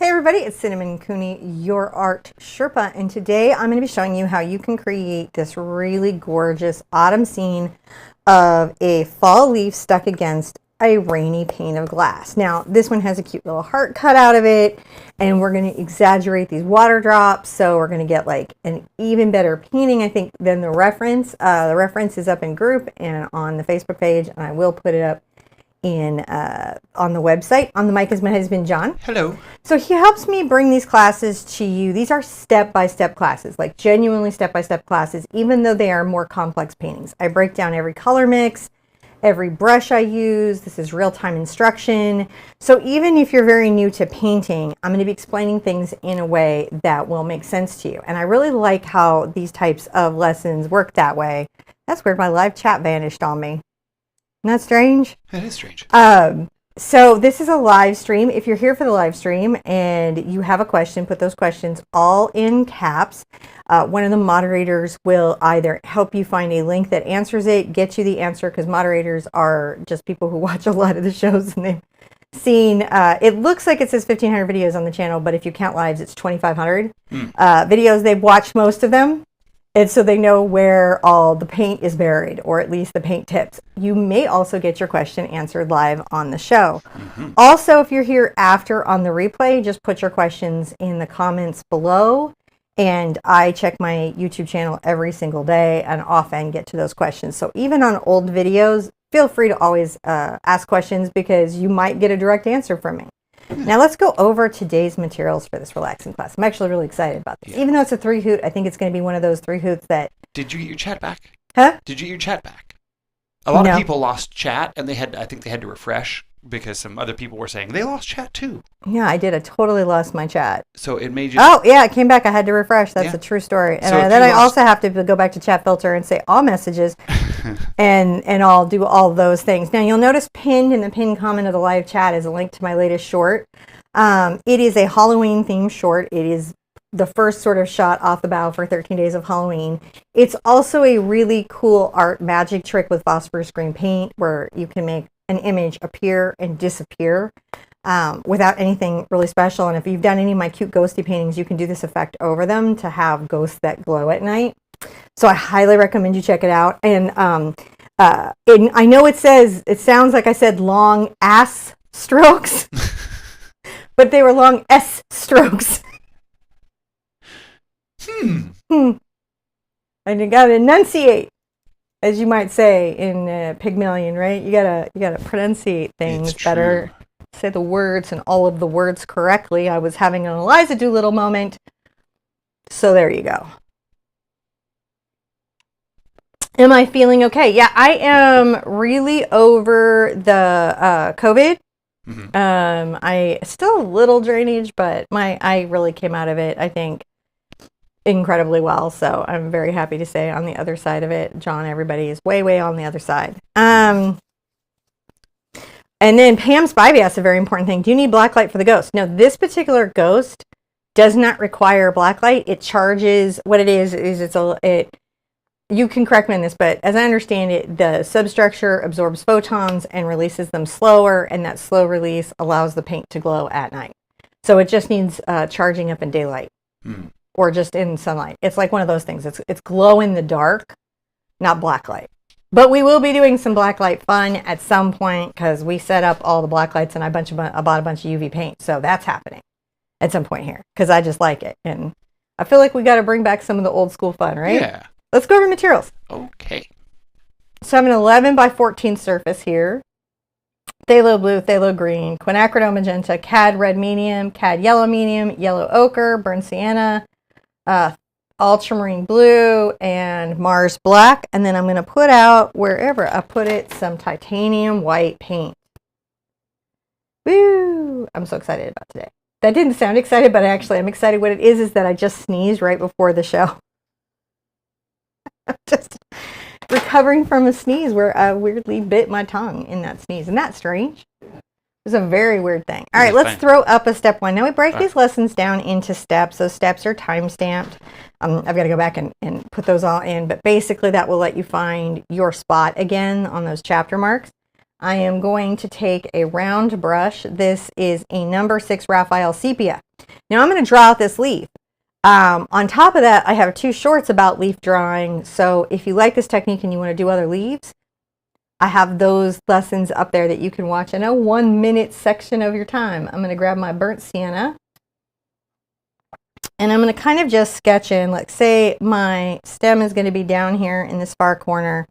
Hey everybody, it's Cinnamon Cooney, your Art Sherpa, and today I'm going to be showing you how you can create this really gorgeous autumn scene of a fall leaf stuck against a rainy pane of glass. Now, this one has a cute little heart cut out of it, and we're going to exaggerate these water drops, so we're going to get like an even better painting, I think, than the reference. The reference is up in group and on the Facebook page, and I will put it up in on the website. On the mic is my husband John. Hello. So he helps me bring these classes to you. These are step-by-step classes, like genuinely step-by-step classes, even though they are more complex paintings. I break down every color mix, every brush I use. This is real-time instruction. So even if you're very new to painting, I'm going to be explaining things in a way that will make sense to you. And I really like how these types of lessons work that way. That's weird, my live chat vanished on me. Isn't that strange? That is strange. So this is a live stream. If you're here for the live stream and you have a question, put those questions all in caps. One of the moderators will either help you find a link that answers it, get you the answer, because moderators are just people who watch a lot of the shows and they've seen, it looks like it says 1,500 videos on the channel, but if you count lives, it's 2,500 videos. They've watched most of them. And so they know where all the paint is buried, or at least the paint tips. You may also get your question answered live on the show. Also, if you're here after on the replay, just put your questions in the comments below. And I check my YouTube channel every single day and often get to those questions. So even on old videos, feel free to always ask questions because you might get a direct answer from me. Now let's go over today's materials for this relaxing class. I'm actually really excited about this. Even though it's a 3-hoot, I think it's going to be one of those 3-hoots that... Did you get your chat back? Huh? Did you get your chat back? A lot of people lost chat, and I think they had to refresh because some other people were saying they lost chat too. Yeah, I did. I totally lost my chat. So it made you... Oh, yeah, it came back. I had to refresh. That's a true story. And So then I also have to go back to chat filter and say all messages and I'll do all those things. Now, you'll notice pinned in the pinned comment of the live chat is a link to my latest short. It is a Halloween themed short. It is the first sort of shot off the bow for 13 Days of Halloween. It's also a really cool art magic trick with phosphorus green paint where you can make an image appear and disappear without anything really special. And if you've done any of my cute ghosty paintings, you can do this effect over them to have ghosts that glow at night. So I highly recommend you check it out. And I know it sounds like I said long ass strokes, but they were long S strokes. And you gotta enunciate, as you might say in Pygmalion, right? You gotta pronunciate things better, say the words and all of the words correctly. I was having an Eliza Doolittle moment, so there you go. Am I feeling okay? Yeah, I am really over the COVID. I still a little drainage, but I really came out of it, I think, incredibly well. So I'm very happy to say on the other side of it, John, everybody is way on the other side. And then Pam's Spivey asked a very important thing. Do you need black light for the ghost? No, this particular ghost does not require black light. It charges, what it is you can correct me on this, but as I understand it, the substructure absorbs photons and releases them slower, and that slow release allows the paint to glow at night. So it just needs charging up in daylight or just in sunlight. It's like one of those things. It's glow in the dark, not black light. But we will be doing some black light fun at some point because we set up all the black lights and I bought a bunch of UV paint. So that's happening at some point here because I just like it. And I feel like we got to bring back some of the old school fun, right? Yeah. Let's go over materials. Okay. So I have an 11 by 14 surface here. Phthalo blue, phthalo green, quinacridone magenta, cad red medium, cad yellow medium, yellow ochre, burnt sienna, ultramarine blue, and Mars black. And then I'm going to put out, wherever I put it, some titanium white paint. Woo! I'm so excited about today. That didn't sound excited, but actually I'm excited. What it is that I just sneezed right before the show. I'm just recovering from a sneeze where I weirdly bit my tongue in that sneeze. Isn't that strange? It was a very weird thing. All right, let's throw up a step one. Now we break these lessons down into steps. Those steps are time stamped. I've got to go back and put those all in, but basically that will let you find your spot again on those chapter marks. I am going to take a round brush. This is a number 6 Raphael Sepia. Now I'm going to draw out this leaf. On top of that, I have 2 shorts about leaf drawing. So if you like this technique and you want to do other leaves, I have those lessons up there that you can watch in a 1-minute section of your time. I'm going to grab my burnt sienna. And I'm going to kind of just sketch in, like say my stem is going to be down here in this far corner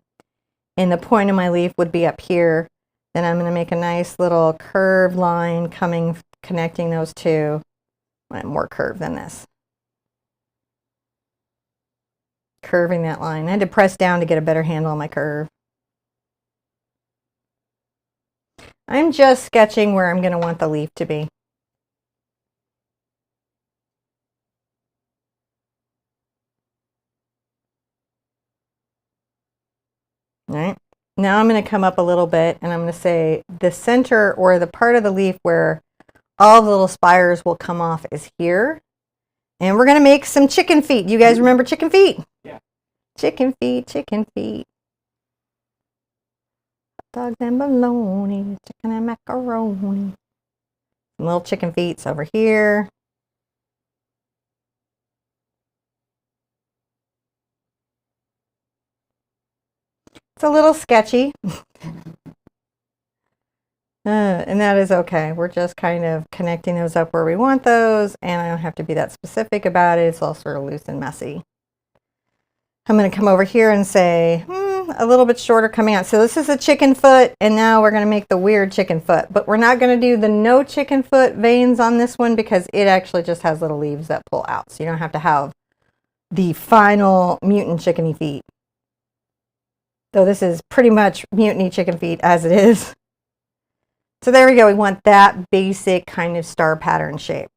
and the point of my leaf would be up here. Then I'm going to make a nice little curved line connecting those two. More curved than this. Curving that line. I had to press down to get a better handle on my curve. I'm just sketching where I'm going to want the leaf to be. All right. Now I'm going to come up a little bit and I'm going to say the center or the part of the leaf where all the little spires will come off is here. And we're going to make some chicken feet. You guys remember chicken feet? Yeah. Chicken feet, chicken feet. Hot dogs and bologna, chicken and macaroni. Some little chicken feet over here. It's a little sketchy. And that is okay. We're just kind of connecting those up where we want those, and I don't have to be that specific about it. It's all sort of loose and messy. I'm going to come over here and say, a little bit shorter coming out. So this is a chicken foot, and now we're going to make the weird chicken foot. But we're not going to do the no chicken foot veins on this one because it actually just has little leaves that pull out. So you don't have to have the final mutant chickeny feet. So this is pretty much mutiny chicken feet as it is. So there we go. We want that basic kind of star pattern shape.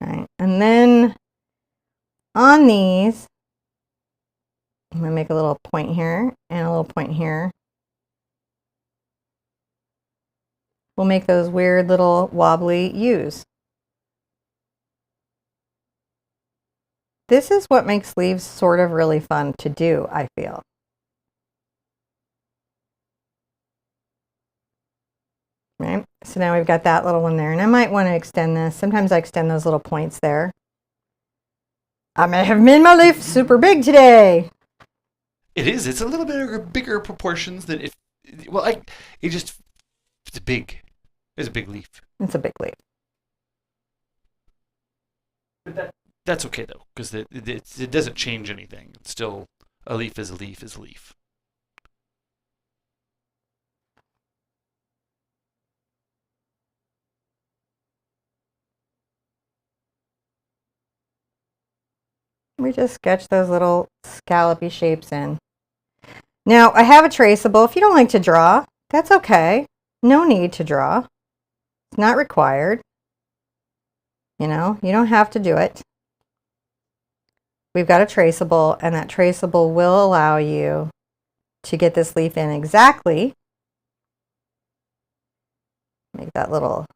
All right. And then on these, I'm going to make a little point here and a little point here. We'll make those weird little wobbly U's. This is what makes leaves sort of really fun to do, I feel. Right, so now we've got that little one there, and I might want to extend this. Sometimes I extend those little points there. I may have made my leaf super big today. It is. It's a little bit bigger proportions than if. Well, it's big. It's a big leaf. It's a big leaf. But that's okay though, because it doesn't change anything. It's still a leaf is a leaf is a leaf. We just sketch those little scallopy shapes in. Now, I have a traceable. If you don't like to draw, that's okay. No need to draw. It's not required. You know, you don't have to do it. We've got a traceable, and that traceable will allow you to get this leaf in exactly. Make that little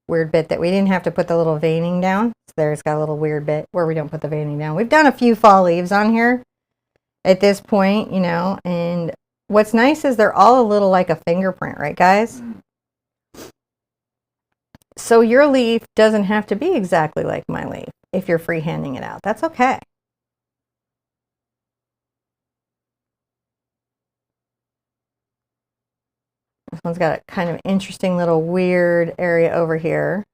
weird bit that we didn't have to put the little veining down. So there's got a little weird bit where we don't put the veining down. We've done a few fall leaves on here at this point, you know, and what's nice is they're all a little like a fingerprint, right guys? So your leaf doesn't have to be exactly like my leaf if you're freehanding it out. That's okay. This one's got a kind of interesting little weird area over here.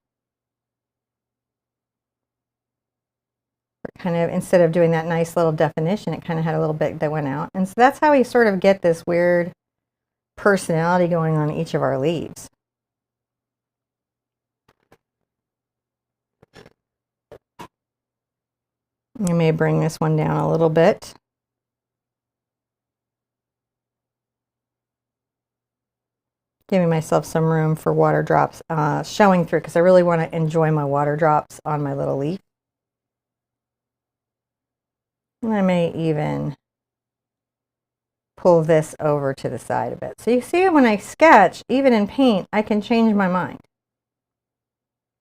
Kind of, instead of doing that nice little definition, it kind of had a little bit that went out. And so that's how we sort of get this weird personality going on each of our leaves. You may bring this one down a little bit. Giving myself some room for water drops showing through, because I really want to enjoy my water drops on my little leaf. And I may even pull this over to the side a bit. So you see, when I sketch, even in paint, I can change my mind.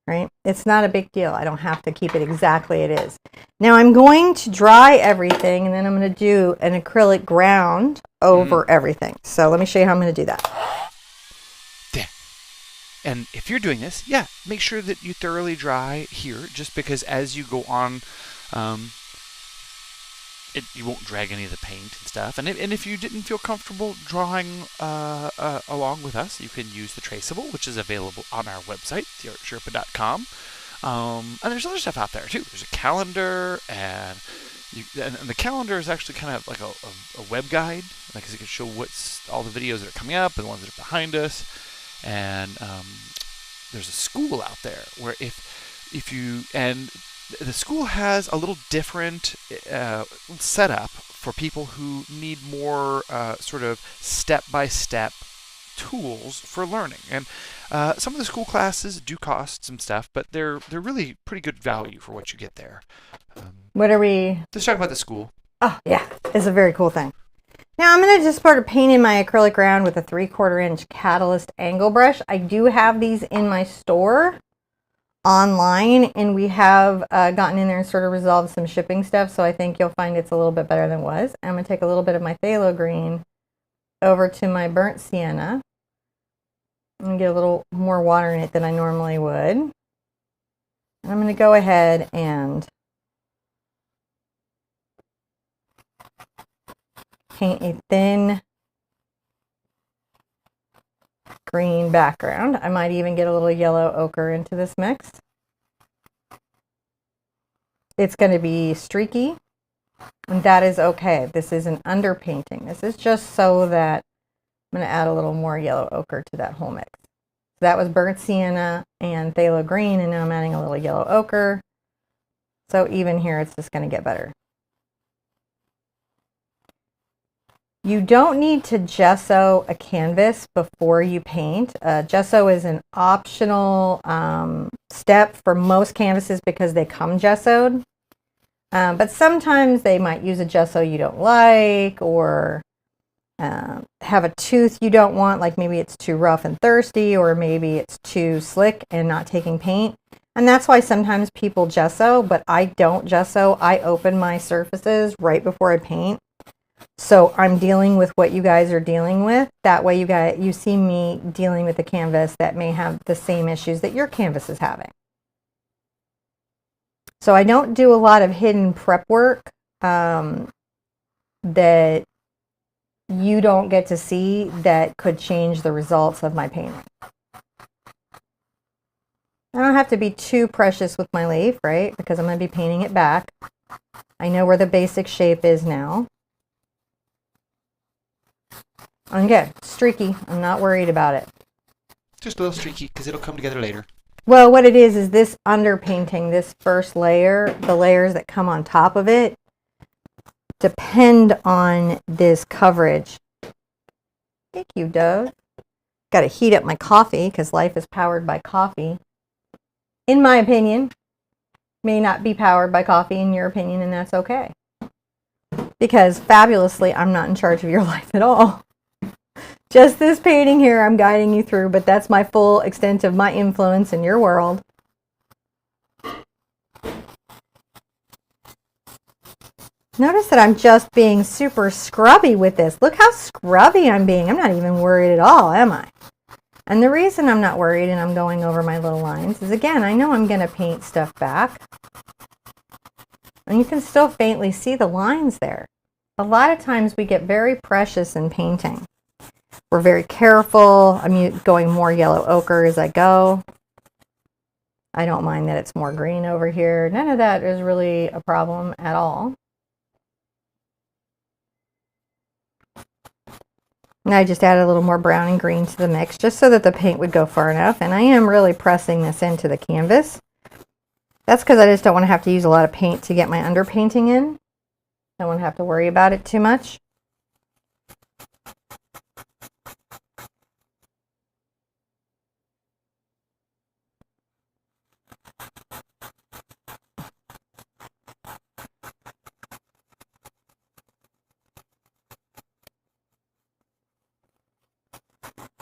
Right? It's not a big deal. I don't have to keep it exactly it is. Now I'm going to dry everything, and then I'm going to do an acrylic ground over everything. So let me show you how I'm going to do that. and if you're doing this, yeah, make sure that you thoroughly dry here, just because as you go on, you won't drag any of the paint and stuff. And if you didn't feel comfortable drawing along with us, you can use the traceable, which is available on our website, theartsherpa.com. And there's other stuff out there too. There's a calendar, and the calendar is actually kind of like a web guide, because it can show what's all the videos that are coming up and the ones that are behind us. And there's a school out there where if you, and the school has a little different setup for people who need more sort of step-by-step tools for learning. And some of the school classes do cost some stuff, but they're really pretty good value for what you get there. What are we? Let's talk about the school. Oh, yeah. It's a very cool thing. Now I'm going to just start painting my acrylic ground with a 3/4 inch Catalyst angle brush. I do have these in my store online, and we have gotten in there and sort of resolved some shipping stuff, so I think you'll find it's a little bit better than it was. I'm going to take a little bit of my phthalo green over to my burnt sienna and get a little more water in it than I normally would. And I'm going to go ahead and paint a thin green background. I might even get a little yellow ochre into this mix. It's going to be streaky, and that is okay. This is an underpainting. This is just so that I'm going to add a little more yellow ochre to that whole mix. So that was burnt sienna and phthalo green, and now I'm adding a little yellow ochre. So even here, it's just going to get better. You don't need to gesso a canvas before you paint. Gesso is an optional step for most canvases because they come gessoed. But sometimes they might use a gesso you don't like, or have a tooth you don't want, like maybe it's too rough and thirsty, or maybe it's too slick and not taking paint. And that's why sometimes people gesso, but I don't gesso. I open my surfaces right before I paint. So I'm dealing with what you guys are dealing with. That way you see me dealing with a canvas that may have the same issues that your canvas is having. So I don't do a lot of hidden prep work that you don't get to see that could change the results of my painting. I don't have to be too precious with my leaf, right? Because I'm going to be painting it back. I know where the basic shape is now. Okay, streaky. I'm not worried about it. Just a little streaky, because it'll come together later. Well, what it is this underpainting, this first layer, the layers that come on top of it, depend on this coverage. Thank you, Dove. Got to heat up my coffee, because life is powered by coffee. In my opinion, may not be powered by coffee in your opinion, and that's okay. Because fabulously, I'm not in charge of your life at all. Just this painting here I'm guiding you through, but that's my full extent of my influence in your world. Notice that I'm just being super scrubby with this. Look how scrubby I'm being. I'm not even worried at all, am I? And the reason I'm not worried and I'm going over my little lines is, again, I know I'm going to paint stuff back. And you can still faintly see the lines there. A lot of times we get very precious in painting. We're very careful. I'm going more yellow ochre as I go. I don't mind that it's more green over here. None of that is really a problem at all. And I just added a little more brown and green to the mix just so that the paint would go far enough. And I am really pressing this into the canvas. That's because I just don't want to have to use a lot of paint to get my underpainting in. I don't want to have to worry about it too much.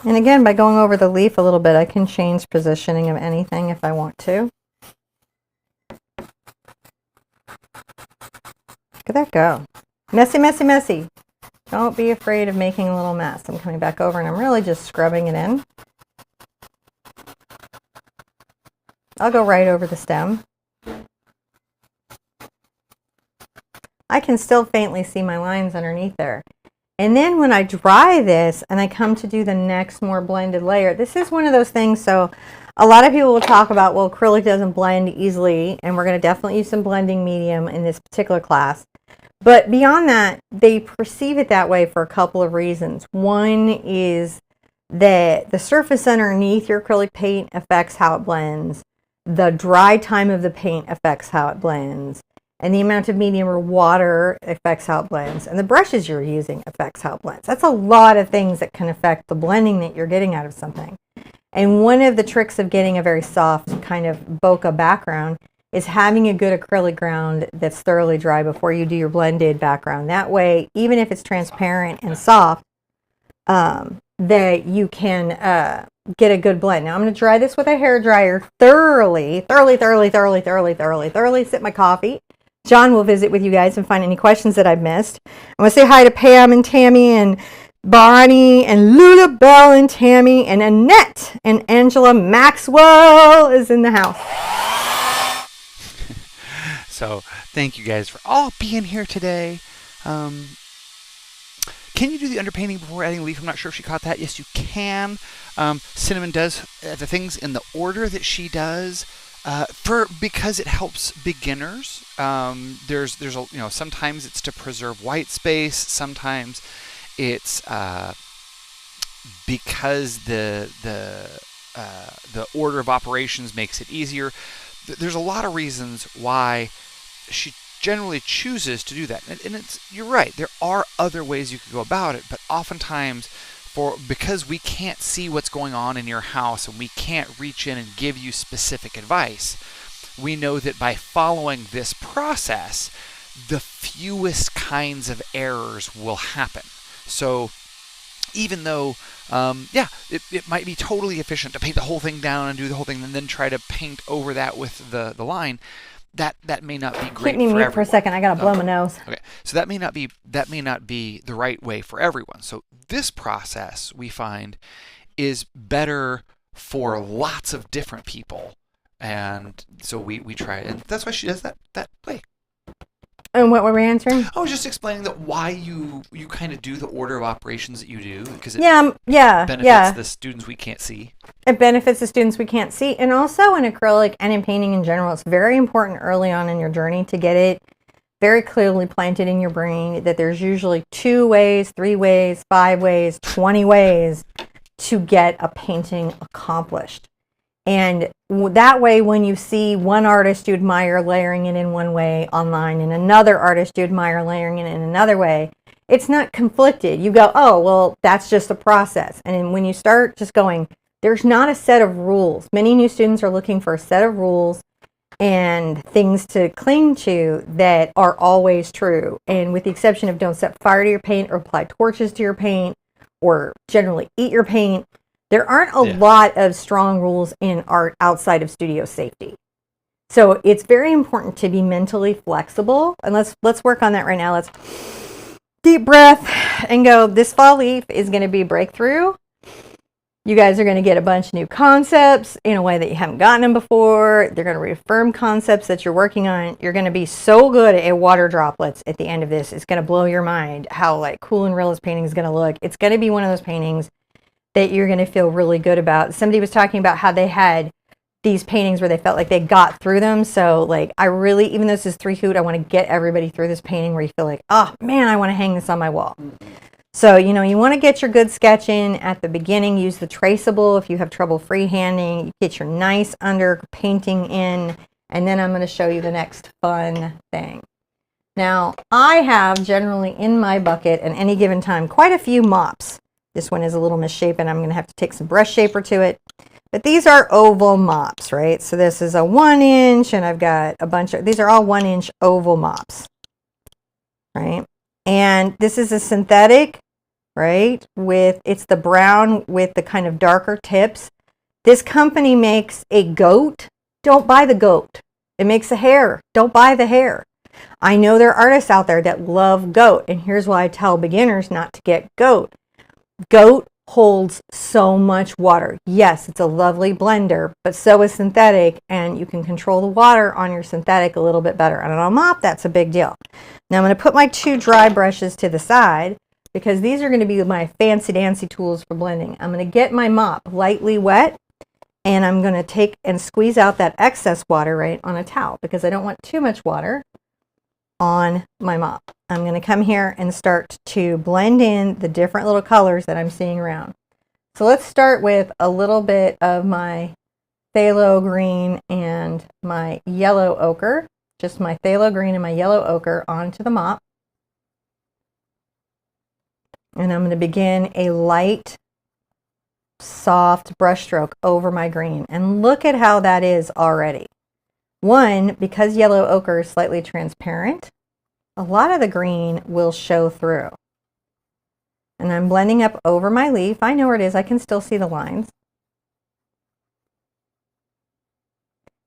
And again, by going over the leaf a little bit, I can change positioning of anything if I want to. Look at that go. Messy, messy, messy. Don't be afraid of making a little mess. I'm coming back over and I'm really just scrubbing it in. I'll go right over the stem. I can still faintly see my lines underneath there. And then when I dry this and I come to do the next more blended layer, this is one of those things, so a lot of people will talk about, well, acrylic doesn't blend easily, and we're going to definitely use some blending medium in this particular class. But beyond that, they perceive it that way for a couple of reasons. One is that the surface underneath your acrylic paint affects how it blends. The dry time of the paint affects how it blends. And the amount of medium or water affects how it blends. And the brushes you're using affects how it blends. That's a lot of things that can affect the blending that you're getting out of something. And one of the tricks of getting a very soft kind of bokeh background is having a good acrylic ground that's thoroughly dry before you do your blended background. That way, even if it's transparent and soft, that you can get a good blend. Now I'm going to dry this with a hair dryer thoroughly, sip my coffee. John will visit with you guys and find any questions that I've missed. I want to say hi to Pam and Tammy and Bonnie and Lula Bell and Tammy and Annette and Angela Maxwell is in the house. So thank you guys for all being here today. Can you do the underpainting before adding leaf? I'm not sure if she caught that. Yes, you can. Cinnamon does the things in the order that she does. Because it helps beginners. There's sometimes it's to preserve white space. Sometimes it's because the order of operations makes it easier. There's a lot of reasons why she generally chooses to do that, and you're right. There are other ways you could go about it, but oftentimes, because we can't see what's going on in your house and we can't reach in and give you specific advice, we know that by following this process, the fewest kinds of errors will happen. So even though, it might be totally efficient to paint the whole thing down and do the whole thing and then try to paint over that with the line, that may not be great Keep me for mute everyone. for a second. I gotta blow my nose. Okay, so that may not be the right way for everyone. So this process we find is better for lots of different people, and so we try it, and that's why she does that way. And what were we answering? I was just explaining that why you kind of do the order of operations that you do, because it benefits the students we can't see. It benefits the students we can't see. And also in acrylic and in painting in general, it's very important early on in your journey to get it very clearly planted in your brain that there's usually 2 ways, 3 ways, 5 ways, 20 ways to get a painting accomplished. And that way, when you see one artist you admire layering it in one way online and another artist you admire layering it in another way, it's not conflicted. You go, oh, well, that's just a process. And when you start just going, there's not a set of rules. Many new students are looking for a set of rules and things to cling to that are always true. And with the exception of don't set fire to your paint or apply torches to your paint or generally eat your paint, there aren't a lot of strong rules in art outside of studio safety. So it's very important to be mentally flexible. And let's work on that right now. Let's deep breath and go, this fall leaf is going to be breakthrough. You guys are going to get a bunch of new concepts in a way that you haven't gotten them before. They're going to reaffirm concepts that you're working on. You're going to be so good at water droplets at the end of this. It's going to blow your mind how cool and real this painting is going to look. It's going to be one of those paintings that you're going to feel really good about. Somebody was talking about how they had these paintings where they felt like they got through them. So I really, even though this is 3 Hoot, I want to get everybody through this painting where you feel like, oh man, I want to hang this on my wall. So, you want to get your good sketch in at the beginning. Use the traceable if you have trouble freehanding. Get your nice under painting in. And then I'm going to show you the next fun thing. Now, I have generally in my bucket at any given time quite a few mops. This one is a little misshapen. I'm going to have to take some brush shaper to it. But these are oval mops, right? So this is a 1 inch, and I've got a bunch of, these are all 1 inch oval mops, right? And this is a synthetic, right? It's the brown with the kind of darker tips. This company makes a goat. Don't buy the goat. It makes a hare. Don't buy the hare. I know there are artists out there that love goat, and here's why I tell beginners not to get goat. Goat holds so much water. Yes, it's a lovely blender, but so is synthetic, and you can control the water on your synthetic a little bit better. And on a mop, that's a big deal. Now I'm going to put my 2 dry brushes to the side because these are going to be my fancy dancy tools for blending. I'm going to get my mop lightly wet, and I'm going to take and squeeze out that excess water right on a towel because I don't want too much water on my mop. I'm going to come here and start to blend in the different little colors that I'm seeing around. So let's start with a little bit of my phthalo green and my yellow ochre. Just my phthalo green and my yellow ochre onto the mop. And I'm going to begin a light, soft brush stroke over my green. And look at how that is already. One, because yellow ochre is slightly transparent, a lot of the green will show through. And I'm blending up over my leaf. I know where it is. I can still see the lines.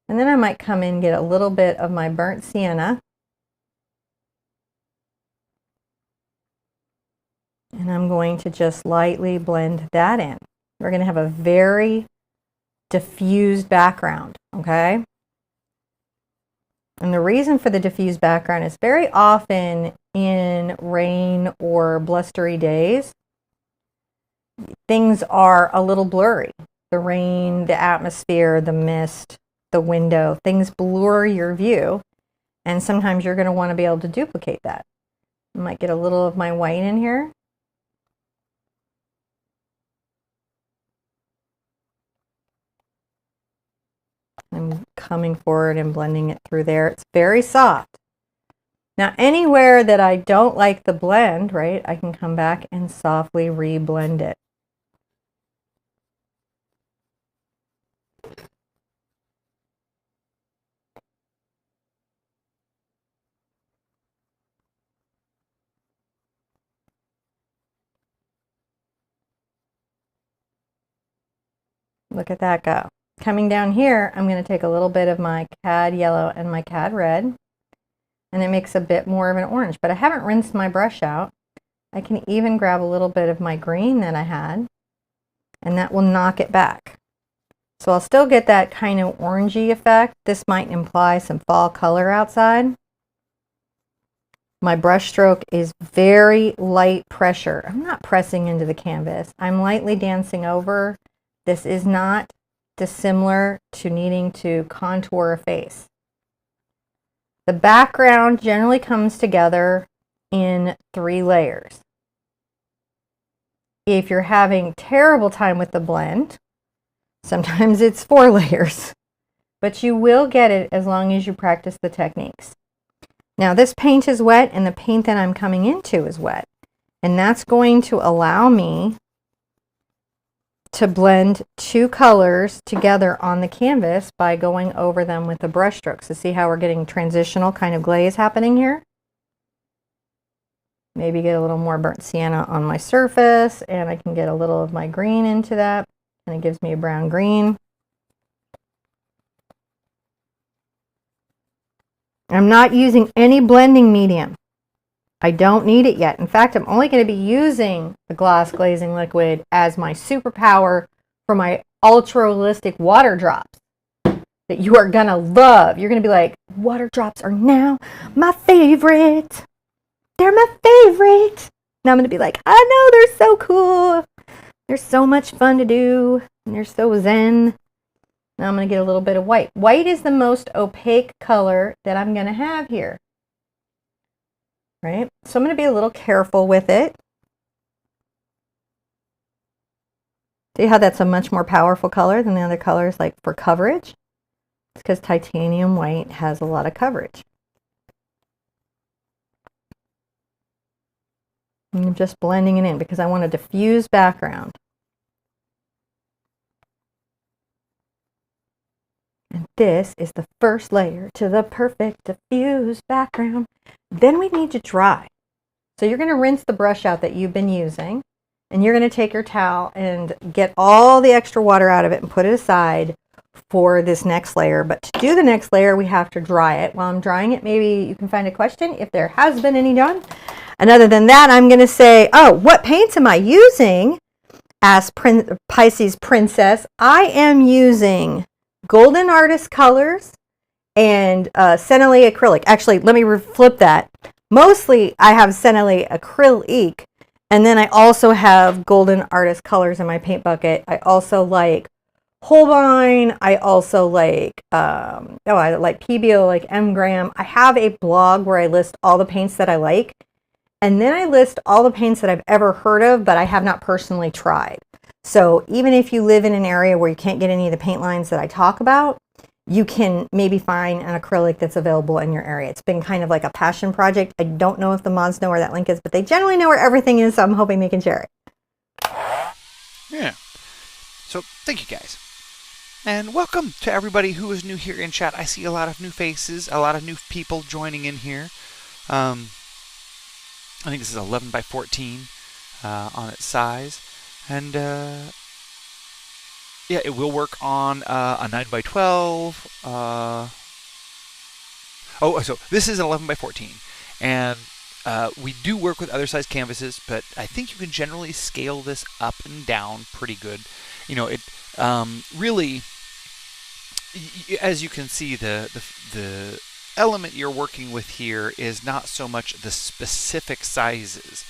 And then I might come in and get a little bit of my burnt sienna. And I'm going to just lightly blend that in. We're going to have a very diffused background, okay? And the reason for the diffused background is very often in rain or blustery days, things are a little blurry. The rain, the atmosphere, the mist, the window, things blur your view. And sometimes you're going to want to be able to duplicate that. I might get a little of my white in here. I'm coming forward and blending it through there. It's very soft. Now, anywhere that I don't like the blend, right, I can come back and softly re-blend it. Look at that go. Coming down here, I'm going to take a little bit of my cad yellow and my cad red, and it makes a bit more of an orange, but I haven't rinsed my brush out. I can even grab a little bit of my green that I had, and that will knock it back. So I'll still get that kind of orangey effect. This might imply some fall color outside. My brush stroke is very light pressure. I'm not pressing into the canvas. I'm lightly dancing over. This is not dissimilar to needing to contour a face. The background generally comes together in 3 layers. If you're having terrible time with the blend, sometimes it's 4 layers, but you will get it as long as you practice the techniques. Now this paint is wet and the paint that I'm coming into is wet, and that's going to allow me to blend 2 colors together on the canvas by going over them with the brush strokes. So see how we're getting transitional kind of glaze happening here? Maybe get a little more burnt sienna on my surface, and I can get a little of my green into that, and it gives me a brown green. I'm not using any blending medium. I don't need it yet. In fact, I'm only going to be using the gloss glazing liquid as my superpower for my ultra realistic water drops that you are going to love. You're going to be like, water drops are now my favorite. They're my favorite. Now I'm going to be like, I know, they're so cool. They're so much fun to do. And they're so zen. Now I'm going to get a little bit of white. White is the most opaque color that I'm going to have here. Right? So I'm going to be a little careful with it. See how that's a much more powerful color than the other colors, like for coverage? It's because titanium white has a lot of coverage. And I'm just blending it in because I want a diffuse background. And this is the first layer to the perfect diffused background. Then we need to dry. So you're going to rinse the brush out that you've been using, and you're going to take your towel and get all the extra water out of it and put it aside for this next layer. But to do the next layer, we have to dry it. While I'm drying it, maybe you can find a question if there has been any done. And other than that, I'm going to say, oh, what paints am I using? Ask Pisces Princess. I am using Golden Artist Colors and Senile Acrylic. Actually, let me flip that. Mostly I have Senile Acrylic, and then I also have Golden Artist Colors in my paint bucket. I also like Holbein. I also like, I like PBO, like M. Graham. I have a blog where I list all the paints that I like, and then I list all the paints that I've ever heard of, but I have not personally tried. So even if you live in an area where you can't get any of the paint lines that I talk about, you can maybe find an acrylic that's available in your area. It's been kind of like a passion project. I don't know if the mods know where that link is, but they generally know where everything is, so I'm hoping they can share it. Yeah. So thank you guys. And welcome to everybody who is new here in chat. I see a lot of new faces, a lot of new people joining in here. I think this is 11 by 14 on its size. And yeah, it will work on a 9 by 12. So this is an 11 by 14. And we do work with other size canvases, but I think you can generally scale this up and down pretty good. You know, it really, as you can see, the element you're working with here is not so much the specific sizes,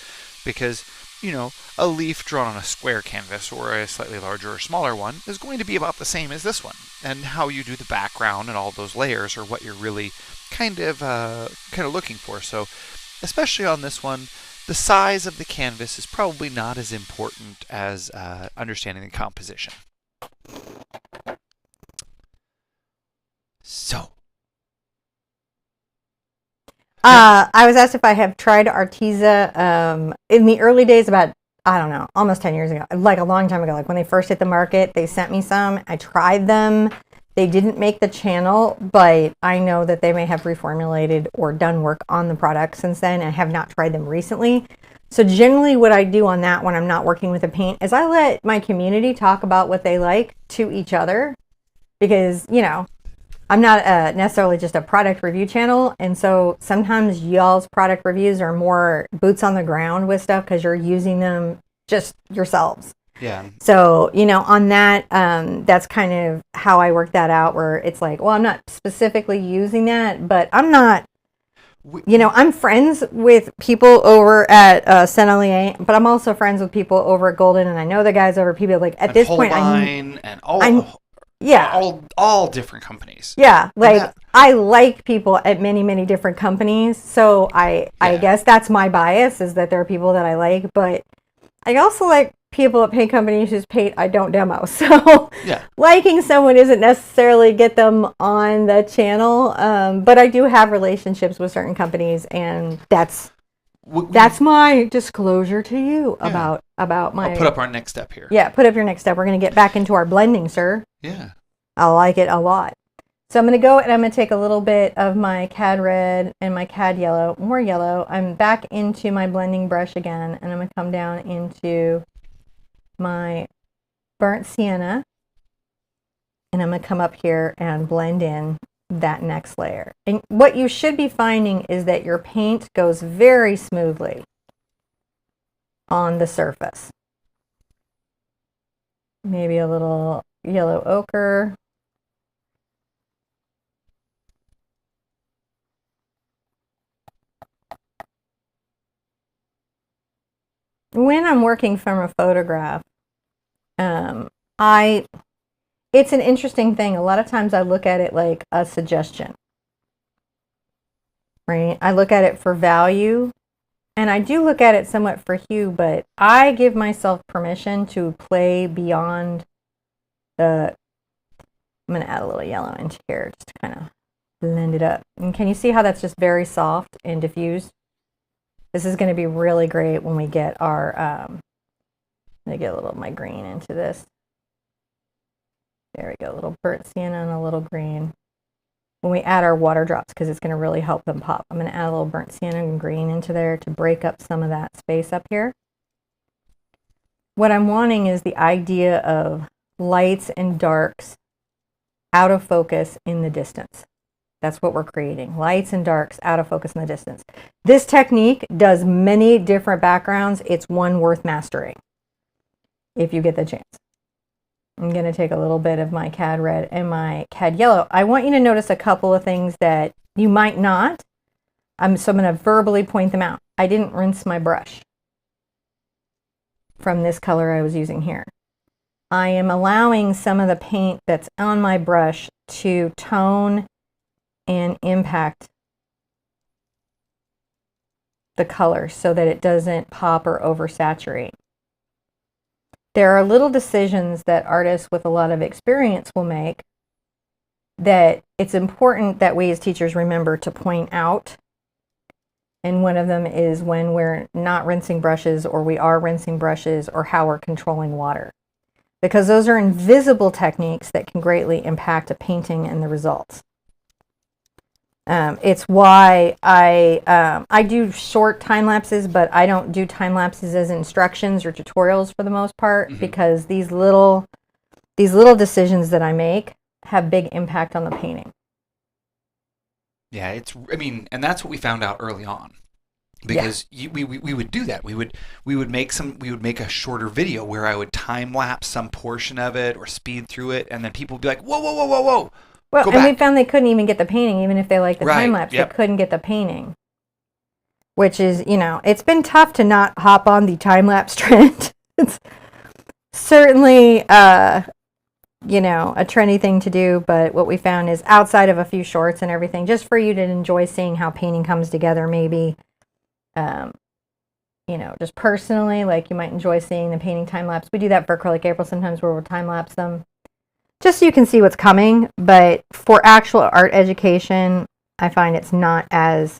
because, you know, a leaf drawn on a square canvas or a slightly larger or smaller one is going to be about the same as this one. And how you do the background and all those layers are what you're really kind of looking for. So especially on this one, the size of the canvas is probably not as important as understanding the composition. So. I was asked if I have tried Arteza in the early days, about, I don't know, almost 10 years ago, like a long time ago, like when they first hit the market. They sent me some. I tried them. They didn't make the channel, but I know that they may have reformulated or done work on the product since then. I have not tried them recently. So generally what I do on that when I'm not working with a paint is I let my community talk about what they like to each other, because, you know, I'm not necessarily just a product review channel, and so sometimes y'all's product reviews are more boots on the ground with stuff because you're using them just yourselves. Yeah. So, you know, on that, that's kind of how I work that out, where it's like, well, I'm not specifically using that, but I'm not, you know, I'm friends with people over at Senalier, but I'm also friends with people over at Golden, and I know the guys over at PBO. Like at this point, all different companies. Yeah, like I like people at many, many different companies. So I guess that's my bias, is that there are people that I like, but I also like people at paint companies whose paint I don't demo. So liking someone isn't necessarily get them on the channel, but I do have relationships with certain companies, and that's my disclosure to you about my... I'll put up our next step here. Yeah, put up your next step. We're going to get back into our blending, sir. Yeah. I like it a lot. So I'm going to go and I'm going to take a little bit of my CAD red and my CAD yellow, more yellow. I'm back into my blending brush again, and I'm going to come down into my burnt sienna, and I'm going to come up here and blend in that next layer. And what you should be finding is that your paint goes very smoothly on the surface. Maybe a little yellow ochre. When I'm working from a photograph, it's an interesting thing. A lot of times I look at it like a suggestion, right? I look at it for value, and I do look at it somewhat for hue, but I give myself permission to play beyond the... I'm going to add a little yellow into here just to kind of blend it up. And can you see how that's just very soft and diffused? This is going to be really great when we get our, I'm going to get a little of my green into this. There we go, a little burnt sienna and a little green. When we add our water drops, because it's going to really help them pop. I'm going to add a little burnt sienna and green into there to break up some of that space up here. What I'm wanting is the idea of lights and darks out of focus in the distance. That's what we're creating. Lights and darks out of focus in the distance. This technique does many different backgrounds. It's one worth mastering. if you get the chance. I'm going to take a little bit of my cad red and my cad yellow. I want you to notice a couple of things that you might not. So I'm going to verbally point them out. I didn't rinse my brush from this color I was using here. I am allowing some of the paint that's on my brush to tone and impact the color so that it doesn't pop or oversaturate. There are little decisions that artists with a lot of experience will make that it's important that we as teachers remember to point out. And one of them is when we're not rinsing brushes, or we are rinsing brushes, or how we're controlling water. Because those are invisible techniques that can greatly impact a painting and the results. It's why I do short time lapses, but I don't do time lapses as instructions or tutorials for the most part, because these little decisions that I make have big impact on the painting. Yeah, and that's what we found out early on, because we would do that. We would make a shorter video where I would time lapse some portion of it or speed through it, and then people would be like, whoa, whoa, whoa, whoa, whoa. Well, and we found they couldn't even get the painting, even if they liked the time lapse. Yep. They couldn't get the painting, which is, it's been tough to not hop on the time lapse trend. It's certainly, a trendy thing to do. But what we found is, outside of a few shorts and everything, just for you to enjoy seeing how painting comes together, maybe, just personally, like you might enjoy seeing the painting time lapse. We do that for Acrylic April sometimes, where we'll time lapse them, just so you can see what's coming. But for actual art education, I find it's not as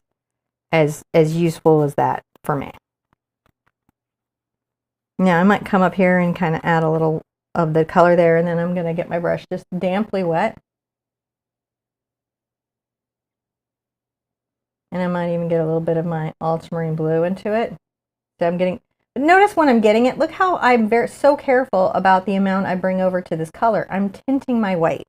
useful as that for me. Now I might come up here and kind of add a little of the color there, and then I'm going to get my brush just damply wet. And I might even get a little bit of my ultramarine blue into it. So notice when I'm getting it, look how I'm so careful about the amount I bring over to this color. I'm tinting my white.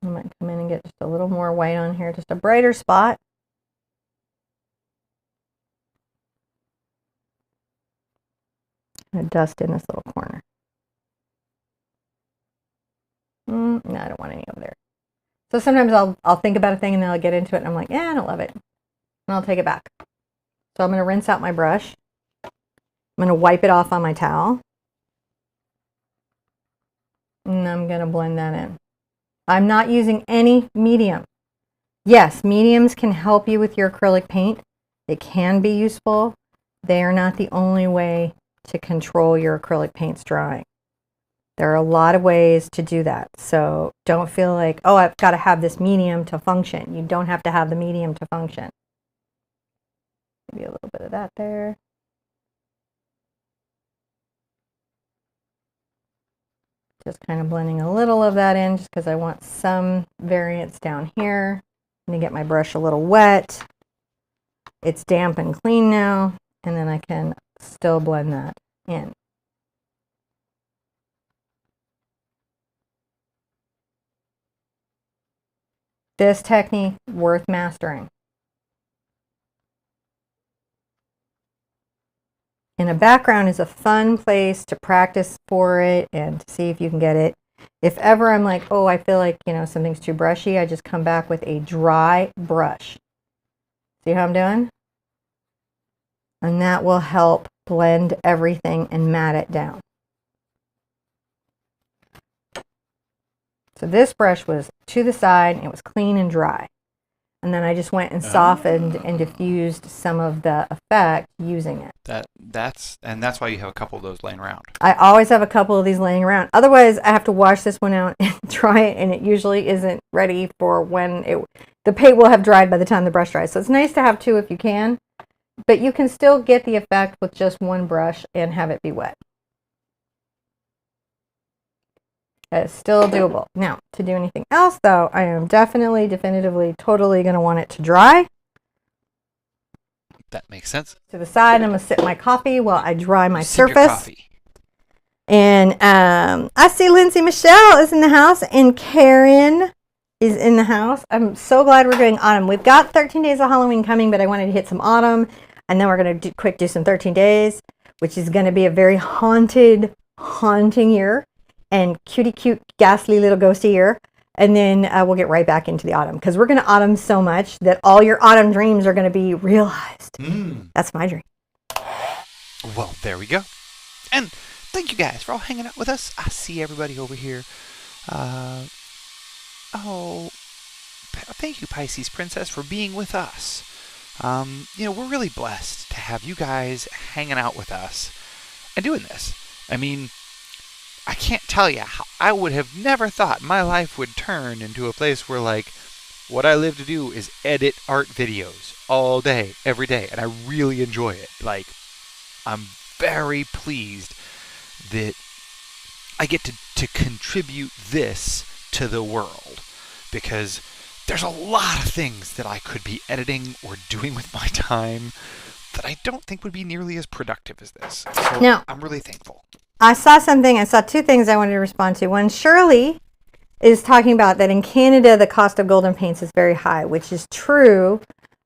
I might come in and get just a little more white on here, just a brighter spot. And dust in this little corner. No, I don't want any over there. So sometimes I'll think about a thing and then I'll get into it and I'm like, I don't love it. And I'll take it back. So I'm going to rinse out my brush. I'm going to wipe it off on my towel. And I'm going to blend that in. I'm not using any medium. Yes, mediums can help you with your acrylic paint. It can be useful. They are not the only way to control your acrylic paint's drying. There are a lot of ways to do that. So don't feel like, oh, I've got to have this medium to function. You don't have to have the medium to function. Maybe a little bit of that there. Just kind of blending a little of that in, just because I want some variance down here. I'm going to get my brush a little wet. It's damp and clean now, and then I can still blend that in. This technique, worth mastering. And a background is a fun place to practice for it and to see if you can get it. If ever I'm like, oh, I feel like, something's too brushy, I just come back with a dry brush. See how I'm doing? And that will help blend everything and mat it down. So this brush was to the side, it was clean and dry. And then I just went and softened and diffused some of the effect using it. That's why you have a couple of those laying around. I always have a couple of these laying around. Otherwise, I have to wash this one out and dry it, and it usually isn't ready for when the paint will have dried by the time the brush dries. So it's nice to have two if you can, but you can still get the effect with just one brush and have it be wet. It's still doable. Now, to do anything else, though, I am definitively, totally going to want it to dry. That makes sense. To the side. I'm going to sip my coffee while I dry my Sip your surface. coffee. And I see Lindsay Michelle is in the house, and Karen is in the house. I'm so glad we're doing autumn. We've got 13 days of Halloween coming, but I wanted to hit some autumn, and then we're going to do some 13 days, which is going to be a very haunting year, and cute, ghastly little ghosty year. And then we'll get right back into the autumn, because we're going to autumn so much that all your autumn dreams are going to be realized. That's my dream. Well, there we go. And thank you guys for all hanging out with us. I see everybody over here. Thank you, Pisces Princess, for being with us. We're really blessed to have you guys hanging out with us and doing this. I mean, I can't tell you how I would have never thought my life would turn into a place where, like, what I live to do is edit art videos all day, every day, and I really enjoy it. Like, I'm very pleased that I get to contribute this to the world, because there's a lot of things that I could be editing or doing with my time that I don't think would be nearly as productive as this. So now, I'm really thankful. I saw two things I wanted to respond to. One, Shirley is talking about that in Canada the cost of golden paints is very high, which is true,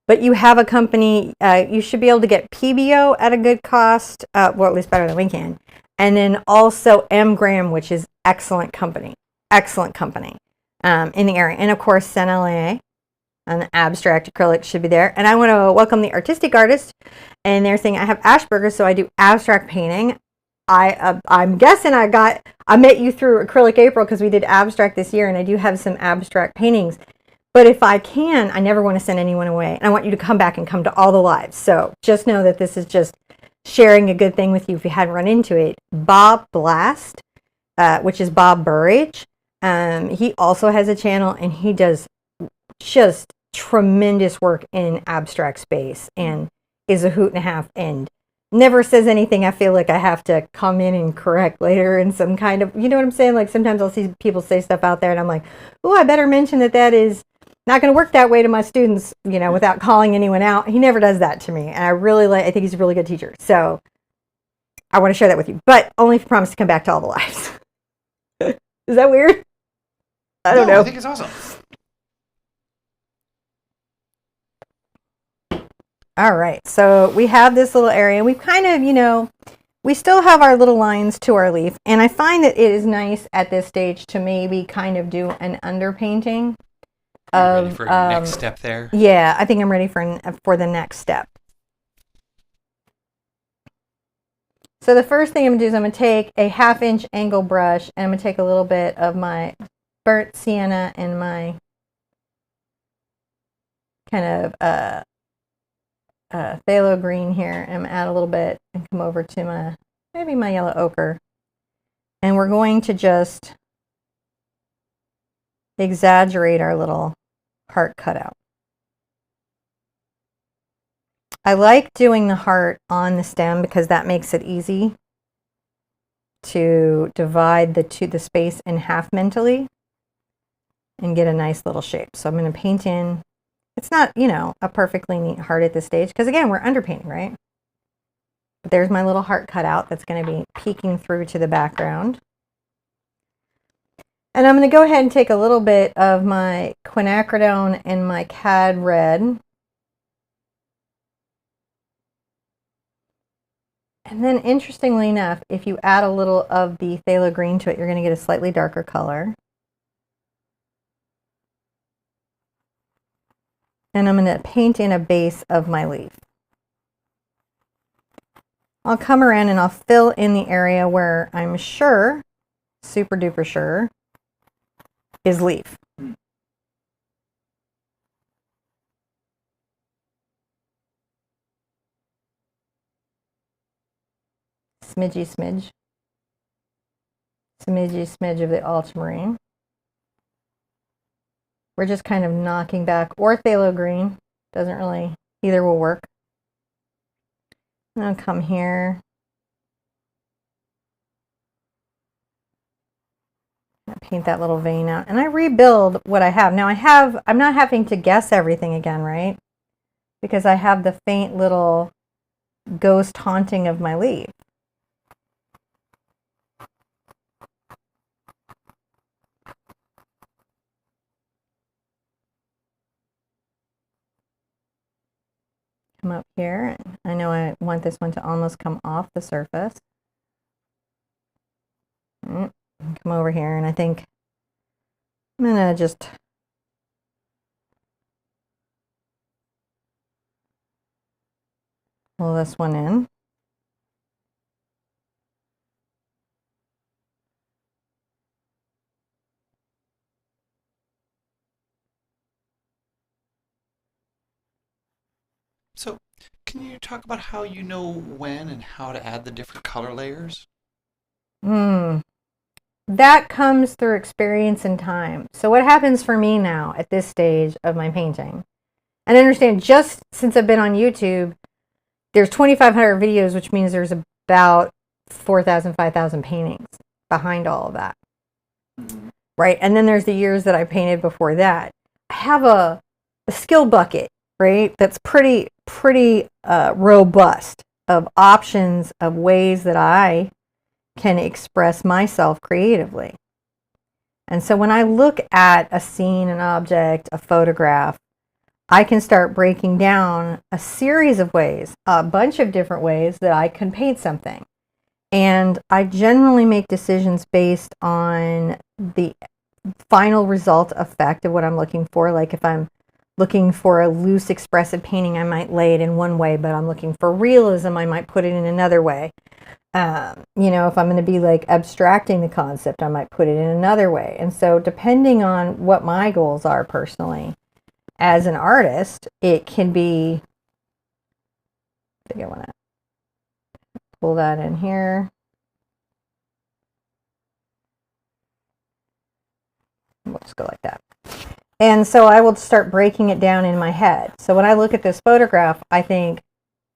but you have a company, you should be able to get PBO at a good cost, well, at least better than we can. And then also M. Graham, which is excellent company in the area. And of course, Saint-Laurent and abstract acrylic should be there. And I want to welcome the artistic artist. And they're saying I have Asperger's, so I do abstract painting. I'm guessing I met you through Acrylic April, because we did abstract this year, and I do have some abstract paintings. But if I can, I never want to send anyone away. And I want you to come back and come to all the lives. So just know that this is just sharing a good thing with you if you hadn't run into it. Bob Blast, which is Bob Burridge, he also has a channel, and he does just tremendous work in abstract space and is a hoot and a half, and never says anything I feel like I have to come in and correct later in some kind of, you know what I'm saying? Like, sometimes I'll see people say stuff out there and I'm like, oh, I better mention that is not going to work that way to my students, without calling anyone out. He never does that to me. And I think he's a really good teacher. So I want to share that with you, but only if you promise to come back to all the lives. Is that weird? I don't know. I think it's awesome. All right, so we have this little area. We've kind of, we still have our little lines to our leaf, and I find that it is nice at this stage to maybe kind of do an underpainting of. Ready for your next step there? Yeah, I think I'm ready for the next step. So the first thing I'm going to do is I'm going to take a 1/2-inch angle brush, and I'm going to take a little bit of my burnt sienna and my kind of phthalo green here, and add a little bit and come over to maybe my yellow ochre, and we're going to just exaggerate our little heart cutout. I like doing the heart on the stem because that makes it easy to divide the space in half mentally and get a nice little shape. So I'm going to paint in. It's not, a perfectly neat heart at this stage, because again, we're underpainting, right? But there's my little heart cutout that's going to be peeking through to the background. And I'm going to go ahead and take a little bit of my quinacridone and my cad red. And then, interestingly enough, if you add a little of the phthalo green to it, you're going to get a slightly darker color. And I'm going to paint in a base of my leaf. I'll come around and I'll fill in the area where I'm sure, super duper sure, is leaf. Smidgy smidge. Smidgy smidge of the ultramarine. We're just kind of knocking back, or phthalo green, doesn't really, either will work. And I'll come here. I paint that little vein out, and I rebuild what I have. Now I'm not having to guess everything again, right? because I have the faint little ghost haunting of my leaf. Come up here, and I know I want this one to almost come off the surface. Come over here, and I think I'm gonna just pull this one in. So, can you talk about how you know when and how to add the different color layers? That comes through experience and time. So what happens for me now at this stage of my painting, and understand just since I've been on YouTube, there's 2,500 videos, which means there's about 4,000, 5,000 paintings behind all of that. Right? And then there's the years that I painted before that. I have a skill bucket, right? That's pretty robust of options of ways that I can express myself creatively. And so when I look at a scene, an object, a photograph, I can start breaking down a series of ways, a bunch of different ways that I can paint something. And I generally make decisions based on the final result effect of what I'm looking for. Like if I'm looking for a loose expressive painting, I might lay it in one way, but I'm looking for realism, I might put it in another way. If I'm going to be like abstracting the concept, I might put it in another way. And so depending on what my goals are personally as an artist, it can be, I think I want to pull that in here. We'll just go like that. And so I will start breaking it down in my head. So when I look at this photograph, I think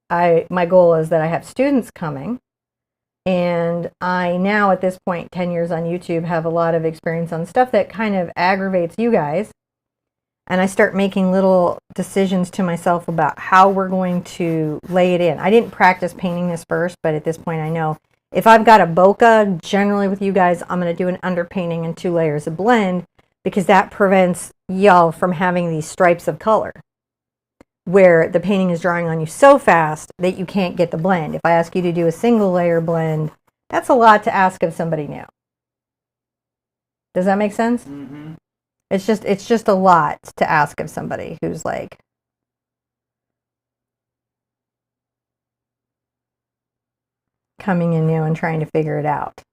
my goal is that I have students coming. And I now, at this point, 10 years on YouTube, have a lot of experience on stuff that kind of aggravates you guys. And I start making little decisions to myself about how we're going to lay it in. I didn't practice painting this first, but at this point I know if I've got a bokeh, generally with you guys, I'm going to do an underpainting and 2 layers of blend, because that prevents y'all from having these stripes of color where the painting is drying on you so fast that you can't get the blend. If I ask you to do a single layer blend, that's a lot to ask of somebody new. Does that make sense? Mm-hmm. It's just a lot to ask of somebody who's like coming in new and trying to figure it out.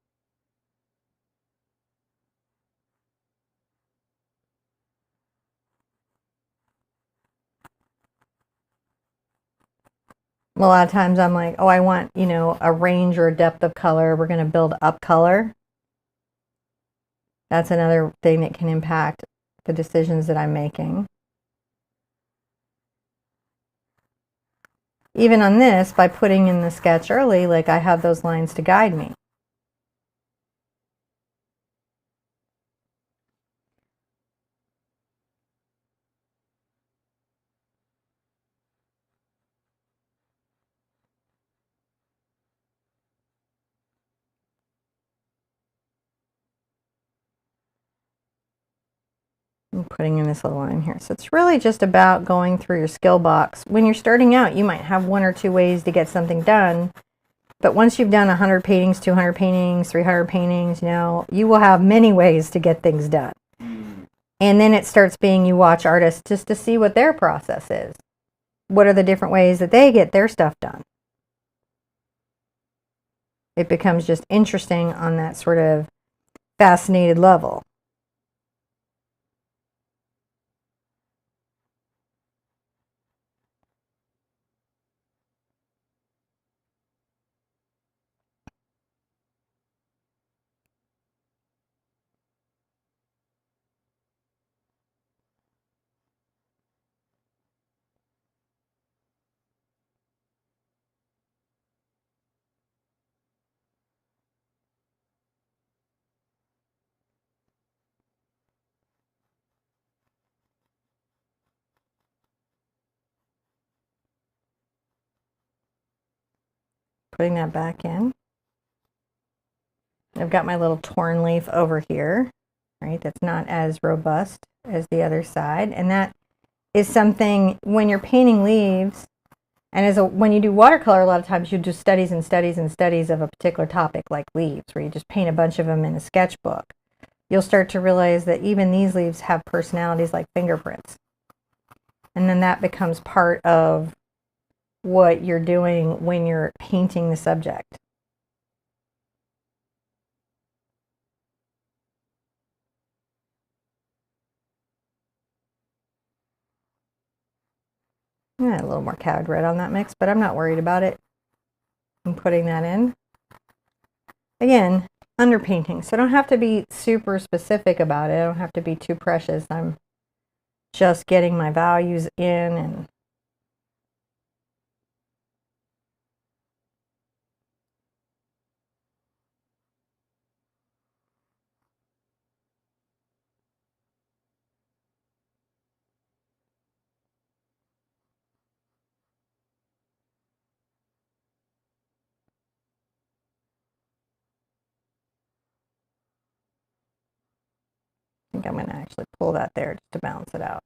A lot of times I'm like, oh, I want, a range or a depth of color. We're going to build up color. That's another thing that can impact the decisions that I'm making. Even on this, by putting in the sketch early, like I have those lines to guide me. I'm putting in this little line here. So it's really just about going through your skill box. When you're starting out, you might have 1 or 2 ways to get something done. But once you've done 100 paintings, 200 paintings, 300 paintings, you will have many ways to get things done. And then it starts being you watch artists just to see what their process is. What are the different ways that they get their stuff done? It becomes just interesting on that sort of fascinated level. Putting that back in. I've got my little torn leaf over here, right? That's not as robust as the other side. And that is something when you're painting leaves, and when you do watercolor, a lot of times you do studies and studies and studies of a particular topic like leaves, where you just paint a bunch of them in a sketchbook. You'll start to realize that even these leaves have personalities like fingerprints. And then that becomes part of what you're doing when you're painting the subject. Yeah, a little more cowed red on that mix, but I'm not worried about it. I'm putting that in. Again, underpainting, so I don't have to be super specific about it. I don't have to be too precious. I'm just getting my values in and I think I'm going to actually pull that there just to balance it out.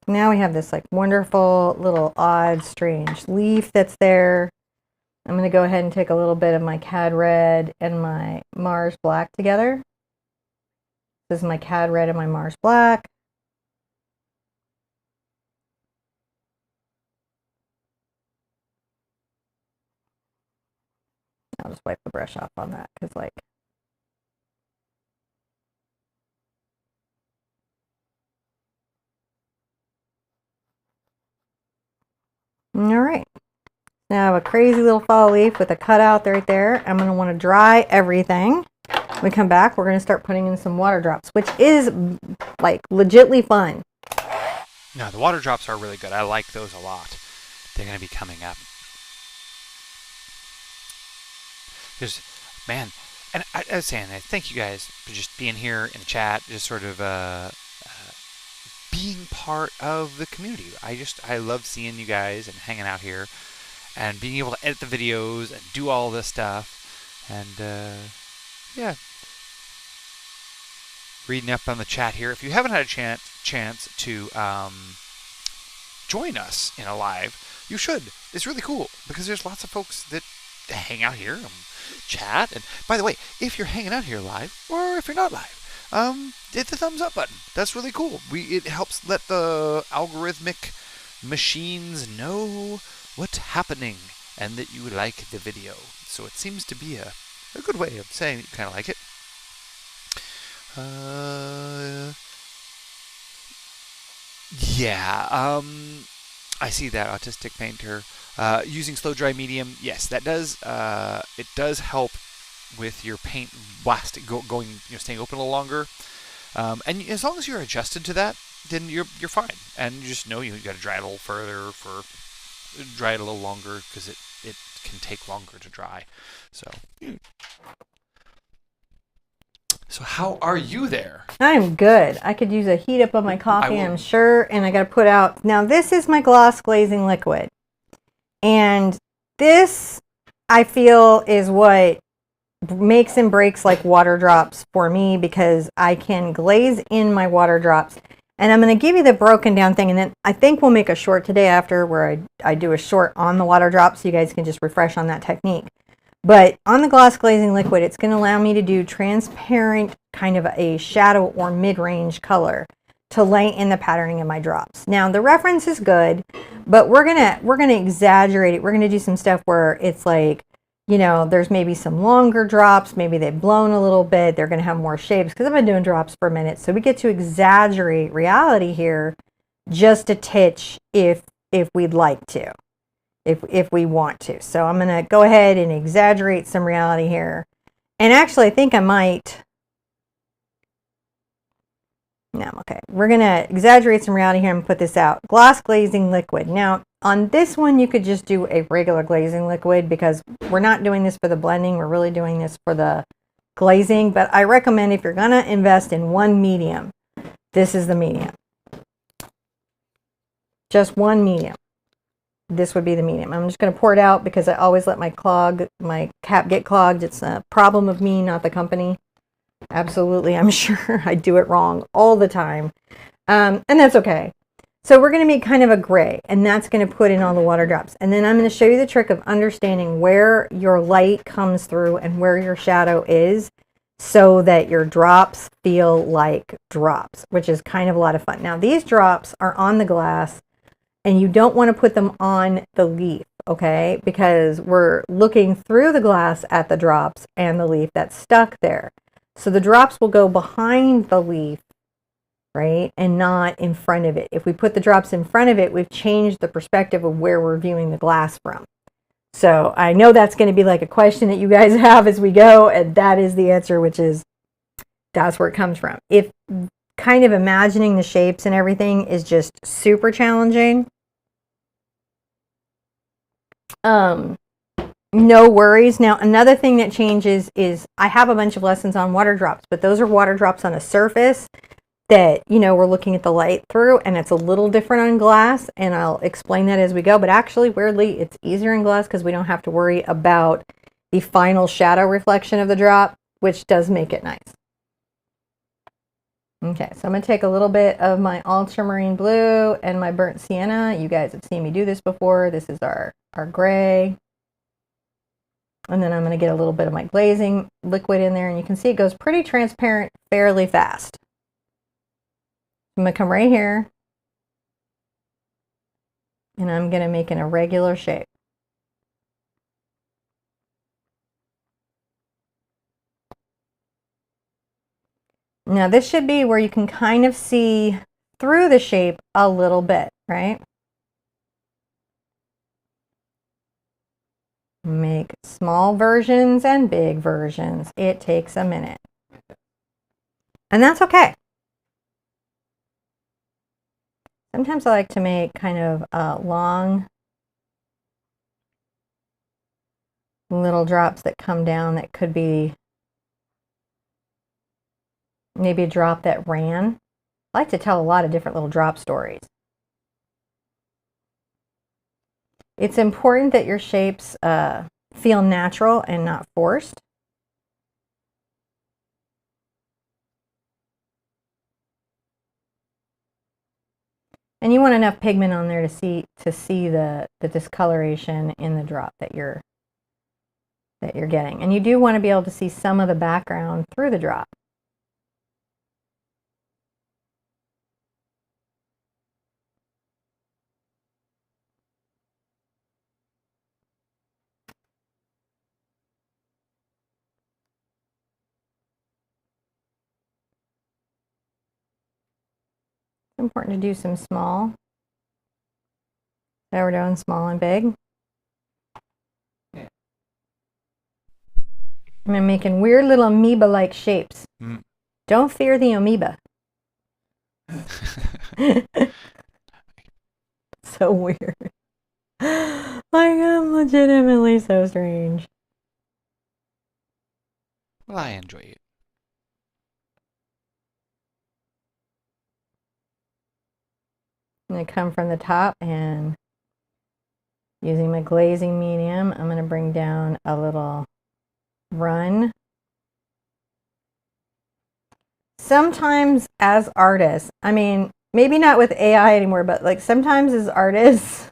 Now we have this like wonderful little odd strange leaf that's there. I'm going to go ahead and take a little bit of my Cad Red and my Mars Black together. This is my Cad Red and my Mars Black. I'll just wipe the brush off on that because like all right. Now I have a crazy little fall leaf with a cutout right there. I'm going to want to dry everything. When we come back, we're going to start putting in some water drops, which is like legitly fun. No, the water drops are really good. I like those a lot. They're going to be coming up. There's, man, and I was saying, I thank you guys for just being here in the chat, just sort of being part of the community. I love seeing you guys and hanging out here and being able to edit the videos and do all this stuff. And yeah, reading up on the chat here. If you haven't had a chance to join us in a live, you should. It's really cool because there's lots of folks that hang out here and chat. And by the way, if you're hanging out here live or if you're not live, hit the thumbs up button. That's really cool. It helps let the algorithmic machines know what's happening and that you like the video. So it seems to be a good way of saying that you kind of like it. Yeah, I see that autistic painter using slow dry medium. Yes, that does. It does help with your paint going, staying open a little longer. And as long as you're adjusted to that, then you're fine. And you just know you got to dry it a little further dry it a little longer because it can take longer to dry. So how are you there? I'm good. I could use a heat up on my coffee, I'm sure. And I got to put out. Now, this is my gloss glazing liquid. And this, I feel, is what makes and breaks like water drops for me because I can glaze in my water drops. And I'm going to give you the broken down thing. And then I think we'll make a short today after where I do a short on the water drops so you guys can just refresh on that technique. But on the gloss glazing liquid, it's going to allow me to do transparent kind of a shadow or mid-range color to lay in the patterning of my drops. Now the reference is good, but we're gonna exaggerate it. We're gonna do some stuff where it's like, there's maybe some longer drops, maybe they've blown a little bit, they're gonna have more shapes because I've been doing drops for a minute. So we get to exaggerate reality here just a titch if we'd like to. If we want to. So I'm going to go ahead and exaggerate some reality here. And actually, I think I might. No, okay. We're going to exaggerate some reality here and put this out. Gloss glazing liquid. Now, On this one, you could just do a regular glazing liquid because we're not doing this for the blending. We're really doing this for the glazing. But I recommend if you're going to invest in one medium, this is the medium. Just one medium. This would be the medium. I'm just going to pour it out because I always let my cap get clogged. It's a problem of me, not the company. Absolutely, I'm sure I do it wrong all the time. And that's okay. So we're going to make kind of a gray, and that's going to put in all the water drops. And then I'm going to show you the trick of understanding where your light comes through and where your shadow is so that your drops feel like drops, which is kind of a lot of fun. Now, these drops are on the glass, and you don't want to put them on the leaf, okay? Because we're looking through the glass at the drops and the leaf that's stuck there. So the drops will go behind the leaf, right? And not in front of it. If we put the drops in front of it, we've changed the perspective of where we're viewing the glass from. So I know that's going to be like a question that you guys have as we go, and that is the answer, which is that's where it comes from. If kind of imagining the shapes and everything is just super challenging, no worries. Now, another thing that changes is I have a bunch of lessons on water drops, but those are water drops on a surface that, you know, we're looking at the light through, and it's a little different on glass, and I'll explain that as we go. But actually, weirdly, it's easier in glass because we don't have to worry about the final shadow reflection of the drop, which does make it nice. Okay, so I'm going to take a little bit of my ultramarine blue and my burnt sienna. You guys have seen me do this before. This is our gray. And then I'm going to get a little bit of my glazing liquid in there, and you can see it goes pretty transparent fairly fast. I'm going to come right here, and I'm going to make an irregular shape. Now this should be where you can kind of see through the shape a little bit, right? Make small versions and big versions. It takes a minute. And that's okay. Sometimes I like to make kind of long little drops that come down that could be maybe a drop that ran. I like to tell a lot of different little drop stories. It's important that your shapes feel natural and not forced. And you want enough pigment on there to see the discoloration in the drop that you're getting. And you do want to be able to see some of the background through the drop. It's important to do some small. So we're doing small and big. I'm making weird little amoeba-like shapes. Don't fear the amoeba. So weird. Like, I'm legitimately so strange. Well, I enjoy it. I'm going to come from the top, and using my glazing medium, I'm going to bring down a little run. Sometimes as artists, I mean, maybe not with AI anymore, but like sometimes as artists,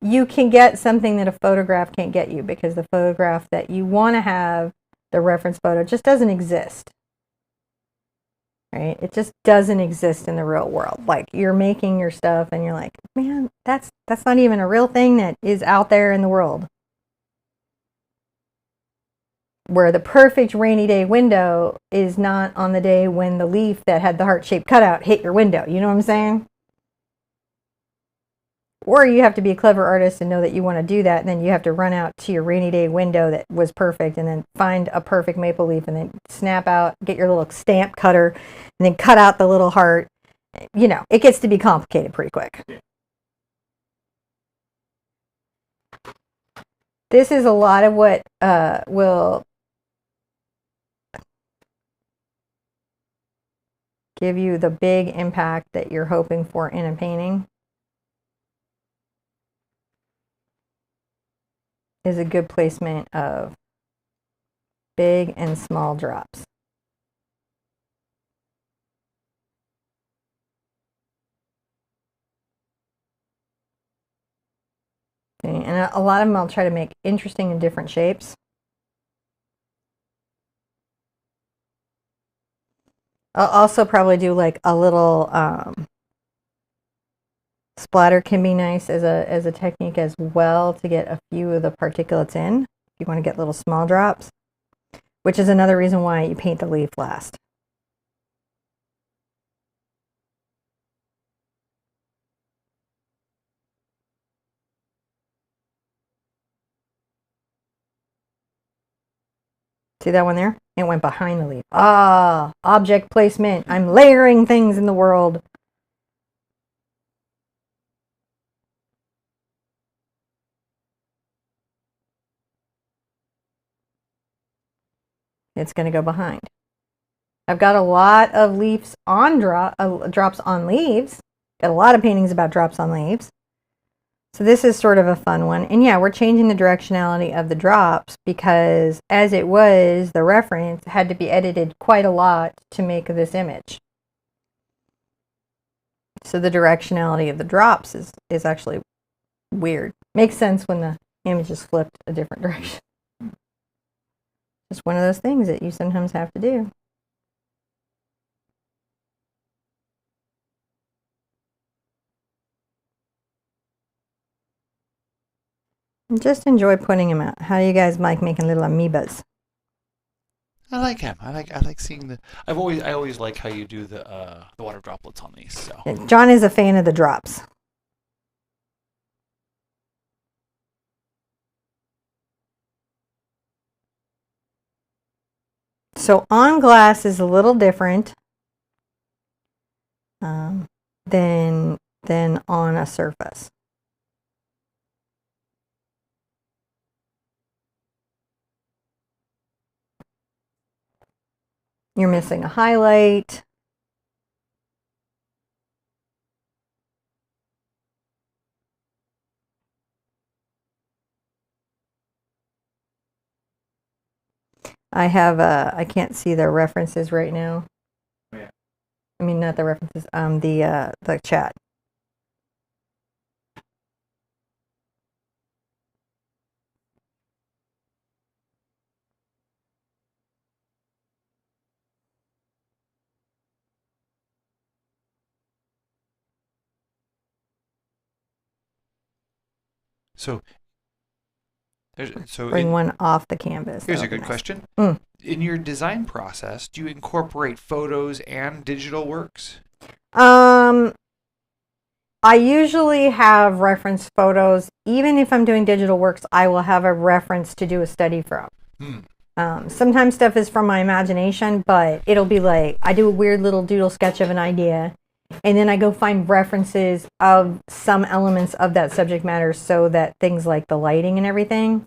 you can get something that a photograph can't get you because the photograph that you want to have, the reference photo, just doesn't exist. Right? It just doesn't exist in the real world. Like, you're making your stuff and you're like, man, that's not even a real thing that is out there in the world. Where the perfect rainy day window is not on the day when the leaf that had the heart-shaped cutout hit your window. You know what I'm saying? Or you have to be a clever artist and know that you want to do that, and then you have to run out to your rainy day window that was perfect and then find a perfect maple leaf and then snap out, get your little stamp cutter, and then cut out the little heart. You know, it gets to be complicated pretty quick. This is a lot of what will give you the big impact that you're hoping for in a painting. Is a good placement of big and small drops. And a lot of them I'll try to make interesting and different shapes. I'll also probably do like a little splatter can be nice as a technique as well to get a few of the particulates in. If you want to get little small drops, which is another reason why you paint the leaf last. See that one there? It went behind the leaf. Ah, object placement. I'm layering things in the world. It's going to go behind. I've got a lot of leaves on drops on leaves. Got a lot of paintings about drops on leaves. So this is sort of a fun one. And yeah, we're changing the directionality of the drops because as it was, the reference had to be edited quite a lot to make this image. So the directionality of the drops is actually weird. Makes sense when the image is flipped a different direction. Just one of those things that you sometimes have to do. Just enjoy putting them out. How do you guys like making little amoebas? I like him. I like seeing the. I always like how you do the water droplets on these. So Yeah, John is a fan of the drops. So on glass is a little different than on a surface. You're missing a highlight. I have I can't see the references right now. Yeah. I mean, not the references, the chat. So Bring one off the canvas. Here's a That'll be good nice. question. Mm. In your design process, do you incorporate photos and digital works? I usually have reference photos. Even if I'm doing digital works, I will have a reference to do a study from. Sometimes stuff is from my imagination, but it'll be like I do a weird little doodle sketch of an idea, and then I go find references of some elements of that subject matter so that things like the lighting and everything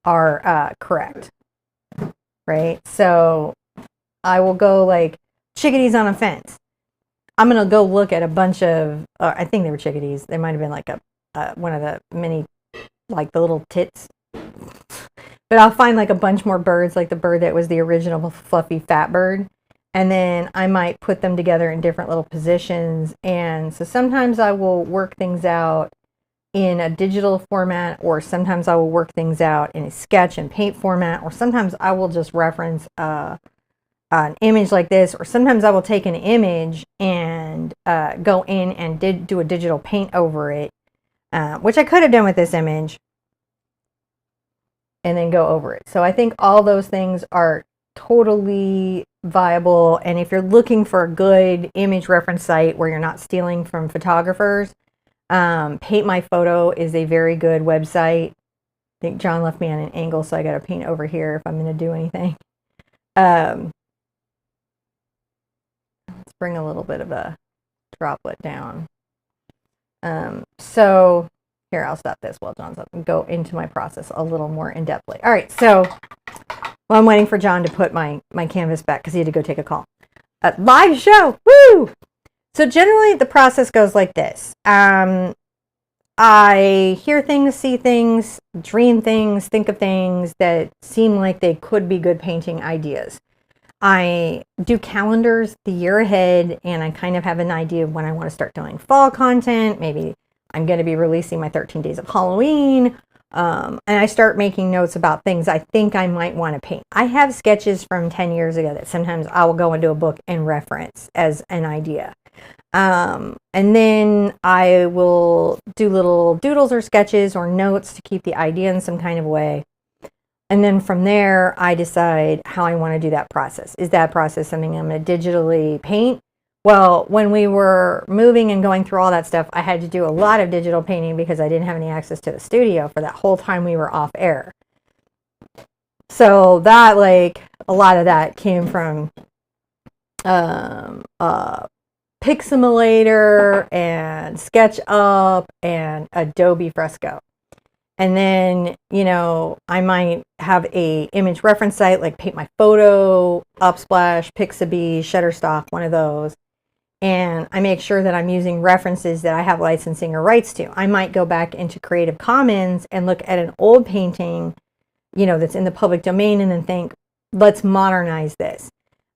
are correct. Right? So I will go like chickadees on a fence. I'm going to go look at a bunch of, I think they were chickadees. They might have been like one of the mini, like the little tits. But I'll find like a bunch more birds, like the bird that was the original fluffy fat bird. And then I might put them together in different little positions. And so sometimes I will work things out in a digital format, or sometimes I will work things out in a sketch and paint format, or sometimes I will just reference an image like this, or sometimes I will take an image and go in and do a digital paint over it, which I could have done with this image, and then go over it. So I think all those things are totally viable. And if you're looking for a good image reference site where you're not stealing from photographers, Paint My Photo is a very good website. I think John left me on an angle, so I got to paint over here if I'm going to do anything. Let's bring a little bit of a droplet down. So Here, I'll stop this while John's up and go into my process a little more in depthly. All right, so I'm waiting for John to put my canvas back because he had to go take a call. Live show, woo! So generally the process goes like this. I hear things, see things, dream things, think of things that seem like they could be good painting ideas. I do calendars the year ahead, and I kind of have an idea of when I want to start doing fall content. Maybe I'm going to be releasing my 13 Days of Halloween. And I start making notes about things I think I might want to paint. I have sketches from 10 years ago that sometimes I will go into a book and reference as an idea. And then I will do little doodles or sketches or notes to keep the idea in some kind of way. And then from there, I decide how I want to do that process. Is that process something I'm going to digitally paint? Well, when we were moving and going through all that stuff, I had to do a lot of digital painting because I didn't have any access to the studio for that whole time we were off air. So that, like, a lot of that came from Piximulator and SketchUp and Adobe Fresco. And then, you know, I might have a image reference site like Paint My Photo, Upsplash, Pixabay, Shutterstock, one of those. And I make sure that I'm using references that I have licensing or rights to. I might go back into Creative Commons and look at an old painting, you know, that's in the public domain and then think, let's modernize this.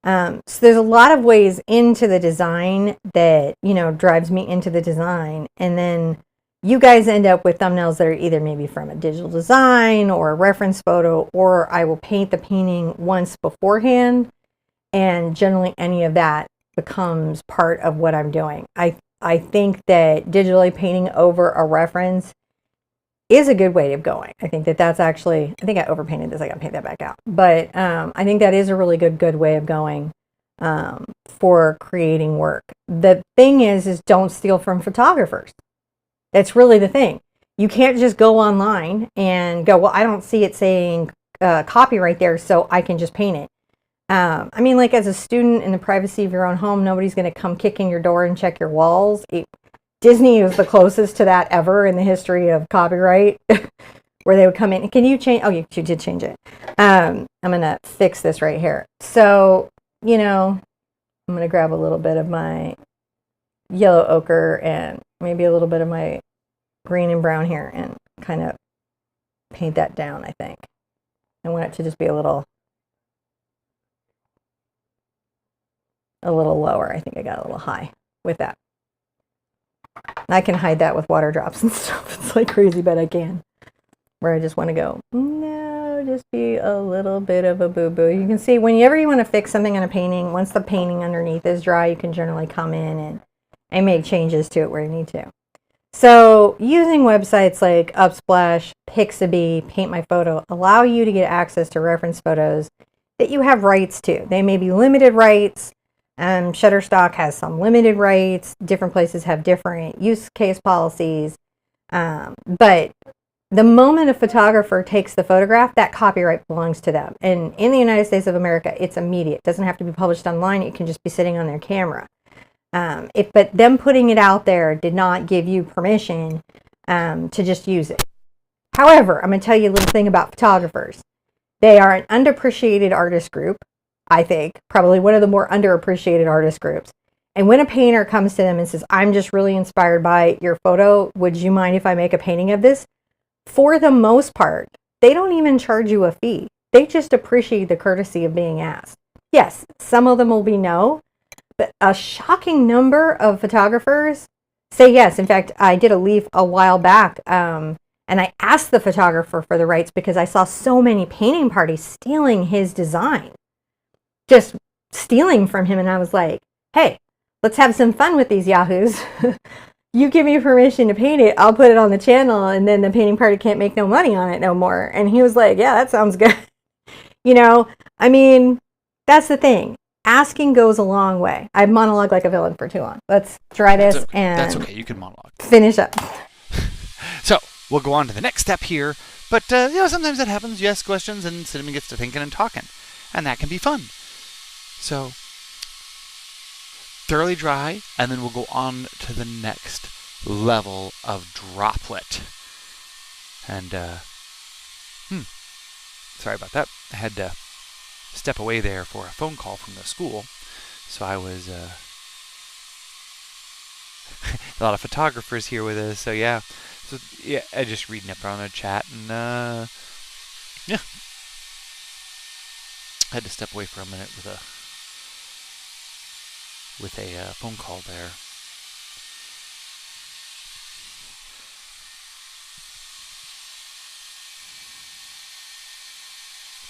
So there's a lot of ways into the design that, you know, drives me into the design. And then you guys end up with thumbnails that are either maybe from a digital design or a reference photo, or I will paint the painting once beforehand. And generally any of that becomes part of what I'm doing. I think that digitally painting over a reference is a good way of going. I think that that's actually, I think I overpainted this. I got to paint that back out. But I think that is a really good way of going for creating work. The thing is don't steal from photographers. That's really the thing. You can't just go online and go, well, I don't see it saying copyright there, so I can just paint it. I mean, like as a student in the privacy of your own home, nobody's going to come kicking your door and check your walls. Disney is the closest to that ever in the history of copyright, where they would come in. Can you change? Oh, you did change it. I'm going to fix this right here. So, you know, I'm going to grab a little bit of my yellow ochre and maybe a little bit of my green and brown here and kind of paint that down, I think. I want it to just be a little lower. I think I got a little high with that. I can hide that with water drops and stuff. It's like crazy, but I can. Where I just want to go, no, just be a little bit of a boo-boo. You can see whenever you want to fix something on a painting, once the painting underneath is dry, you can generally come in and make changes to it where you need to. So using websites like Upsplash, Pixabay, Paint My Photo allow you to get access to reference photos that you have rights to. They may be limited rights. Shutterstock has some limited rights. Different places have different use case policies. But the moment a photographer takes the photograph, that copyright belongs to them. And in the United States of America, it's immediate. It doesn't have to be published online. It can just be sitting on their camera. But them putting it out there did not give you permission to just use it. However, I'm going to tell you a little thing about photographers. They are an underappreciated artist group, I think, probably one of the more underappreciated artist groups. And when a painter comes to them and says, I'm just really inspired by your photo, would you mind if I make a painting of this? For the most part, they don't even charge you a fee. They just appreciate the courtesy of being asked. Yes, some of them will be no, but a shocking number of photographers say yes. In fact, I did a leaf a while back, and I asked the photographer for the rights because I saw so many painting parties stealing his design. Just stealing from him, and I was like, hey, let's have some fun with these yahoos. You give me permission to paint it, I'll put it on the channel, and then the painting party can't make no money on it no more. And he was like, yeah, that sounds good. You know, I mean, that's the thing. Asking goes a long way. I've monologued like a villain for too long. Let's try this. That's okay. And that's okay. You can monologue. Finish up. So we'll go on to the next step here. But, you know, sometimes that happens. You ask questions and Cinnamon gets to thinking and talking. And that can be fun. So thoroughly dry, and then we'll go on to the next level of droplet. And sorry about that. I had to step away there for a phone call from the school, so I was a lot of photographers here with us. So yeah, I just reading up on a chat, and yeah, I had to step away for a minute with a phone call there.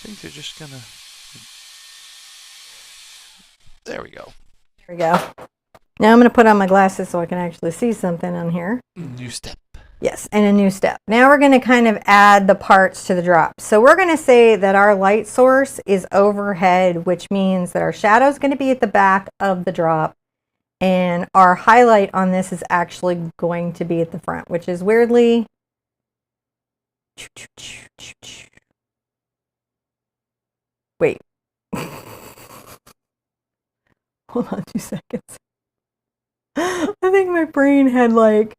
Things are just gonna. There we go. There we go. Now I'm going to put on my glasses so I can actually see something on here. New step. Yes, and a new step. Now we're going to kind of add the parts to the drop. So we're going to say that our light source is overhead, which means that our shadow is going to be at the back of the drop, and our highlight on this is actually going to be at the front, which is weirdly. Wait. Hold on 2 seconds. I think my brain had like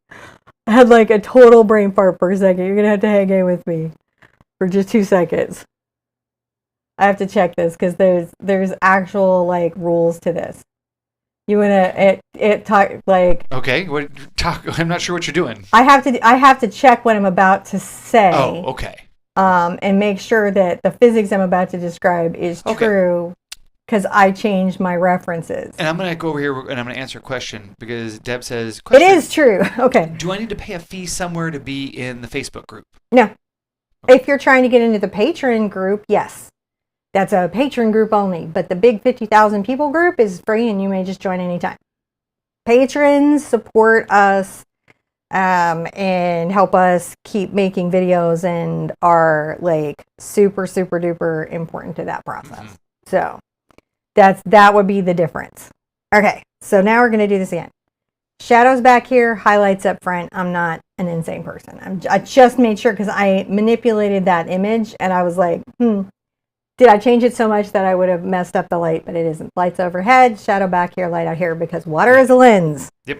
a total brain fart for a second. You're gonna have to hang in with me for just 2 seconds. I have to check this because there's actual like rules to this. You wanna talk like okay? I'm not sure what you're doing. I have to check what I'm about to say. Oh, okay. And make sure that the physics I'm about to describe is true, because I changed my references. And I'm going to go over here and I'm going to answer a question, because Deb says, it is true. Okay. Do I need to pay a fee somewhere to be in the Facebook group? No. Okay. If you're trying to get into the patron group, yes. That's a patron group only. But the big 50,000 people group is free, and you may just join anytime. Patrons support us and help us keep making videos, and are like super, super duper important to that process. Mm-hmm. So that would be the difference. Okay, so now we're going to do this again. Shadows back here, highlights up front. I'm not an insane person. I just made sure, because I manipulated that image, and I was like, did I change it so much that I would have messed up the light? But it isn't. Lights overhead, shadow back here, light out here, because water is a lens. Yep.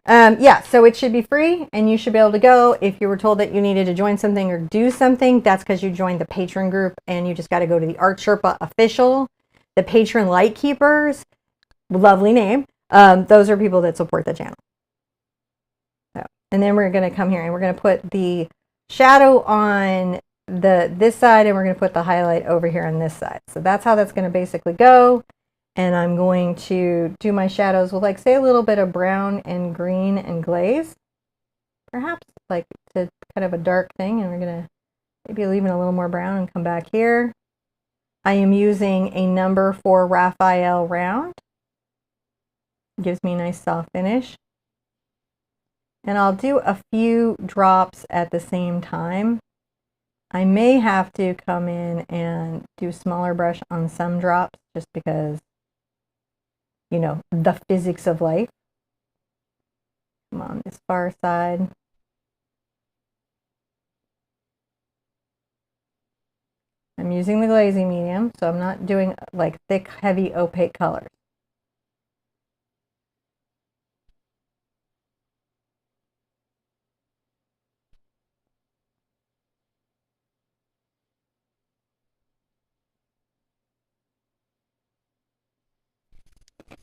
Yeah, so it should be free, and you should be able to go. If you were told that you needed to join something or do something, that's because you joined the patron group, and you just got to go to the Art Sherpa official. The patron light keepers, lovely name. Those are people that support the channel. So, and then we're going to come here, and we're going to put the shadow on this side, and we're going to put the highlight over here on this side. So that's how that's going to basically go. And I'm going to do my shadows with, like, say, a little bit of brown and green and glaze, perhaps, like, to kind of a dark thing. And we're going to maybe leave it a little more brown and come back here. I am using a number 4 Raphael round. Gives me a nice soft finish. And I'll do a few drops at the same time. I may have to come in and do smaller brush on some drops, just because, you know, the physics of life. Come on, this far side. I'm using the glazing medium, so I'm not doing like thick, heavy, opaque colors.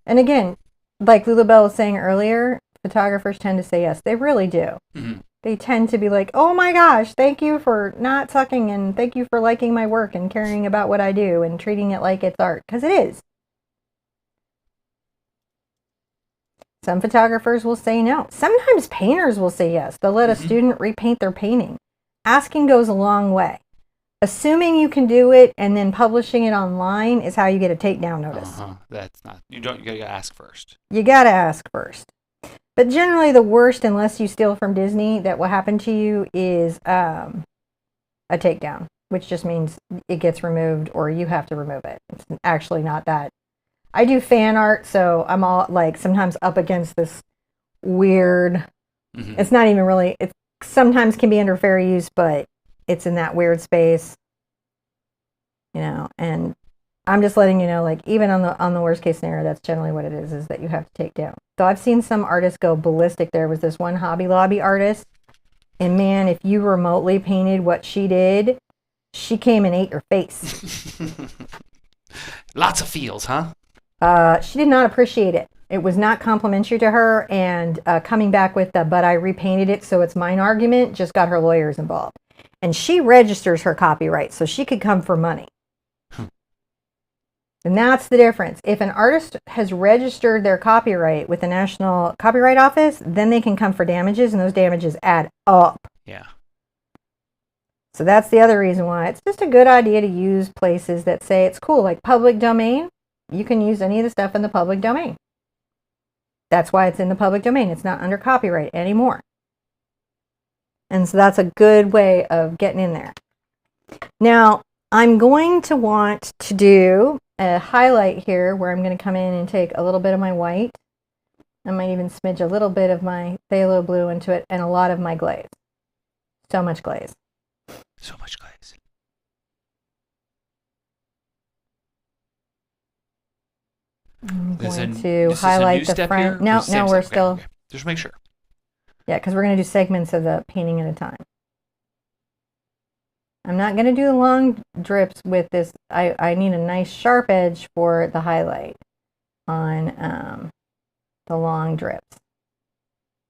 And again, like Lulabelle was saying earlier, photographers tend to say yes. They really do. Mm-hmm. They tend to be like, oh my gosh, thank you for not sucking, and thank you for liking my work and caring about what I do and treating it like it's art, because it is. Some photographers will say no. Sometimes painters will say yes. They'll let a student repaint their painting. Asking goes a long way. Assuming you can do it and then publishing it online is how you get a takedown notice. That's not, you gotta ask first. You gotta ask first. But generally the worst, unless you steal from Disney, that will happen to you is a takedown, which just means it gets removed or you have to remove it. It's actually not that. I do fan art, so I'm all like sometimes up against this weird, it's not even really, it sometimes can be under fair use, but it's in that weird space, you know, and I'm just letting you know, like, even on the worst case scenario, that's generally what it is that you have to take down. So I've seen some artists go ballistic. There was this one Hobby Lobby artist And man, if you remotely painted what she did, she came and ate your face. Lots of feels, huh? She did not appreciate it. It was not complimentary to her, and coming back with the "but I repainted it, so it's mine" argument just got her lawyers involved. And she registers her copyright, so she could come for money. And that's the difference. If an artist has registered their copyright with the National Copyright Office, then they can come for damages, and those damages add up. Yeah. So that's the other reason why it's just a good idea to use places that say it's cool, like public domain. You can use any of the stuff in the public domain. That's why it's in the public domain. It's not under copyright anymore. And so that's a good way of getting in there. Now, I'm going to want to do a highlight here where I'm going to come in and take a little bit of my white. I might even smidge a little bit of my phthalo blue into it and a lot of my glaze. So much glaze. So much glaze. I'm going to highlight the front. No, we're still. Okay. Just make sure. Yeah, because we're going to do segments of the painting at a time. I'm not going to do the long drips with this. I need a nice sharp edge for the highlight on the long drips.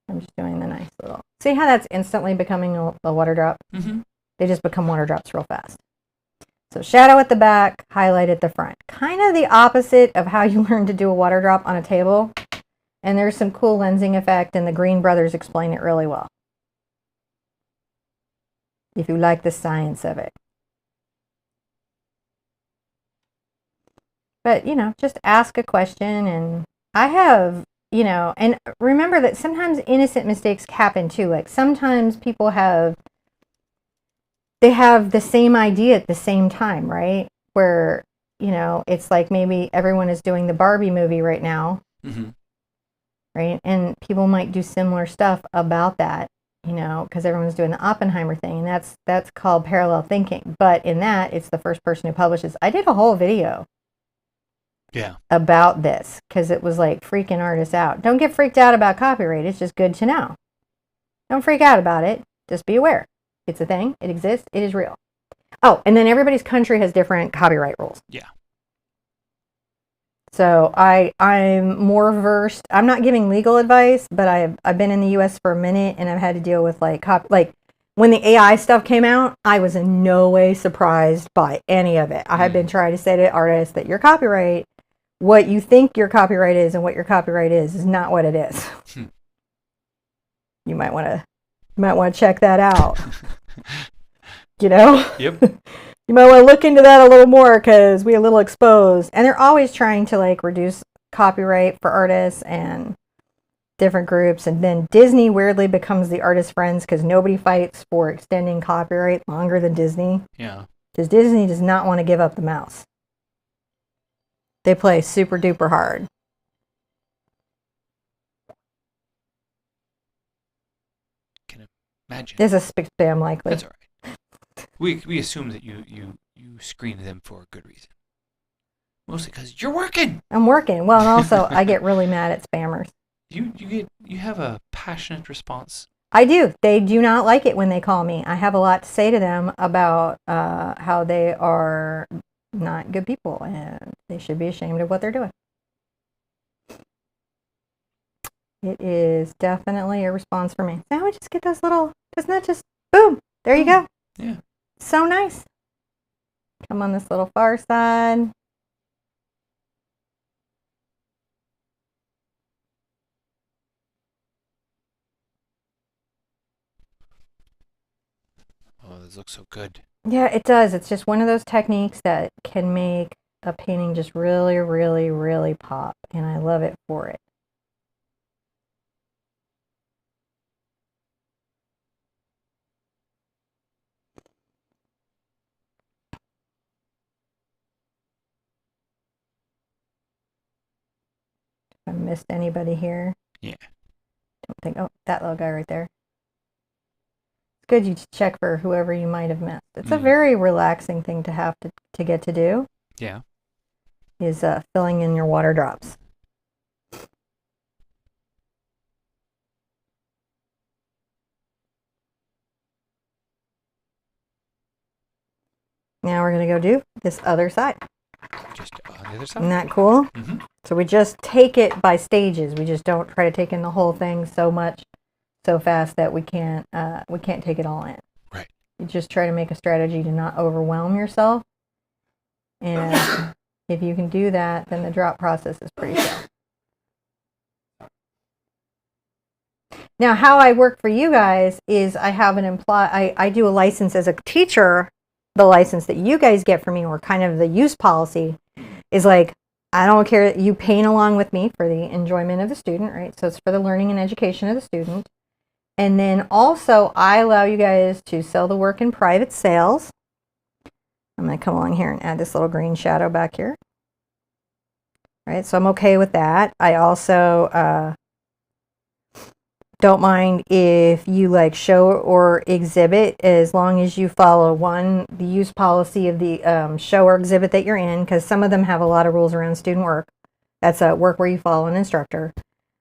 I'm just doing the nice little. See how that's instantly becoming a water drop? Mm-hmm. They just become water drops real fast. So shadow at the back, highlight at the front. Kind of the opposite of how you learn to do a water drop on a table. And there's some cool lensing effect, and the Green brothers explain it really well. If you like the science of it. But, just ask a question, and I have, and remember that sometimes innocent mistakes happen too. Like sometimes people they have the same idea at the same time, right? Where, it's like maybe everyone is doing the Barbie movie right now, Mm-hmm. right? And people might do similar stuff about that, because everyone's doing the Oppenheimer thing, and that's called parallel thinking. But in that, it's the first person who publishes. I did a whole video about this because it was like freaking artists out. Don't get freaked out about copyright. It's just good to know. Don't freak out about it. Just be aware. It's a thing. It exists. It is real. Oh, and then everybody's country has different copyright rules. Yeah. So I'm more versed. I'm not giving legal advice, but I've been in the U.S. for a minute, and I've had to deal with like when the AI stuff came out, I was in no way surprised by any of it. I have been trying to say to artists that your copyright, what you think your copyright is and what your copyright is not what it is. You might want to check that out. Yep. You might want to look into that a little more because we're a little exposed. And they're always trying to reduce copyright for artists and different groups. And then Disney weirdly becomes the artist friends because nobody fights for extending copyright longer than Disney. Yeah. Because Disney does not want to give up the mouse. They play super duper hard. Can imagine. There's a spam likely. That's all right. We assume that you screened them for a good reason. Mostly because you're working. I'm working. Well, and also I get really mad at spammers. You have a passionate response. I do. They do not like it when they call me. I have a lot to say to them about how they are not good people and they should be ashamed of what they're doing. It is definitely a response for me. Now we just get those little, doesn't that just, boom, there you go. Yeah. So nice. Come on this little far side. Oh, this looks so good. Yeah, it does. It's just one of those techniques that can make a painting just really, really, really pop. And I love it for it. I missed anybody here? Yeah. Don't think. Oh, that little guy right there. It's good you check for whoever you might have missed. It's a very relaxing thing to have to get to do. Yeah. Is filling in your water drops. Now we're going to go do this other side. Just on the other side. Isn't that cool? Mm-hmm. So we just take it by stages. We just don't try to take in the whole thing so fast that we can't take it all in. Right. You just try to make a strategy to not overwhelm yourself. And if you can do that, then the drop process is pretty slow. Now, how I work for you guys is I have I do a license as a teacher. The license that you guys get from me, or kind of the use policy, is like, I don't care, you paint along with me for the enjoyment of the student, right? So it's for the learning and education of the student. And then also, I allow you guys to sell the work in private sales. I'm going to come along here and add this little green shadow back here. Right, so I'm okay with that. I also don't mind if you like show or exhibit, as long as you follow the use policy of the show or exhibit that you're in, because some of them have a lot of rules around student work. That's a work where you follow an instructor.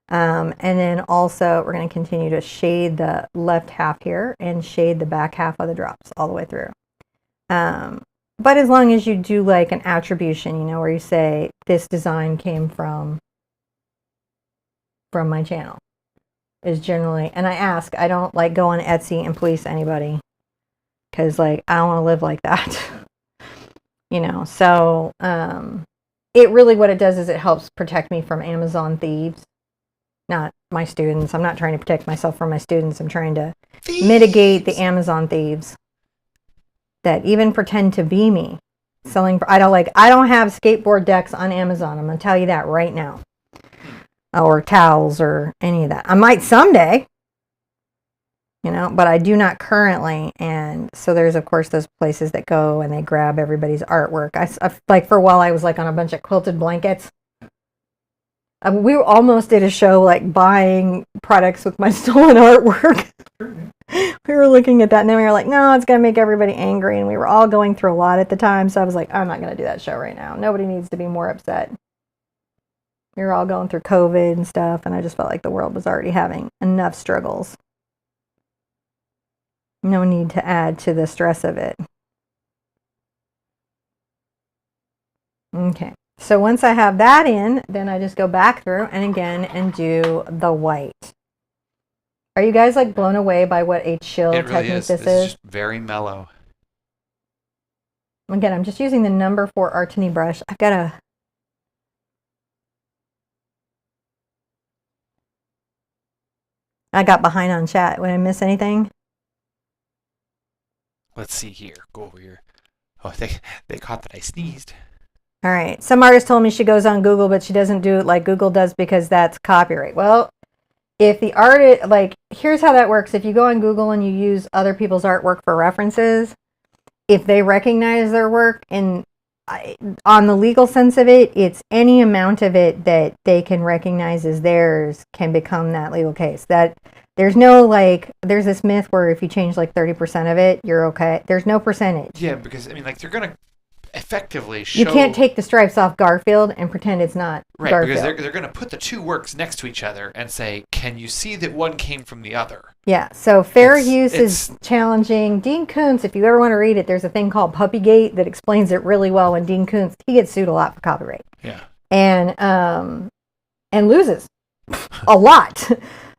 And then also we're going to continue to shade the left half here and shade the back half of the drops all the way through. But as long as you do like an attribution, where you say this design came from my channel, is generally, and I don't like go on Etsy and police anybody, because like I don't want to live like that. So it really, what it does is it helps protect me from Amazon thieves, not my students. I'm not trying to protect myself from my students. I'm trying to mitigate the Amazon thieves that even pretend to be me selling. I don't have skateboard decks on Amazon. I'm going to tell you that right now. Or towels or any of that. I might someday, but I do not currently. And so there's, of course, those places that go and they grab everybody's artwork. I like, for a while, I was like on a bunch of quilted blankets. We almost did a show like buying products with my stolen artwork. We were looking at that, and then we were like, no, it's going to make everybody angry. And we were all going through a lot at the time. So I was like, I'm not going to do that show right now. Nobody needs to be more upset. We were all going through COVID and stuff, and I just felt like the world was already having enough struggles. No need to add to the stress of it. Okay, so once I have that in, then I just go back through and again and do the white. Are you guys like blown away by what a chill technique this is? It's just very mellow. Again, I'm just using the number 4 Artini brush. I got behind on chat. Would I miss anything? Let's see here. Go over here. Oh, they caught that I sneezed. All right. Some artist told me she goes on Google, but she doesn't do it like Google does because that's copyright. Well, if the artist, like, here's how that works. If you go on Google and you use other people's artwork for references, if they recognize their work, and on the legal sense of it, it's any amount of it that they can recognize as theirs can become that legal case. That there's no there's this myth where if you change like 30% of it, you're okay. There's no percentage. Yeah, because I mean, like, they're gonna effectively show. You can't take the stripes off Garfield and pretend it's not Garfield. Because they're gonna put the two works next to each other and say, can you see that one came from the other? Yeah, so fair use is challenging. Dean Koontz, if you ever want to read it, there's a thing called Puppygate that explains it really well. When Dean Koontz, he gets sued a lot for copyright. Yeah. And loses a lot.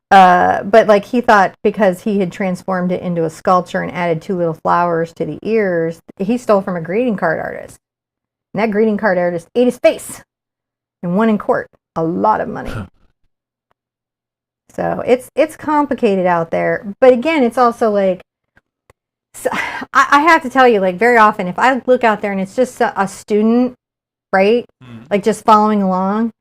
But like he thought because he had transformed it into a sculpture and added 2 little flowers to the ears, he stole from a greeting card artist. And that greeting card artist ate his face and won in court. A lot of money. So it's complicated out there. But again, it's also like, so I have to tell you, like, very often, if I look out there and it's just a student, right? Like just following along.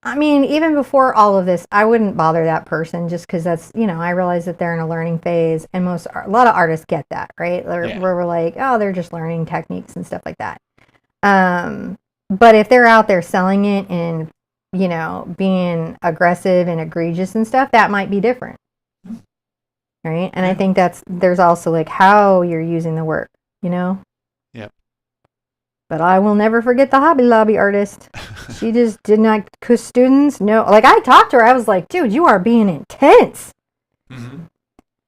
I mean, even before all of this, I wouldn't bother that person just because that's, I realize that they're in a learning phase, and a lot of artists get that, right? Where we're like, oh, they're just learning techniques and stuff like that. But if they're out there selling it and, being aggressive and egregious and stuff, that might be different. Right? And I think there's also like how you're using the work, Yep. But I will never forget the Hobby Lobby artist. She just did not, because students, no. Like, I talked to her, I was like, dude, you are being intense. Mm-hmm.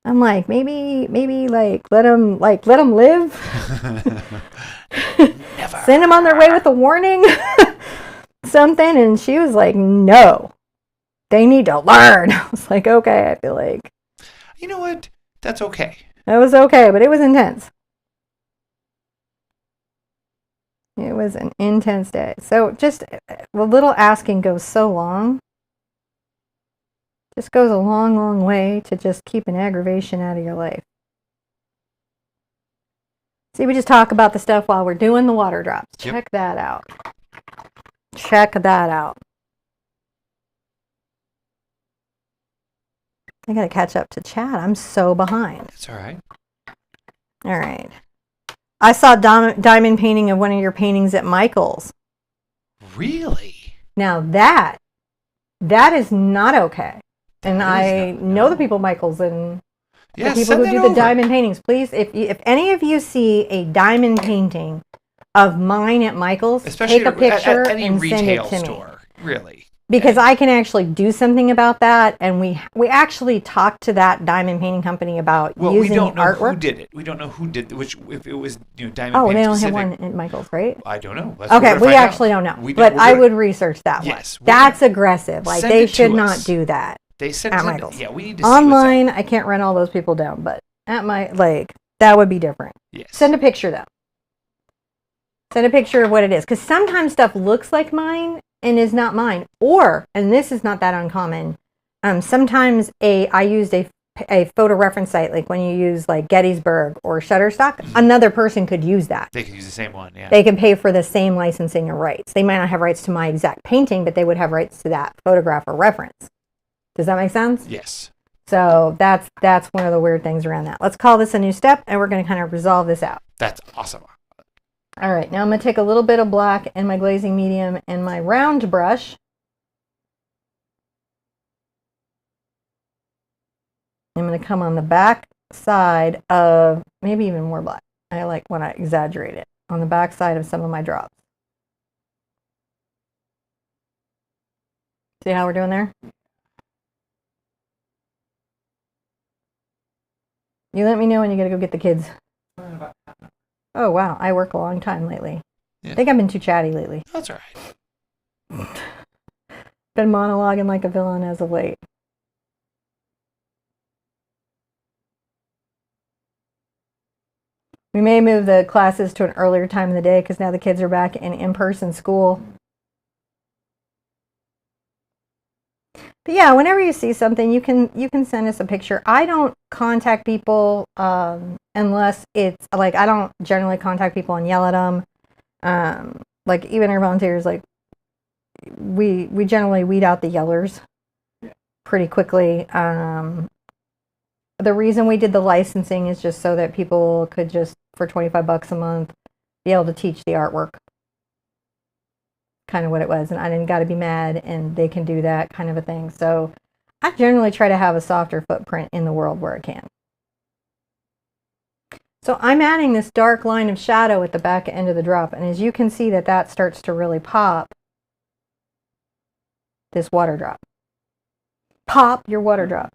I'm like, maybe like let them live. Never. Send them on their way with a warning. Something. And she was like, no, they need to learn. I was like, okay, I feel like. You know what? That's okay. That was okay, but it was intense. It was an intense day. So just the little asking goes so long. Just goes a long, long way to just keep an aggravation out of your life. See, we just talk about the stuff while we're doing the water drops. Yep. Check that out. Check that out. I gotta catch up to chat. I'm so behind. That's all right. All right. I saw diamond painting of one of your paintings at Michael's. Really? Now that is not okay. And I know the people at Michael's and Yeah, the people send who that do over. the diamond paintings. Please, if any of you see a diamond painting of mine at Michael's, Especially take a picture at any and send it retail to me. store. Really. Because I can actually do something about that, and we actually talked to that diamond painting company about using we don't know artwork. who did it. We don't know who did which. If it was diamond. Oh, paint they only specific. have one at Michael's, right? I don't know. Okay, we actually don't know, but I would research that one. Yes, That's aggressive. Like send they it to should not us. do that They sent at it. Michael's. Yeah, we need to see what's Online, up. I can't run all those people down, but at my that would be different. Yes. Send a picture though. Send a picture of what it is, because sometimes stuff looks like mine and is not mine. Or, and this is not that uncommon, sometimes I used a photo reference site, like when you use like Gettysburg or Shutterstock, another person could use that. They could use the same one, yeah. They can pay for the same licensing and rights. They might not have rights to my exact painting, but they would have rights to that photograph or reference. Does that make sense? Yes. So that's one of the weird things around that. Let's call this a new step, and we're going to kind of resolve this out. That's awesome. All right, now I'm going to take a little bit of black and my glazing medium and my round brush. I'm going to come on the back side of, maybe even more black. I like when I exaggerate it, on the back side of some of my drops. See how we're doing there? You let me know when you got to go get the kids. Oh, wow. I work a long time lately. Yeah. I think I've been too chatty lately. That's all right. Been monologuing like a villain as of late. We may move the classes to an earlier time of the day because now the kids are back in in-person school. But yeah, whenever you see something, you can send us a picture. I don't contact people unless it's like, I don't generally contact people and yell at them. Like even our volunteers, like we generally weed out the yellers pretty quickly. The reason we did the licensing is just so that people could just, for $25 a month, be able to teach the artwork. Kind of what it was. And I didn't got to be mad, and they can do that kind of a thing. So I generally try to have a softer footprint in the world where I can. So I'm adding this dark line of shadow at the back end of the drop. And as you can see that starts to really pop this water drop. Pop your water drop.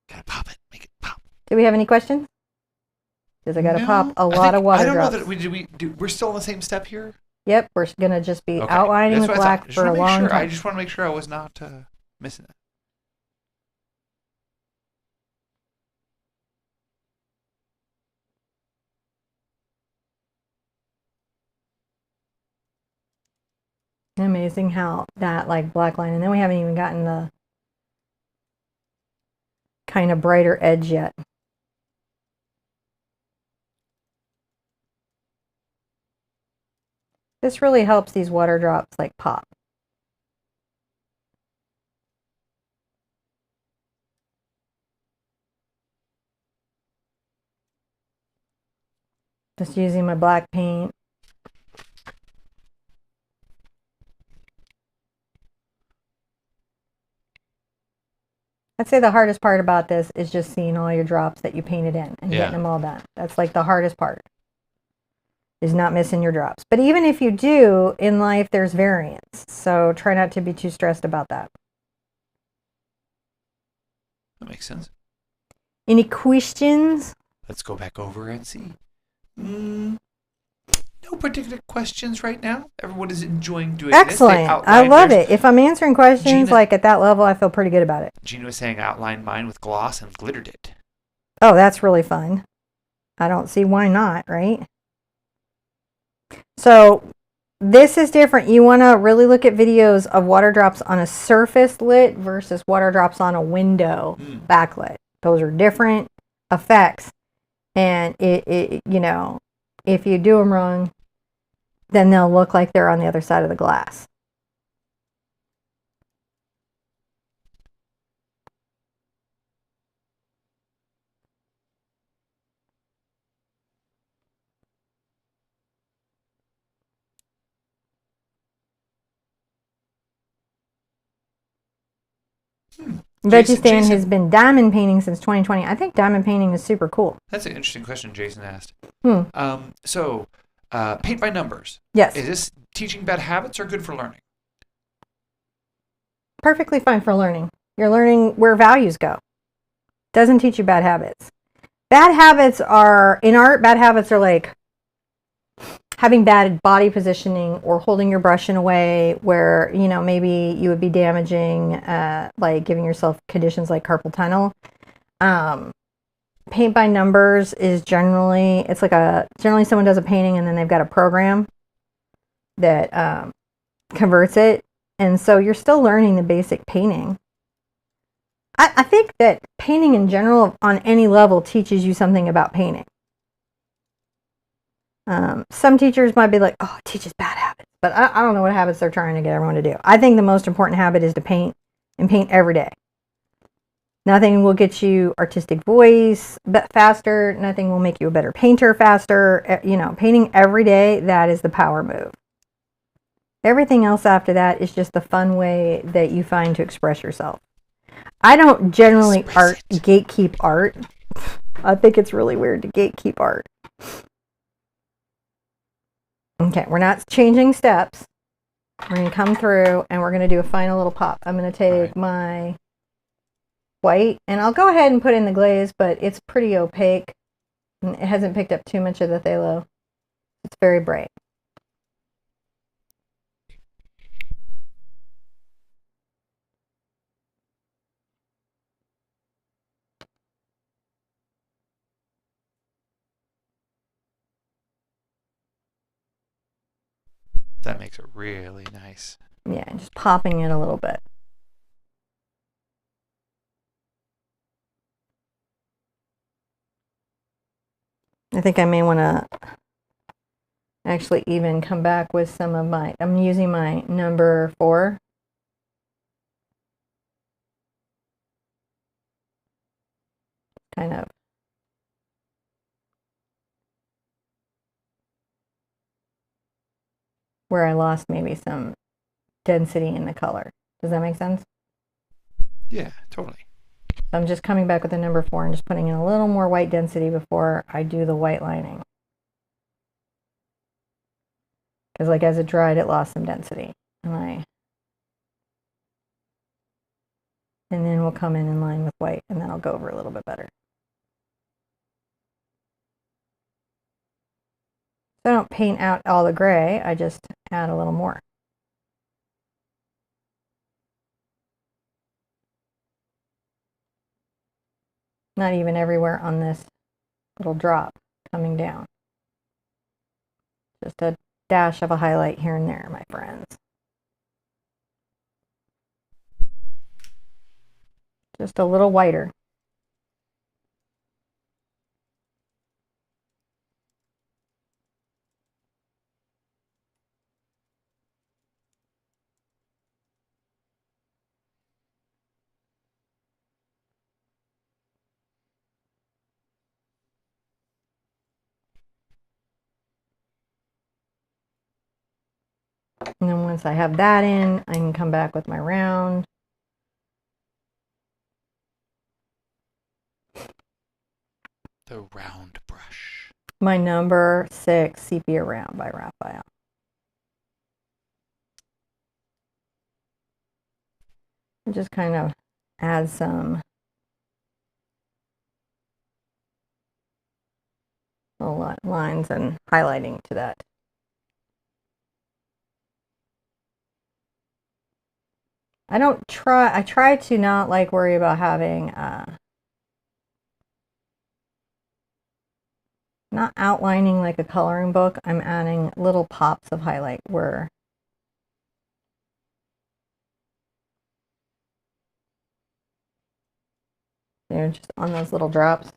Gotta pop it. Make it pop. Do we have any questions? Because I got to pop a lot of water drops. I don't know that we're still on the same step here. Yep, we're going to just be Okay. outlining That's with what I black thought. for a long time. I just want to make sure I was not missing it. Amazing how that like black line, and then we haven't even gotten the kind of brighter edge yet. This really helps these water drops like pop. Just using my black paint. I'd say the hardest part about this is just seeing all your drops that you painted in and getting them all done. That's like the hardest part, is not missing your drops. But even if you do, in life there's variance. So try not to be too stressed about that. That makes sense. Any questions? Let's go back over and see. No particular questions right now. Everyone is enjoying doing Excellent. this. I love it. If I'm answering questions like at that level, I feel pretty good about it. Gina was saying outlined mine with gloss and glittered it. Oh, that's really fun. I don't see why not, right? So this is different. You want to really look at videos of water drops on a surface lit versus water drops on a window backlit. Those are different effects. And it you know, if you do them wrong, then they'll look like they're on the other side of the glass. Vegistan has been diamond painting since 2020. I think diamond painting is super cool. That's an interesting question Jason asked. So, paint by numbers. Yes. Is this teaching bad habits or good for learning? Perfectly fine for learning. You're learning where values go. Doesn't teach you bad habits. Bad habits are, in art, bad habits are like having bad body positioning or holding your brush in a way where, you know, maybe you would be damaging, like giving yourself conditions like carpal tunnel. Paint by numbers is generally, it's like generally someone does a painting and then they've got a program that converts it. And so you're still learning the basic painting. I think that painting in general on any level teaches you something about painting. Some teachers might be like, oh, it teaches bad habits. But I don't know what habits they're trying to get everyone to do. I think the most important habit is to paint and paint every day. Nothing will get you artistic voice faster. Nothing will make you a better painter faster. You know, painting every day, that is the power move. Everything else after that is just the fun way that you find to express yourself. I don't generally gatekeep art. I think it's really weird to gatekeep art. Okay, we're not changing steps. We're going to come through and we're going to do a final little pop. I'm going to take my white and I'll go ahead and put in the glaze, but it's pretty opaque. And it hasn't picked up too much of the phthalo. It's very bright. That makes it really nice. Yeah, just popping it a little bit. I think I may want to actually even come back with some of my, I'm using my number 4. Kind of. Where I lost maybe some density in the color. Does that make sense? Yeah, totally. So I'm just coming back with the number 4 and just putting in a little more white density before I do the white lining. Because like as it dried, it lost some density. And then we'll come in line with white and then I'll go over a little bit better. So I don't paint out all the gray, I just add a little more. Not even everywhere on this little drop coming down. Just a dash of a highlight here and there, my friends. Just a little whiter. And then once I have that in, I can come back with my round. The round brush. My number 6 Sepia Round by Raphael. And just kind of add some lines and highlighting to that. I try to not like worry about having, not outlining like a coloring book. I'm adding little pops of highlight where they're just on those little drops.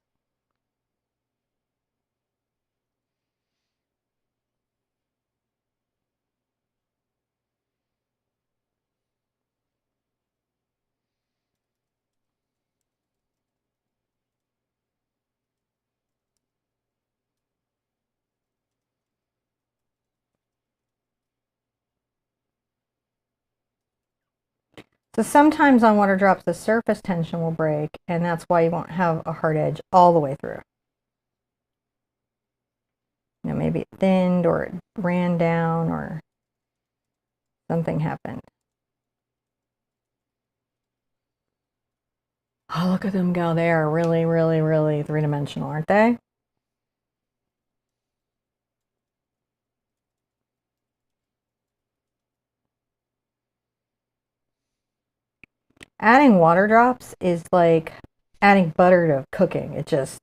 So sometimes on water drops, the surface tension will break, and that's why you won't have a hard edge all the way through. You know, maybe it thinned or it ran down or something happened. Oh, look at them go. They are really, really, really three-dimensional, aren't they? Adding water drops is like adding butter to cooking. It just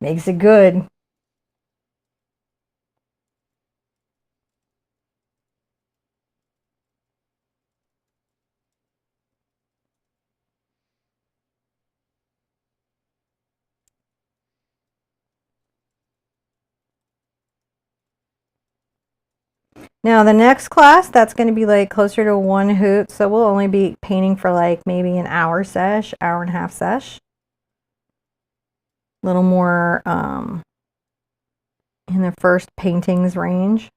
makes it good. Now the next class, that's going to be like closer to 1 hoot, so we'll only be painting for like maybe an hour sesh, hour and a half sesh. A little more in the first paintings range.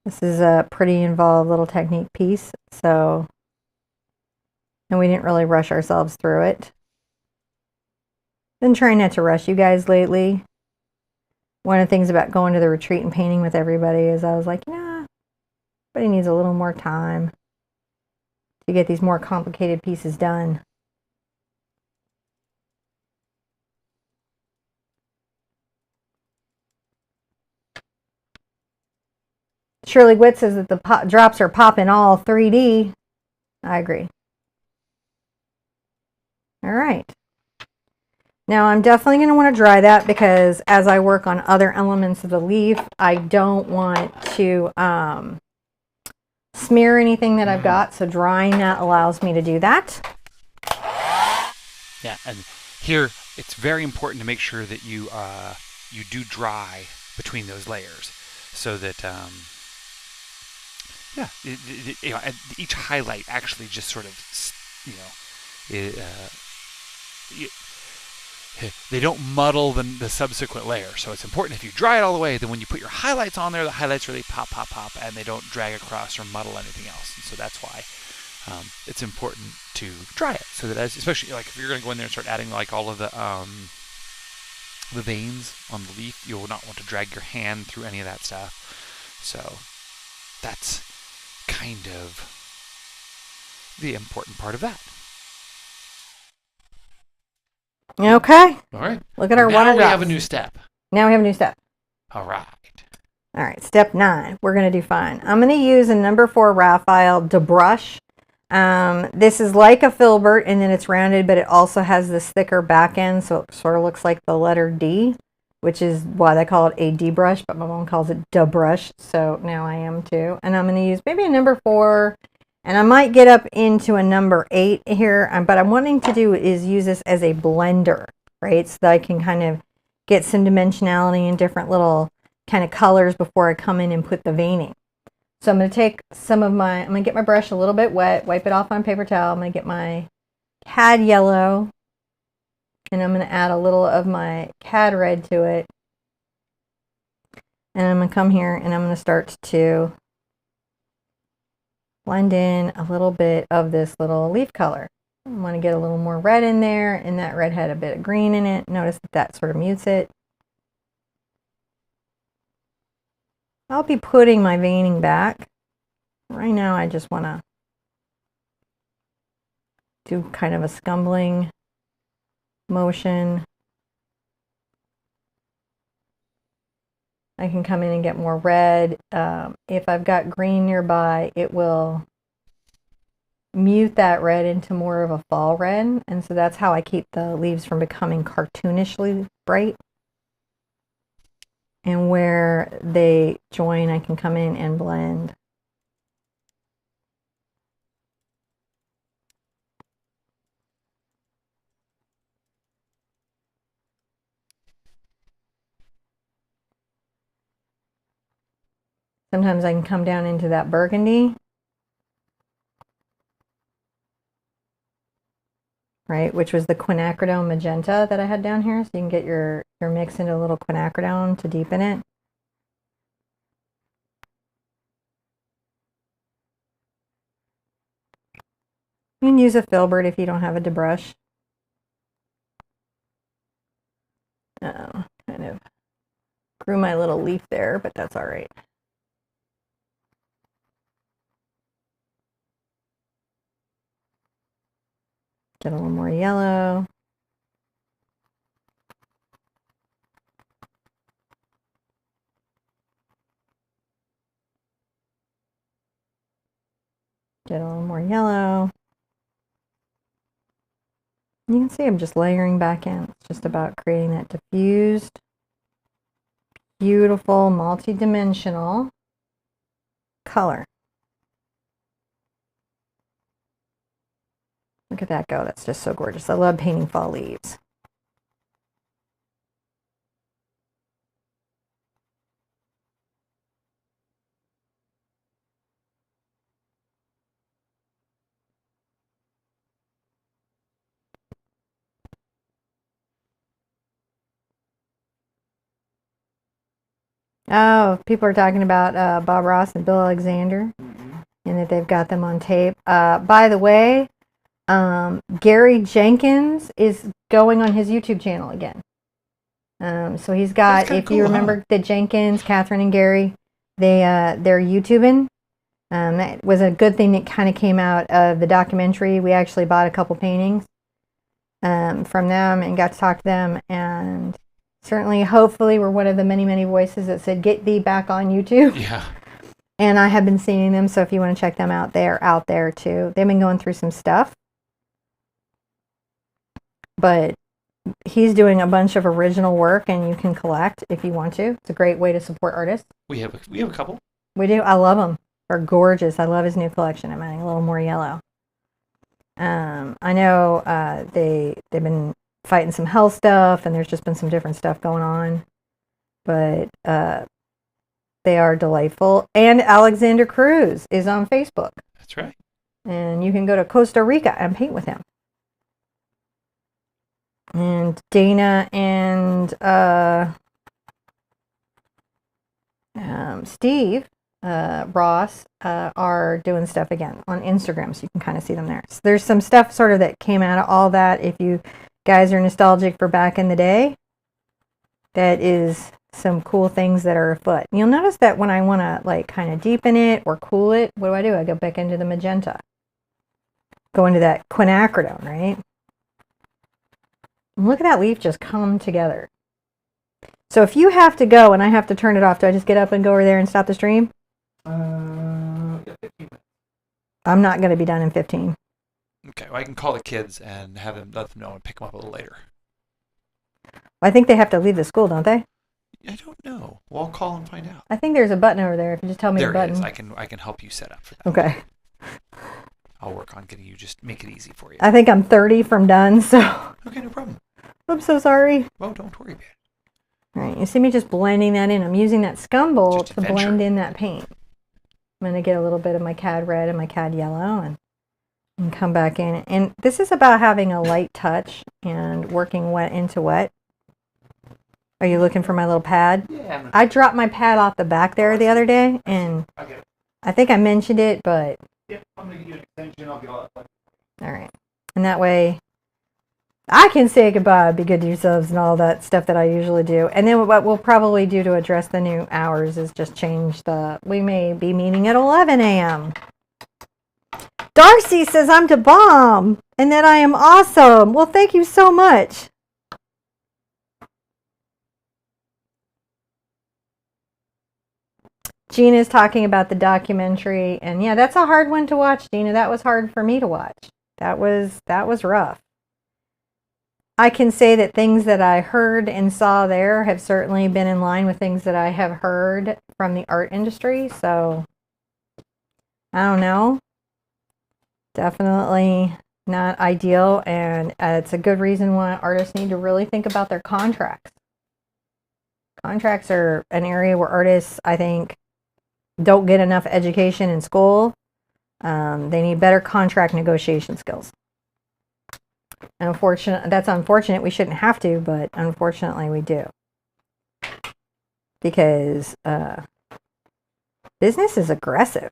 This is a pretty involved little technique piece, so, and we didn't really rush ourselves through it. Been trying not to rush you guys lately. One of the things about going to the retreat and painting with everybody is I was like, yeah, everybody needs a little more time to get these more complicated pieces done. Shirley Witt says that the drops are popping all 3D. I agree. All right. Now I'm definitely going to want to dry that because as I work on other elements of the leaf, I don't want to smear anything that I've got. So drying that allows me to do that. Yeah, and here it's very important to make sure that you you do dry between those layers, so that you know, each highlight actually just sort of, you know, they don't muddle the subsequent layer. So it's important if you dry it all the way, then when you put your highlights on there, the highlights really pop, pop, pop, and they don't drag across or muddle anything else. And so that's why it's important to dry it, so that especially like if you're going to go in there and start adding like all of the veins on the leaf, you will not want to drag your hand through any of that stuff. So that's kind of the important part of that. Okay. All right. Look at our water drops. Now we have a new step. Now we have a new step. All right. All right, step 9. We're going to do fine. I'm going to use a number 4 Raphael to brush. This is like a filbert, and then it's rounded, but it also has this thicker back end, so it sort of looks like the letter D, which is why they call it a D brush, but my mom calls it da brush, so now I am too. And I'm going to use maybe a number 4, and I might get up into a number 8 here, but I'm wanting to do is use this as a blender, right? So that I can kind of get some dimensionality in different little kind of colors before I come in and put the veining. So I'm going to take some of I'm going to get my brush a little bit wet, wipe it off on a paper towel. I'm going to get my cad yellow, and I'm going to add a little of my cad red to it. And I'm going to come here and I'm going to start to blend in a little bit of this little leaf color. I want to get a little more red in there, and that red had a bit of green in it. Notice that sort of mutes it. I'll be putting my veining back. Right now I just want to do kind of a scumbling motion. I can come in and get more red. If I've got green nearby, it will mute that red into more of a fall red. And so that's how I keep the leaves from becoming cartoonishly bright. And where they join, I can come in and blend. Sometimes I can come down into that burgundy, right, which was the quinacridone magenta that I had down here. So you can get your mix into a little quinacridone to deepen it. You can use a filbert if you don't have a debrush. Kind of grew my little leaf there, but that's all right. Get a little more yellow. Get a little more yellow. You can see I'm just layering back in. It's just about creating that diffused, beautiful, multi-dimensional color. Look at that go. That's just so gorgeous. I love painting fall leaves. Oh, people are talking about Bob Ross and Bill Alexander, and that they've got them on tape. By the way, Gary Jenkins is going on his YouTube channel again. So he's got, if you remember the Jenkins, Catherine and Gary, they're YouTubing. That was a good thing that kind of came out of the documentary. We actually bought a couple paintings from them and got to talk to them, and certainly, hopefully, we're one of the many, many voices that said, get thee back on YouTube. Yeah. And I have been seeing them, so if you want to check them out, they're out there too. They've been going through some stuff. But he's doing a bunch of original work, and you can collect if you want to. It's a great way to support artists. We have a couple. We do. I love them. They're gorgeous. I love his new collection. I'm adding a little more yellow. I know they've been fighting some health stuff, and there's just been some different stuff going on. But they are delightful. And Alexander Cruz is on Facebook. That's right. And you can go to Costa Rica and paint with him. And Dana and Steve Ross are doing stuff again on Instagram, so you can kind of see them there. So there's some stuff sort of that came out of all that. If you guys are nostalgic for back in the day, that is some cool things that are afoot. You'll notice that when I want to like kind of deepen it or cool it, what do? I go back into the magenta. Go into that quinacridone, right? And look at that leaf just come together. So if you have to go and I have to turn it off, do I just get up and go over there and stop the stream? Yeah, 15 minutes. I'm not going to be done in 15. Okay, well, I can call the kids and have them let them know and pick them up a little later. I think they have to leave the school, don't they? I don't know. Well, I'll call and find out. I think there's a button over there. If you just tell me the button. There it is. I can help you set up for that. Okay. I'll work on getting you, just make it easy for you. I think I'm 30 from done, so. Okay, no problem. I'm so sorry. Well, don't worry about it. All right, you see me just blending that in. I'm using that scum bowl Just to blend in that paint. I'm going to get a little bit of my cad red and my cad yellow and come back in. And this is about having a light touch and working wet into wet. Are you looking for my little pad? Yeah. I dropped my pad off the back there the other day, and I think I mentioned it, but... Yep, I'm going to get you an extension. I'll get all that. All right. And that way, I can say goodbye, be good to yourselves, and all that stuff that I usually do. And then what we'll probably do to address the new hours is just change we may be meeting at 11 a.m. Darcy says I'm to bomb and that I am awesome. Well, thank you so much. Gina's talking about the documentary, and yeah, that's a hard one to watch, Gina. That was hard for me to watch. That was rough. I can say that things that I heard and saw there have certainly been in line with things that I have heard from the art industry, so I don't know. Definitely not ideal, and it's a good reason why artists need to really think about their contracts. Contracts are an area where artists, I think, don't get enough education in school. They need better contract negotiation skills. And that's unfortunate. We shouldn't have to, but unfortunately we do. Because business is aggressive.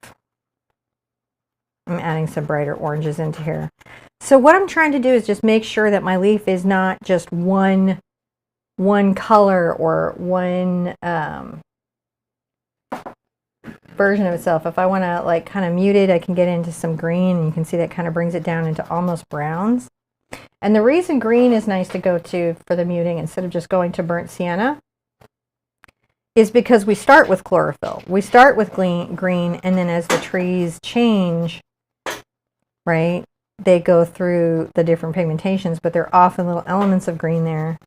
I'm adding some brighter oranges into here. So what I'm trying to do is just make sure that my leaf is not just one color or one version of itself. If I want to like kind of mute it, I can get into some green, and you can see that kind of brings it down into almost browns. And the reason green is nice to go to for the muting instead of just going to burnt sienna is because we start with chlorophyll. We start with green, and then as the trees change, right, they go through the different pigmentations, but there are often little elements of green there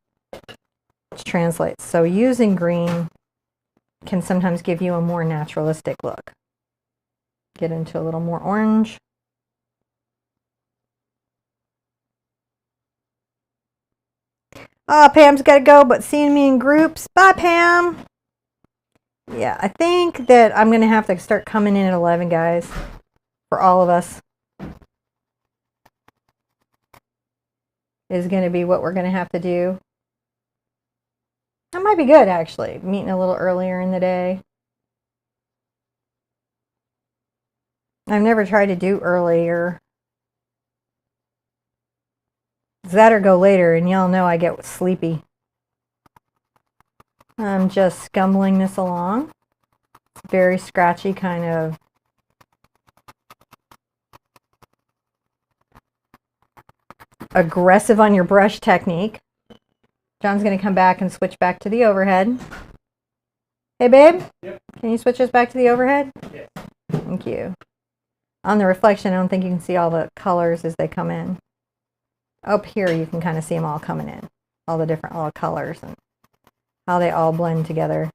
which translates. So using green can sometimes give you a more naturalistic look. Get into a little more orange. Oh, Pam's got to go, but seeing me in groups. Bye, Pam. Yeah, I think that I'm going to have to start coming in at 11, guys, for all of us. Is going to be what we're going to have to do. That might be good, actually, meeting a little earlier in the day. I've never tried to do earlier. That or go later, and y'all know I get sleepy. I'm just scumbling this along. It's very scratchy, kind of aggressive on your brush technique. John's going to come back and switch back to the overhead. Hey, babe? Yep. Can you switch us back to the overhead? Yes. Thank you. On the reflection, I don't think you can see all the colors as they come in. Up here, you can kind of see them all coming in. All the different little colors and how they all blend together.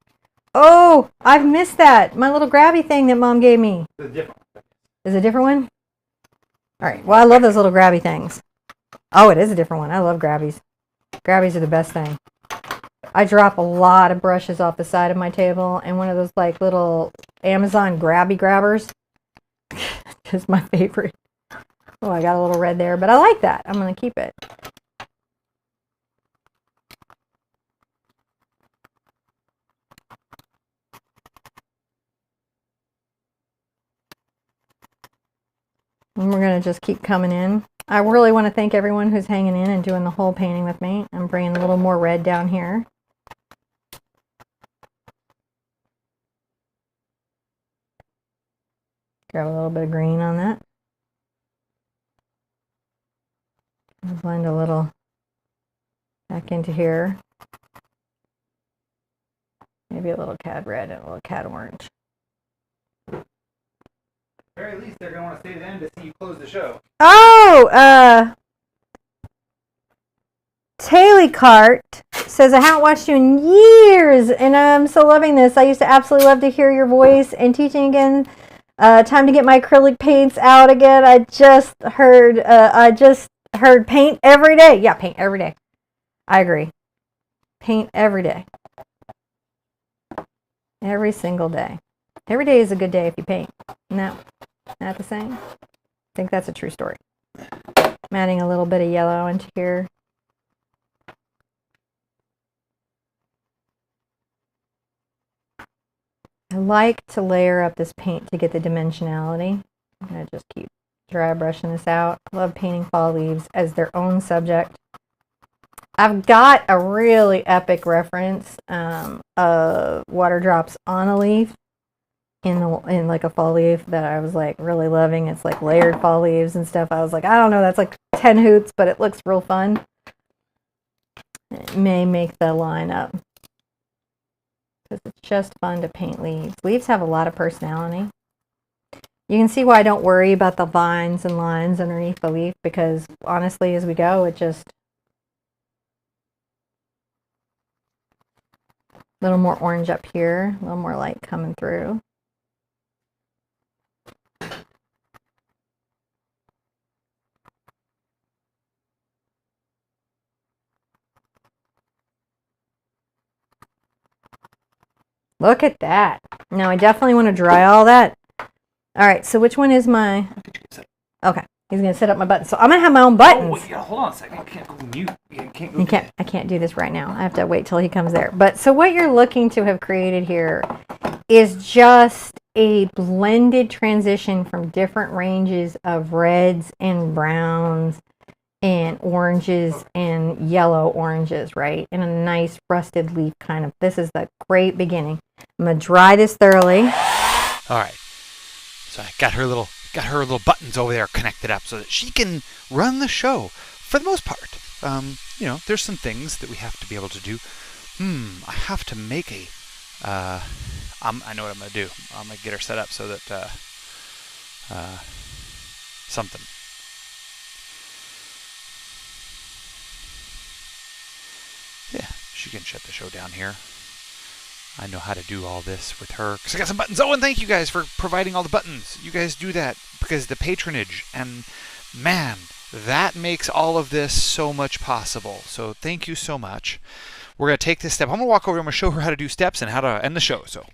Oh, I've missed that. My little grabby thing that Mom gave me. It's a different one. Is it a different one? All right. Well, I love those little grabby things. Oh, it is a different one. I love grabbies. Grabbies are the best thing. I drop a lot of brushes off the side of my table, and one of those like little Amazon grabby grabbers is my favorite. Oh, I got a little red there, but I like that. I'm going to keep it. And we're going to just keep coming in. I really want to thank everyone who's hanging in and doing the whole painting with me. I'm bringing a little more red down here. Grab a little bit of green on that. Blend a little back into here. Maybe a little cad red and a little cad orange. At the very least, they're going to want to stay to the end to see you close the show. Oh, Taylor Cart says, I haven't watched you in years, and I'm so loving this. I used to absolutely love to hear your voice and teaching again. Time to get my acrylic paints out again. I just heard paint every day. Yeah, paint every day. I agree. Paint every day. Every single day. Every day is a good day if you paint. No, not the same. I think that's a true story. I'm adding a little bit of yellow into here. I like to layer up this paint to get the dimensionality. I'm going to just keep dry brushing this out. I love painting fall leaves as their own subject. I've got a really epic reference of water drops on a leaf in like a fall leaf that I was like really loving. It's like layered fall leaves and stuff. I was like, I don't know, that's like 10 hoots, but it looks real fun. It may make the line up. because it's just fun to paint leaves. Leaves have a lot of personality. You can see why I don't worry about the vines and lines underneath the leaf, because honestly, as we go, it just a little more orange up here, a little more light coming through. Look at that. Now I definitely want to dry all that. All right, so which one is my... Okay, he's going to set up my buttons. So I'm going to have my own buttons. Oh, wait, yeah, hold on a second. I can't go mute. I can't do this right now. I have to wait till he comes there. But so what you're looking to have created here is just a blended transition from different ranges of reds and browns and oranges and yellow oranges, right? In a nice rusted leaf kind of. This is the great beginning. I'm going to dry this thoroughly. All right. So I got her little buttons over there connected up so that she can run the show for the most part. There's some things that we have to be able to do. I have to make a... I know what I'm going to do. I'm going to get her set up so that... something. Yeah, she can shut the show down here. I know how to do all this with her because I got some buttons. Oh, and thank you guys for providing all the buttons. You guys do that because the patronage, and man, that makes all of this so much possible. So thank you so much. We're going to take this step. I'm going to walk over. I'm going to show her how to do steps and how to end the show. So.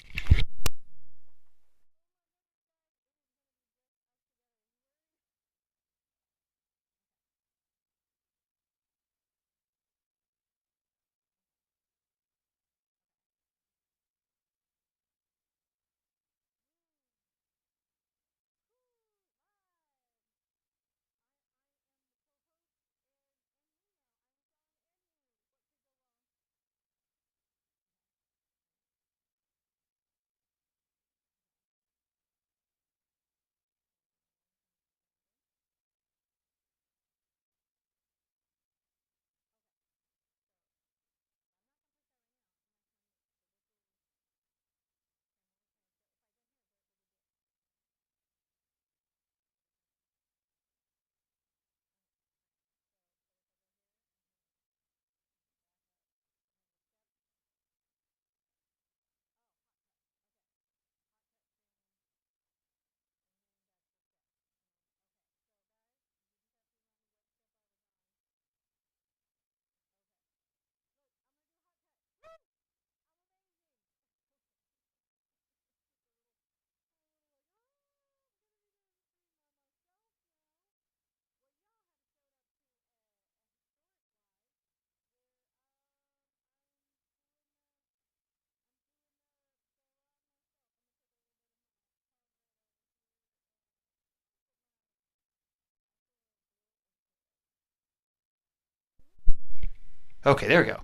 Okay, there we go.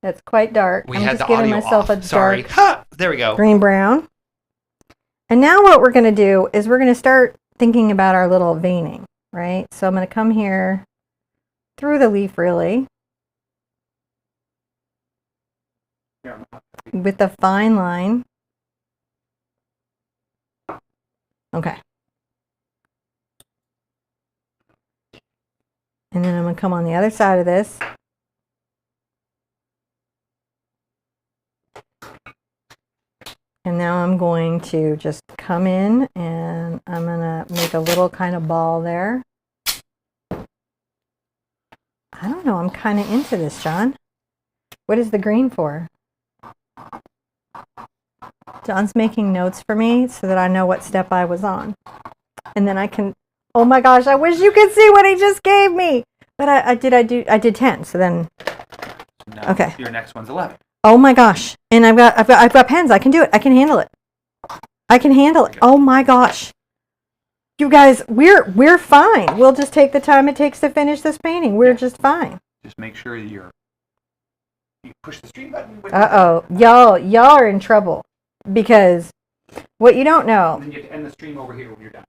That's quite dark. We I'm had just the giving audio myself off. a Sorry. dark Ha! There we go. green brown. And now what we're going to do is we're going to start thinking about our little veining, right? So I'm going to come here through the leaf really with the fine line. Okay. And then I'm going to come on the other side of this. And now I'm going to just come in and I'm going to make a little kind of ball there. I don't know, I'm kind of into this, John. What is the green for? John's making notes for me so that I know what step I was on. And then I can, oh my gosh, I wish you could see what he just gave me. But I did 10, so then, No, okay. Your next one's 11. Oh my gosh. And I've got pens. I can do it. I can handle it. I can handle it. Oh my gosh. You guys, we're fine. We'll just take the time it takes to finish this painting. We're just fine. Just make sure you push the stream button. Uh-oh. Y'all are in trouble. Because what you don't know. And then you have to end the stream over here when you're done.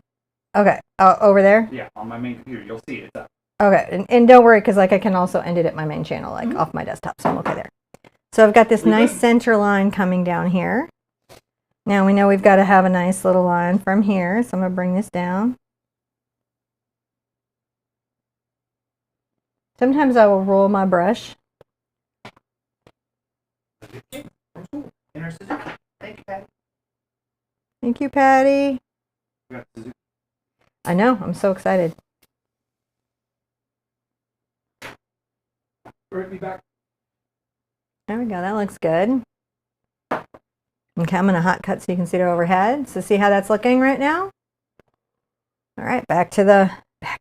Okay. Over there? Yeah, on my main computer. You'll see it. It's up. Okay. And don't worry, because I can also end it at my main channel, off my desktop. So I'm okay there. So I've got this nice center line coming down here. Now we know we've got to have a nice little line from here, so I'm going to bring this down. Sometimes I will roll my brush. Thank you, Patty. I know, I'm so excited. There we go, that looks good. Okay, I'm going to hot cut so you can see it overhead. So see how that's looking right now? All right, back to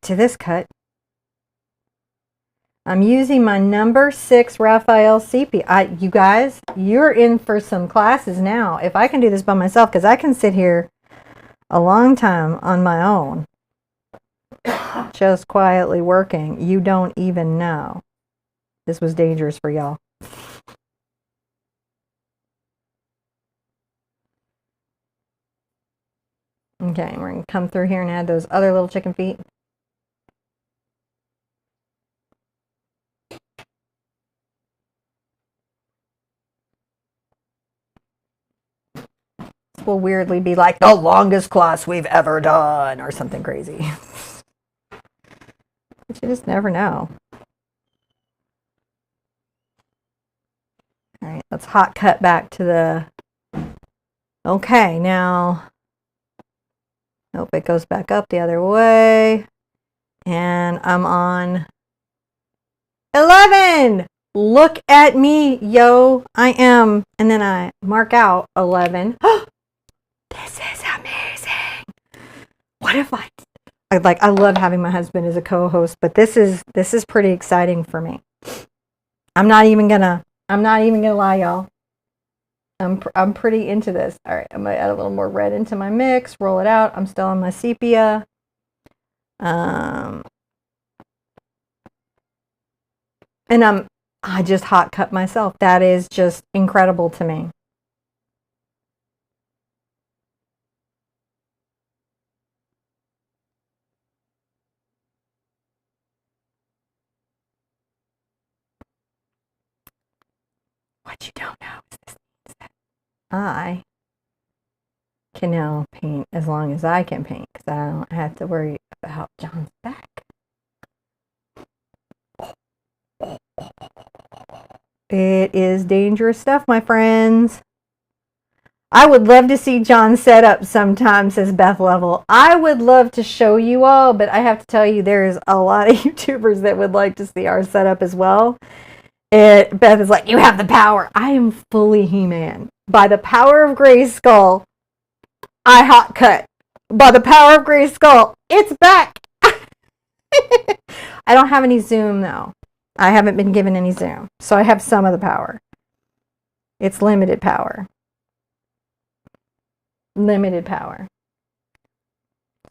this cut. I'm using my number 6 Raphael sepia. You guys, you're in for some classes now. If I can do this by myself, because I can sit here a long time on my own, just quietly working. You don't even know. This was dangerous for y'all. Okay, we're going to come through here and add those other little chicken feet. This will weirdly be like the longest class we've ever done or something crazy. But you just never know. All right, let's hot cut back to the... Okay, now... Nope, it goes back up the other way. And I'm on 11! Look at me, yo. I am. And then I mark out 11. This is amazing. What if I love having my husband as a co-host, but this is pretty exciting for me. I'm not even gonna lie, y'all. I'm pretty into this. All right, I'm gonna add a little more red into my mix, roll it out. I'm still on my sepia. And I just hot cut myself. That is just incredible to me. What you don't know is this means that I can now paint as long as I can paint, because I don't have to worry about John's back. It is dangerous stuff, my friends. I would love to see John's setup sometime, says Beth Level. I would love to show you all, but I have to tell you, there's a lot of YouTubers that would like to see our setup as well. Beth is like, you have the power. I am fully He-Man. By the power of Grayskull, I hot cut. By the power of Grayskull, it's back. I don't have any zoom though. I haven't been given any zoom. So I have some of the power. It's limited power. Limited power.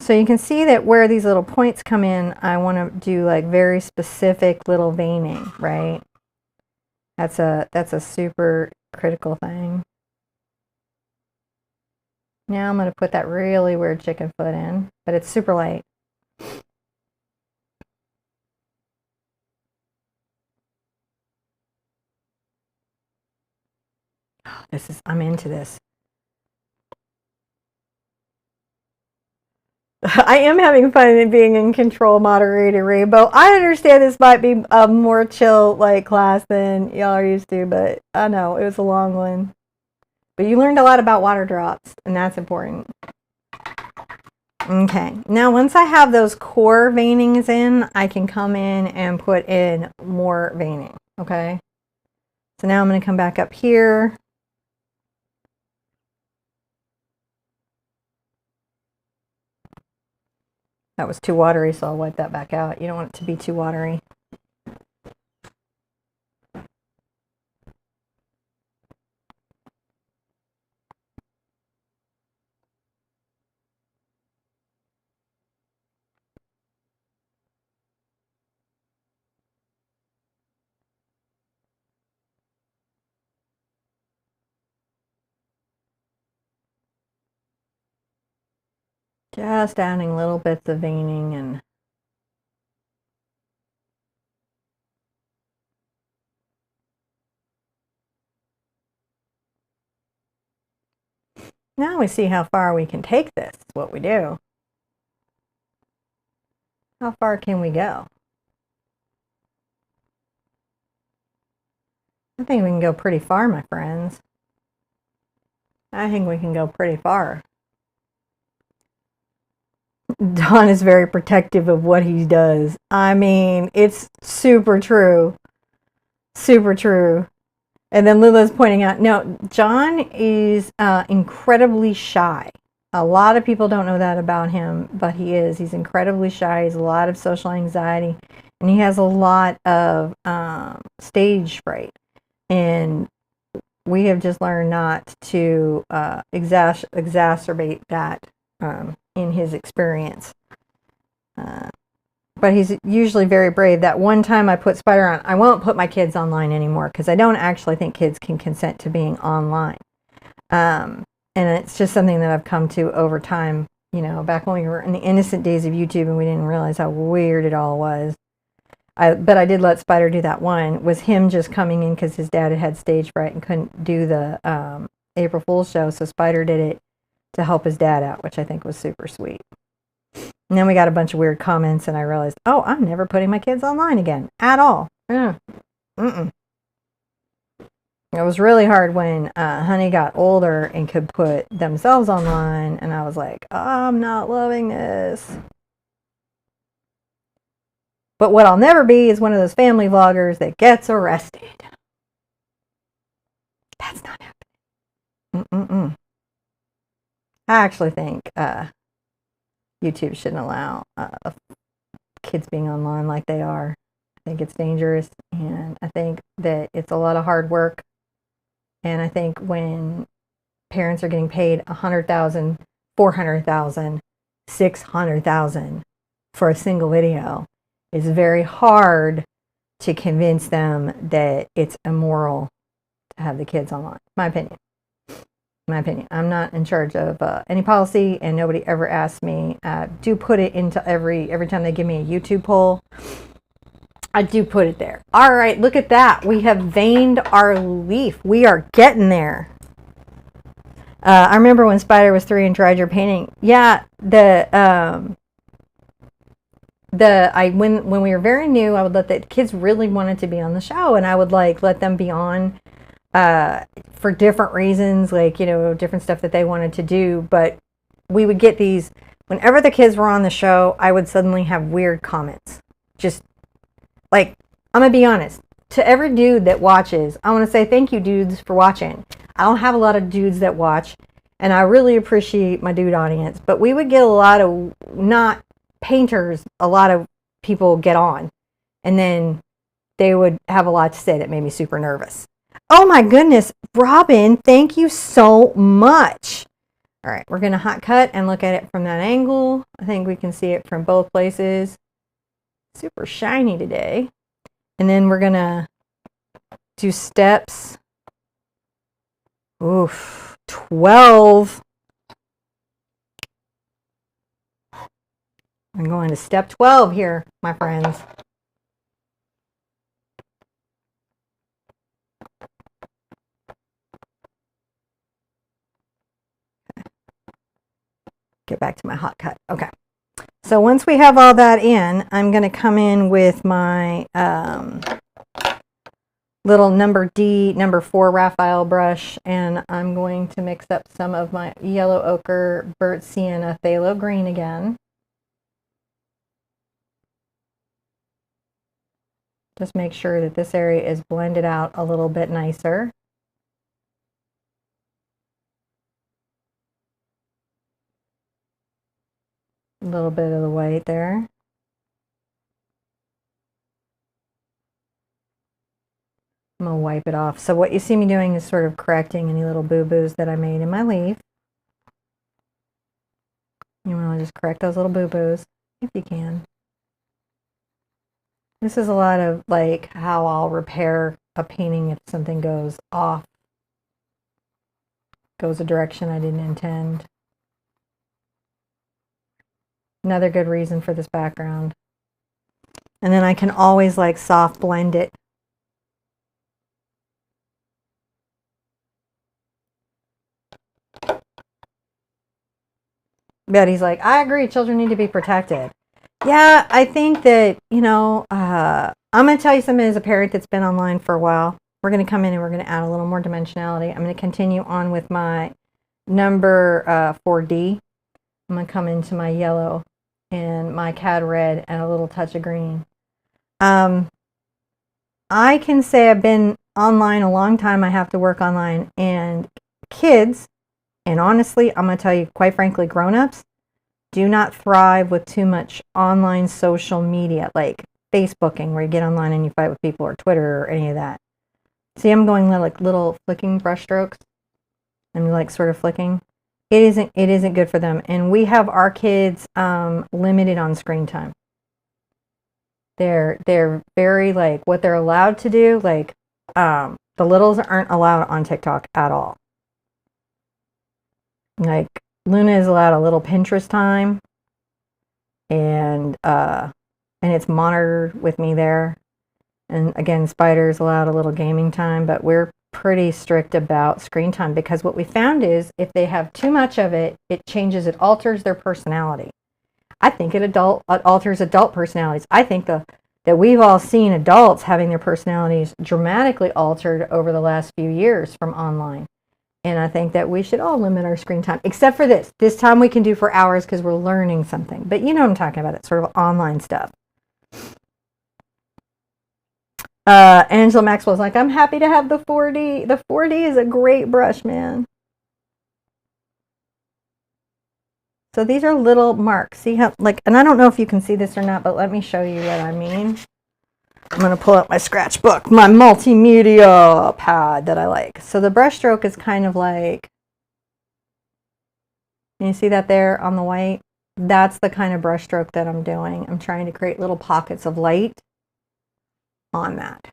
So you can see that where these little points come in, I want to do like very specific little veining, right? That's a super critical thing. Now I'm going to put that really weird chicken foot in, but it's super light. I'm into this. I am having fun in being in control, moderator Rainbow. I understand this might be a more chill like class than y'all are used to, but I know it was a long one. But you learned a lot about water drops, and that's important. Okay, now once I have those core veinings in, I can come in and put in more veining, okay? So now I'm going to come back up here. That was too watery, so I'll wipe that back out. You don't want it to be too watery. Just adding little bits of veining and Now we see how far we can take this, is what we do. How far can we go? I think we can go pretty far, my friends. I think we can go pretty far. Don is very protective of what he does. I mean, it's super true. Super true. And then Lula's pointing out, no, John is incredibly shy. A lot of people don't know that about him, but he is. He's incredibly shy. He has a lot of social anxiety, and he has a lot of stage fright. And we have just learned not to exacerbate that in his experience. But he's usually very brave. That one time I put Spider on, I won't put my kids online anymore because I don't actually think kids can consent to being online. And it's just something that I've come to over time, you know, back when we were in the innocent days of YouTube and we didn't realize how weird it all was. But I did let Spider do that one. Was him just coming in because his dad had stage fright and couldn't do the April Fool's show. So Spider did it to help his dad out, which I think was super sweet. And then we got a bunch of weird comments and I realized, oh, I'm never putting my kids online again at all. It was really hard when Honey got older and could put themselves online, and I was like, oh, I'm not loving this. But what I'll never be is one of those family vloggers that gets arrested. That's not happening. I actually think YouTube shouldn't allow kids being online like they are. I think it's dangerous, and I think that it's a lot of hard work. And I think when parents are getting paid $100,000, $400,000, $600,000 for a single video, it's very hard to convince them that it's immoral to have the kids online. My opinion. I'm not in charge of any policy, and nobody ever asked me. Do put it into every time they give me a YouTube poll. I do put it there. All right, look at that. We have veined our leaf. We are getting there. I remember when Spider was 3 and tried your painting. Yeah, when we were very new, I would let the kids really wanted to be on the show, and I would let them be on for different reasons, different stuff that they wanted to do. But we would get these whenever the kids were on the show. I would suddenly have weird comments. Just I'm gonna be honest. To every dude that watches, I want to say thank you, dudes, for watching. I don't have a lot of dudes that watch, and I really appreciate my dude audience. But we would get a lot of not painters. A lot of people get on, and then they would have a lot to say that made me super nervous. Oh my goodness, Robin, thank you so much. All right, we're gonna hot cut and look at it from that angle. I think we can see it from both places. Super shiny today. And then we're gonna do steps. Oof, 12. I'm going to step 12 here, my friends. Get back to my hot cut. Okay. So once we have all that in, I'm going to come in with my little number 4 Raphael brush, and I'm going to mix up some of my yellow ochre, burnt sienna, phthalo green again. Just make sure that this area is blended out a little bit nicer. A little bit of the white there. I'm going to wipe it off. So what you see me doing is sort of correcting any little boo-boos that I made in my leaf. You want to just correct those little boo-boos if you can. This is a lot of how I'll repair a painting if something goes off, goes a direction I didn't intend. Another good reason for this background. And then I can always soft blend it. Betty's like, I agree, children need to be protected. Yeah, I think that, I'm going to tell you something as a parent that's been online for a while. We're going to come in and we're going to add a little more dimensionality. I'm going to continue on with my number 4D. I'm going to come into my yellow and my cad red and a little touch of green. I can say I've been online a long time. I have to work online. And kids, and honestly, I'm going to tell you, quite frankly, grown-ups, do not thrive with too much online social media, like Facebooking, where you get online and you fight with people, or Twitter, or any of that. See, I'm going like little flicking brush strokes. I'm like sort of flicking. It isn't good for them. And we have our kids limited on screen time. They're very like what they're allowed to do. Like the littles aren't allowed on TikTok at all. Like Luna is allowed a little Pinterest time, and it's monitored with me there. And again, Spider's allowed a little gaming time, but we're pretty strict about screen time, because what we found is if they have too much of it, it alters their personality. I think it alters adult personalities. I think that we've all seen adults having their personalities dramatically altered over the last few years from online. And I think that we should all limit our screen time, except for this. This time we can do for hours because we're learning something. But you know what I'm talking about. It's sort of online stuff. Angela Maxwell's like, I'm happy to have the 4D. The 4D is a great brush, man. So these are little marks. See how, like, and I don't know if you can see this or not, but let me show you what I mean. I'm going to pull out my scratchbook, my multimedia pad that I like. So the brush stroke is kind of like, can you see that there on the white? That's the kind of brush stroke that I'm doing. I'm trying to create little pockets of light on that.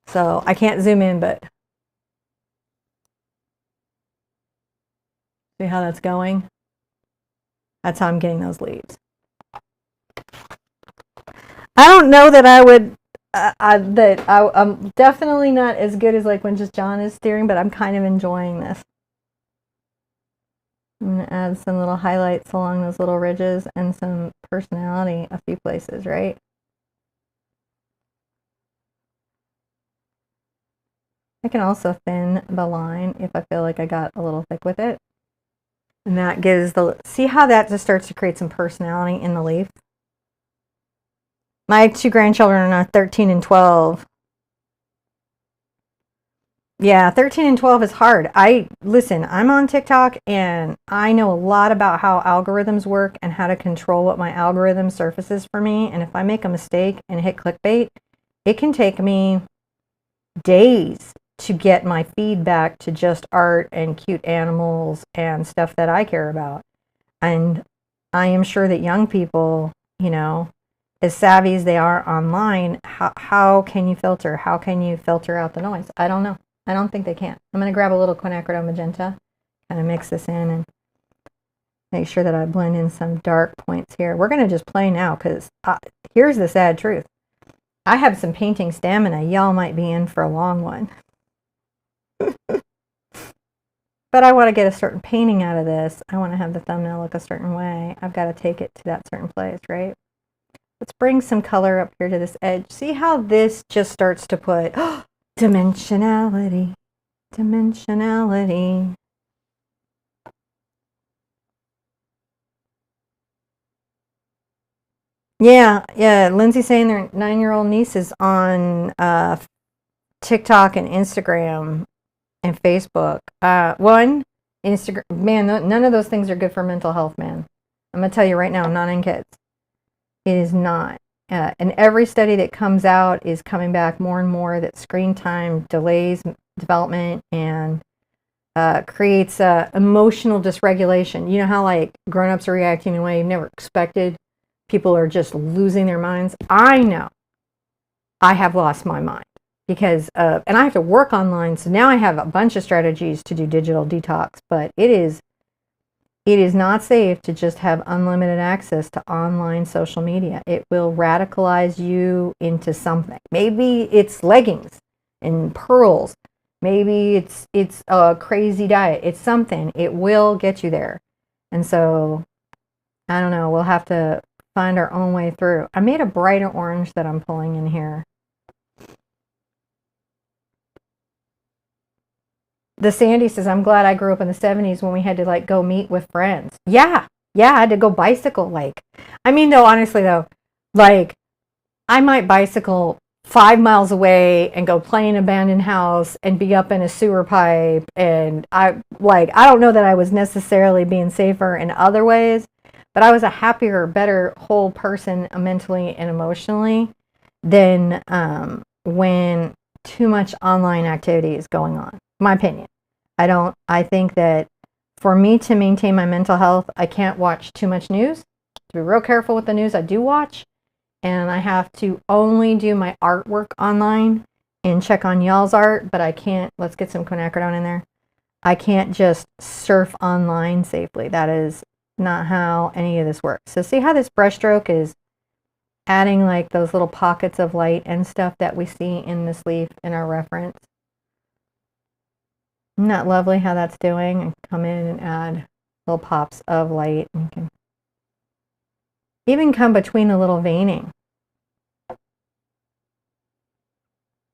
So I can't zoom in, but see how that's going? That's how I'm getting those leaves. I don't know that I would, I'm definitely not as good as like when just John is steering, but I'm kind of enjoying this. I'm going to add some little highlights along those little ridges and some personality a few places, right? I can also thin the line if I feel like I got a little thick with it. And that gives see how that just starts to create some personality in the leaf? My 2 grandchildren are now 13 and 12. Yeah, 13 and 12 is hard. Listen, I'm on TikTok and I know a lot about how algorithms work and how to control what my algorithm surfaces for me. And if I make a mistake and hit clickbait, it can take me days to get my feedback to just art and cute animals and stuff that I care about. And I am sure that young people, as savvy as they are online, how can you filter? How can you filter out the noise? I don't know. I don't think they can. I'm going to grab a little quinacridone magenta, kind of mix this in and make sure that I blend in some dark points here. We're going to just play now because here's the sad truth. I have some painting stamina. Y'all might be in for a long one. But I want to get a certain painting out of this. I want to have the thumbnail look a certain way. I've got to take it to that certain place, right? Let's bring some color up here to this edge. See how this just starts to put dimensionality, dimensionality. Yeah. Lindsay's saying their 9-year-old niece is on TikTok and Instagram and Facebook. Instagram, man, none of those things are good for mental health, man. I'm going to tell you right now, not in kids. It is not. And every study that comes out is coming back more and more that screen time delays development and creates emotional dysregulation. You know how like grown-ups are reacting in a way you never expected? People are just losing their minds. I know. I have lost my mind because and I have to work online, so now I have a bunch of strategies to do digital detox, but it is not safe to just have unlimited access to online social media. It will radicalize you into something. Maybe it's leggings and pearls. Maybe it's a crazy diet. It's something. It will get you there. And so I don't know. We'll have to find our own way through. I made a brighter orange that I'm pulling in here. The Sandy says, I'm glad I grew up in the 70s when we had to like go meet with friends. Yeah. Yeah, I had to go bicycle. Like, I mean, though, honestly, though, like, I might bicycle 5 miles away and go play in an abandoned house and be up in a sewer pipe. And I don't know that I was necessarily being safer in other ways, but I was a happier, better whole person mentally and emotionally than when too much online activity is going on. My opinion. I think that for me to maintain my mental health, I can't watch too much news. To be real careful with the news I do watch. And I have to only do my artwork online and check on y'all's art, but I can't, let's get some quinacridone in there. I can't just surf online safely. That is not how any of this works. So see how this brush stroke is adding like those little pockets of light and stuff that we see in this leaf in our reference. Isn't that lovely how that's doing? And come in and add little pops of light. And you can even come between the little veining.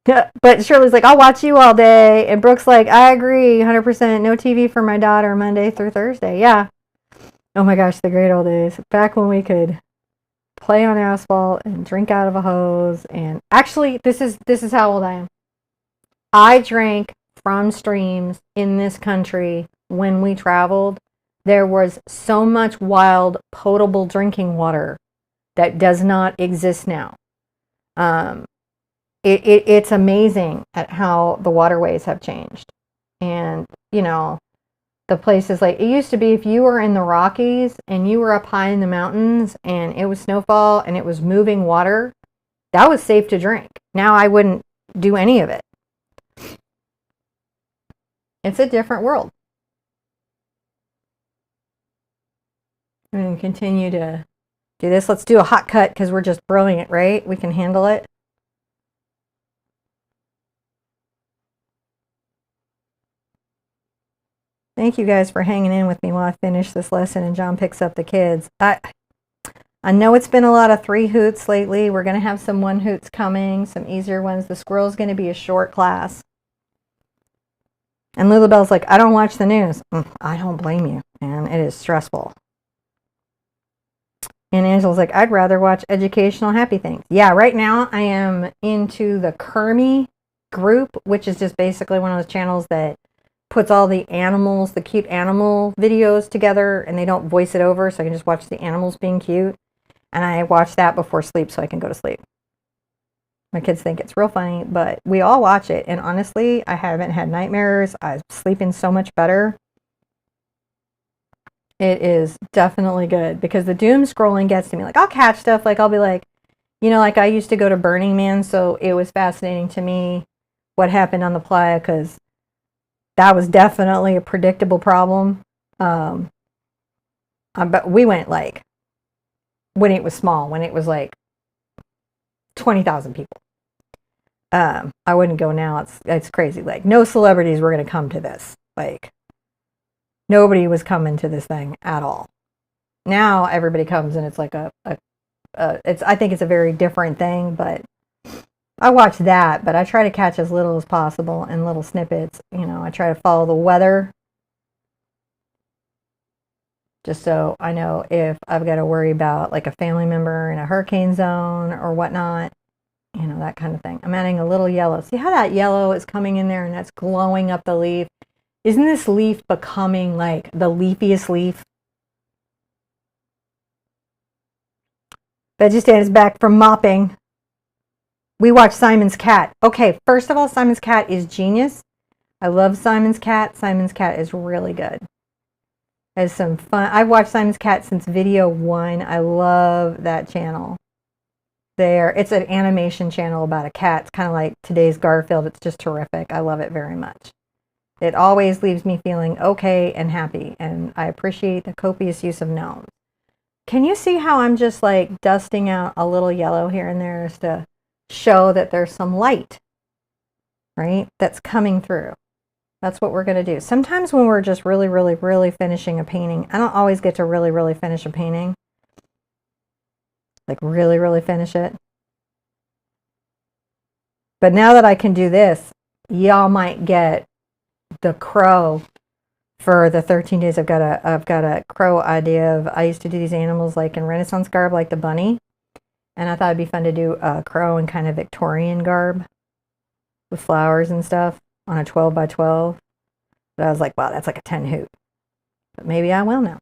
But Shirley's like, I'll watch you all day. And Brooke's like, I agree, 100%. No TV for my daughter Monday through Thursday. Yeah. Oh my gosh, the great old days. Back when we could play on asphalt and drink out of a hose. And actually, this is how old I am. I drank from streams in this country when we traveled. There was so much wild, potable drinking water that does not exist now. It's amazing at how the waterways have changed. And, you know, the places like, it used to be if you were in the Rockies and you were up high in the mountains and it was snowfall and it was moving water, that was safe to drink. Now I wouldn't do any of it. It's a different world. And continue to do this. Let's do a hot cut because we're just brilliant, right? We can handle it. Thank you guys for hanging in with me while I finish this lesson and John picks up the kids. I know it's been a lot of 3 hoots lately. We're going to have some 1 hoots coming, some easier ones. The squirrel's going to be a short class. And Lulabelle's like, I don't watch the news. I don't blame you, man. It is stressful. And Angela's like, I'd rather watch educational happy things. Yeah, right now I am into the Kermie group, which is just basically one of those channels that puts all the animals, the cute animal videos together, and they don't voice it over, so I can just watch the animals being cute. And I watch that before sleep so I can go to sleep. My kids think it's real funny, but we all watch it. And honestly, I haven't had nightmares. I'm sleeping so much better. It is definitely good because the doom scrolling gets to me. Like, I'll catch stuff. Like, I'll be like, you know, like I used to go to Burning Man, so it was fascinating to me what happened on the playa because that was definitely a predictable problem. But we went like when it was small, when it was like 20,000 people. I wouldn't go now. It's crazy. Like, no celebrities were going to come to this. Like, nobody was coming to this thing at all. Now everybody comes and it's like I think it's a very different thing, but I watch that, but I try to catch as little as possible in little snippets. You know, I try to follow the weather just so I know if I've got to worry about like a family member in a hurricane zone or whatnot, you know, that kind of thing. I'm adding a little yellow. See how that yellow is coming in there and that's glowing up the leaf? Isn't this leaf becoming like the leafiest leaf? Vegistan is back from mopping. We watched Simon's Cat. Okay, first of all, Simon's Cat is genius. I love Simon's Cat. Simon's Cat is really good. Has some fun. I've watched Simon's Cat since video 1. I love that channel. It's an animation channel about a cat. It's kind of like today's Garfield. It's just terrific. I love it very much. It always leaves me feeling okay and happy, and I appreciate the copious use of gnomes. Can you see how I'm just like dusting out a little yellow here and there just to show that there's some light, right, that's coming through? That's what we're going to do. Sometimes when we're just really, really, really finishing a painting, I don't always get to really, really finish a painting. Like really, really finish it. But now that I can do this, y'all might get the crow for the 13 days. I've got a crow idea of, I used to do these animals like in Renaissance garb, like the bunny. And I thought it'd be fun to do a crow in kind of Victorian garb with flowers and stuff on a 12 by 12. But I was like, wow, that's like a 10 hoot. But maybe I will now.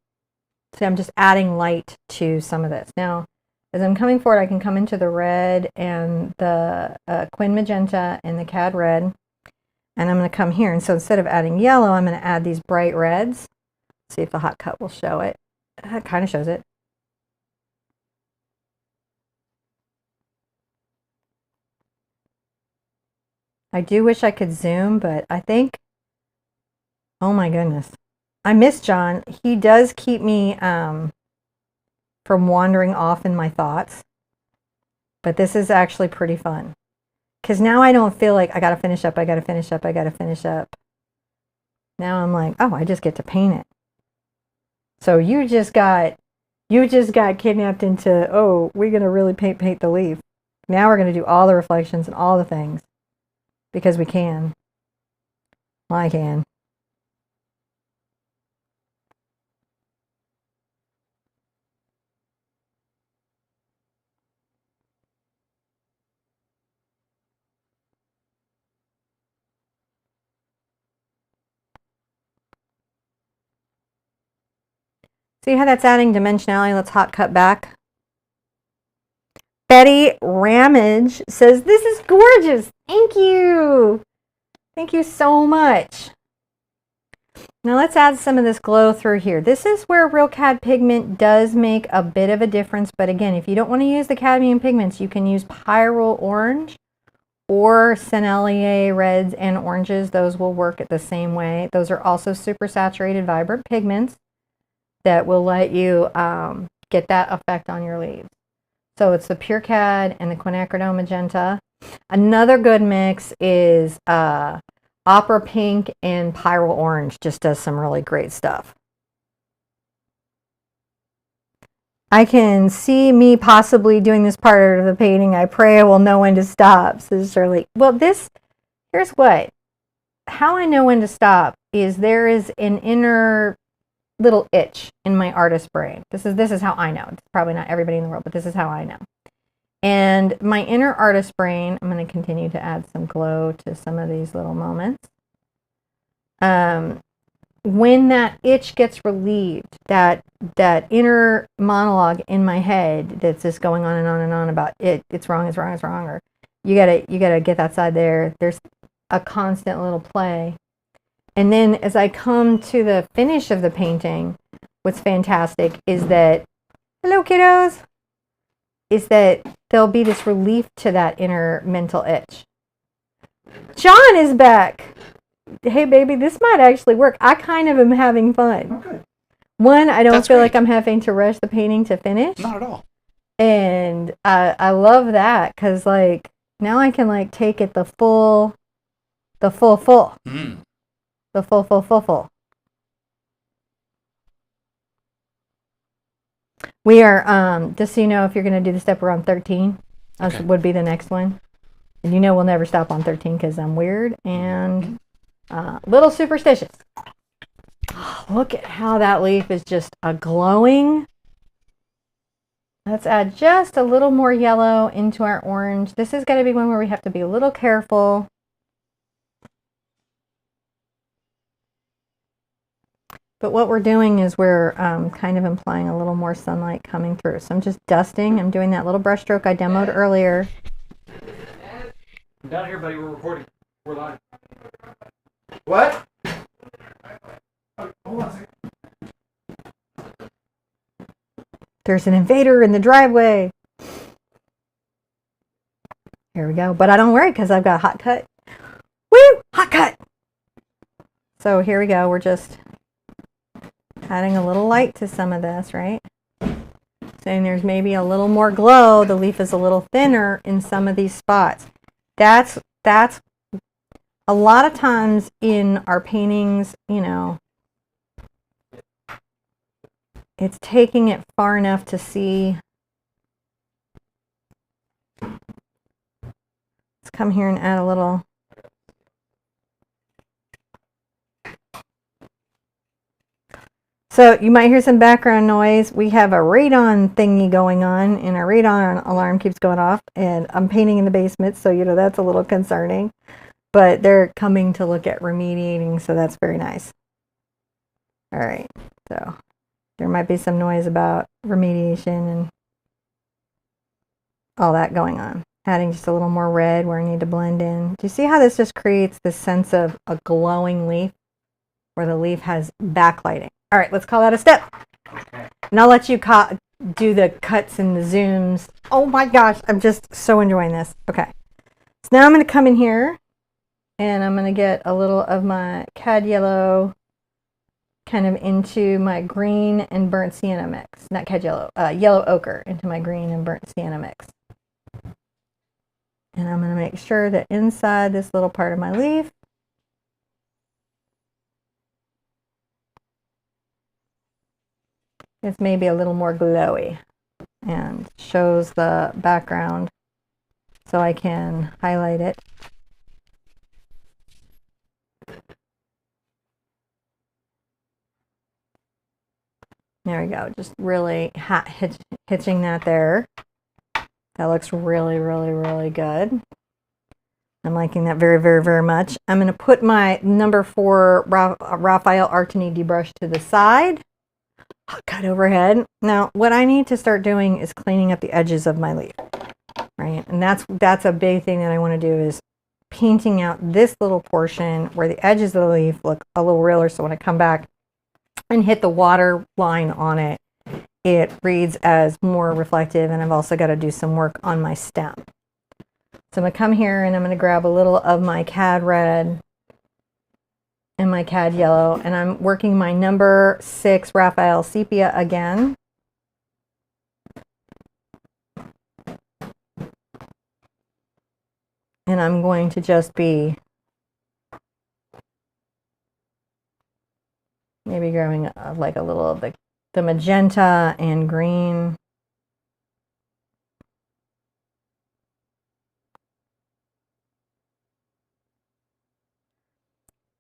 See, I'm just adding light to some of this. Now, as I'm coming forward, I can come into the red and the Quin Magenta and the Cad Red. And I'm going to come here. And so instead of adding yellow, I'm going to add these bright reds. See if the hot cut will show it. It kind of shows it. I do wish I could zoom, but I think, oh my goodness. I miss John. He does keep me from wandering off in my thoughts. But this is actually pretty fun. Because now I don't feel like I got to finish up, I got to finish up, I got to finish up. Now I'm like, oh, I just get to paint it. So you just got kidnapped into, oh, we're going to really paint the leaf. Now we're going to do all the reflections and all the things. Because we can. Well, I can. See how that's adding dimensionality? Let's hot cut back. Betty Ramage says, this is gorgeous. Thank you. Thank you so much. Now let's add some of this glow through here. This is where real cad pigment does make a bit of a difference. But again, if you don't want to use the cadmium pigments, you can use Pyrrole Orange or Sennelier reds and oranges. Those will work the same way. Those are also super saturated, vibrant pigments that will let you get that effect on your leaves. So it's the Pure Cad and the Quinacridone Magenta. Another good mix is Opera Pink and Pyrrole Orange. Just does some really great stuff. I can see me possibly doing this part of the painting. I pray I will know when to stop, says Shirley. Well, here's what. How I know when to stop is there is an inner little itch in my artist brain. This is how I know. It's probably not everybody in the world, but this is how I know. And my inner artist brain, I'm going to continue to add some glow to some of these little moments. When that itch gets relieved, that inner monologue in my head that's just going on and on and on about it's wrong, or you gotta get that side there. There's a constant little play. And then as I come to the finish of the painting, what's fantastic is that, hello kiddos, is that there'll be this relief to that inner mental itch. John is back. Hey baby, this might actually work. I kind of am having fun. Okay. One, I don't That's feel great. like I'm having to rush the painting to finish. Not at all. And I love that because like now I can like take it the full. Mm. The full. We are, just so you know, if you're going to do the step, we're on 13. Okay. Would be the next one. And you know we'll never stop on 13 because I'm weird and a little superstitious. Oh, look at how that leaf is just a glowing. Let's add just a little more yellow into our orange. This is going to be one where we have to be a little careful. But what we're doing is we're kind of implying a little more sunlight coming through. So I'm just dusting. I'm doing that little brush stroke I demoed earlier. I'm down here, buddy. We're recording. We're live. What? Hold on a second. There's an invader in the driveway. Here we go. But I don't worry because I've got a hot cut. Woo! Hot cut! So here we go. We're just adding a little light to some of this, right? Saying there's maybe a little more glow. The leaf is a little thinner in some of these spots. That's A lot of times in our paintings, you know, it's taking it far enough to see. Let's come here and add a little. So you might hear some background noise. We have a radon thingy going on, and our radon alarm keeps going off, and I'm painting in the basement, so you know that's a little concerning. But they're coming to look at remediating, so that's very nice. All right, so there might be some noise about remediation and all that going on. Adding just a little more red where I need to blend in. Do you see how this just creates this sense of a glowing leaf where the leaf has backlighting? All right, let's call that a step. And I'll let you do the cuts and the zooms. Oh my gosh, I'm just so enjoying this. Okay, so now I'm going to come in here and I'm going to get a little of my cad yellow kind of into my green and burnt sienna mix. Not cad yellow, yellow ochre into my green and burnt sienna mix. And I'm going to make sure that inside this little part of my leaf, it's maybe a little more glowy and shows the background so I can highlight it. There we go, just really hitching that there. That looks really, really, really good. I'm liking that very, very, very much. I'm going to put my number 4 Raphael Artini debrush to the side. Cut overhead. Now, what I need to start doing is cleaning up the edges of my leaf, right? And that's a big thing that I want to do is painting out this little portion where the edges of the leaf look a little realer. So when I come back and hit the water line on it, it reads as more reflective. And I've also got to do some work on my stem. So I'm going to come here and I'm going to grab a little of my cad red and my cad yellow, and I'm working my number 6 Raphael sepia again. And I'm going to just be maybe grabbing like a little of the magenta and green.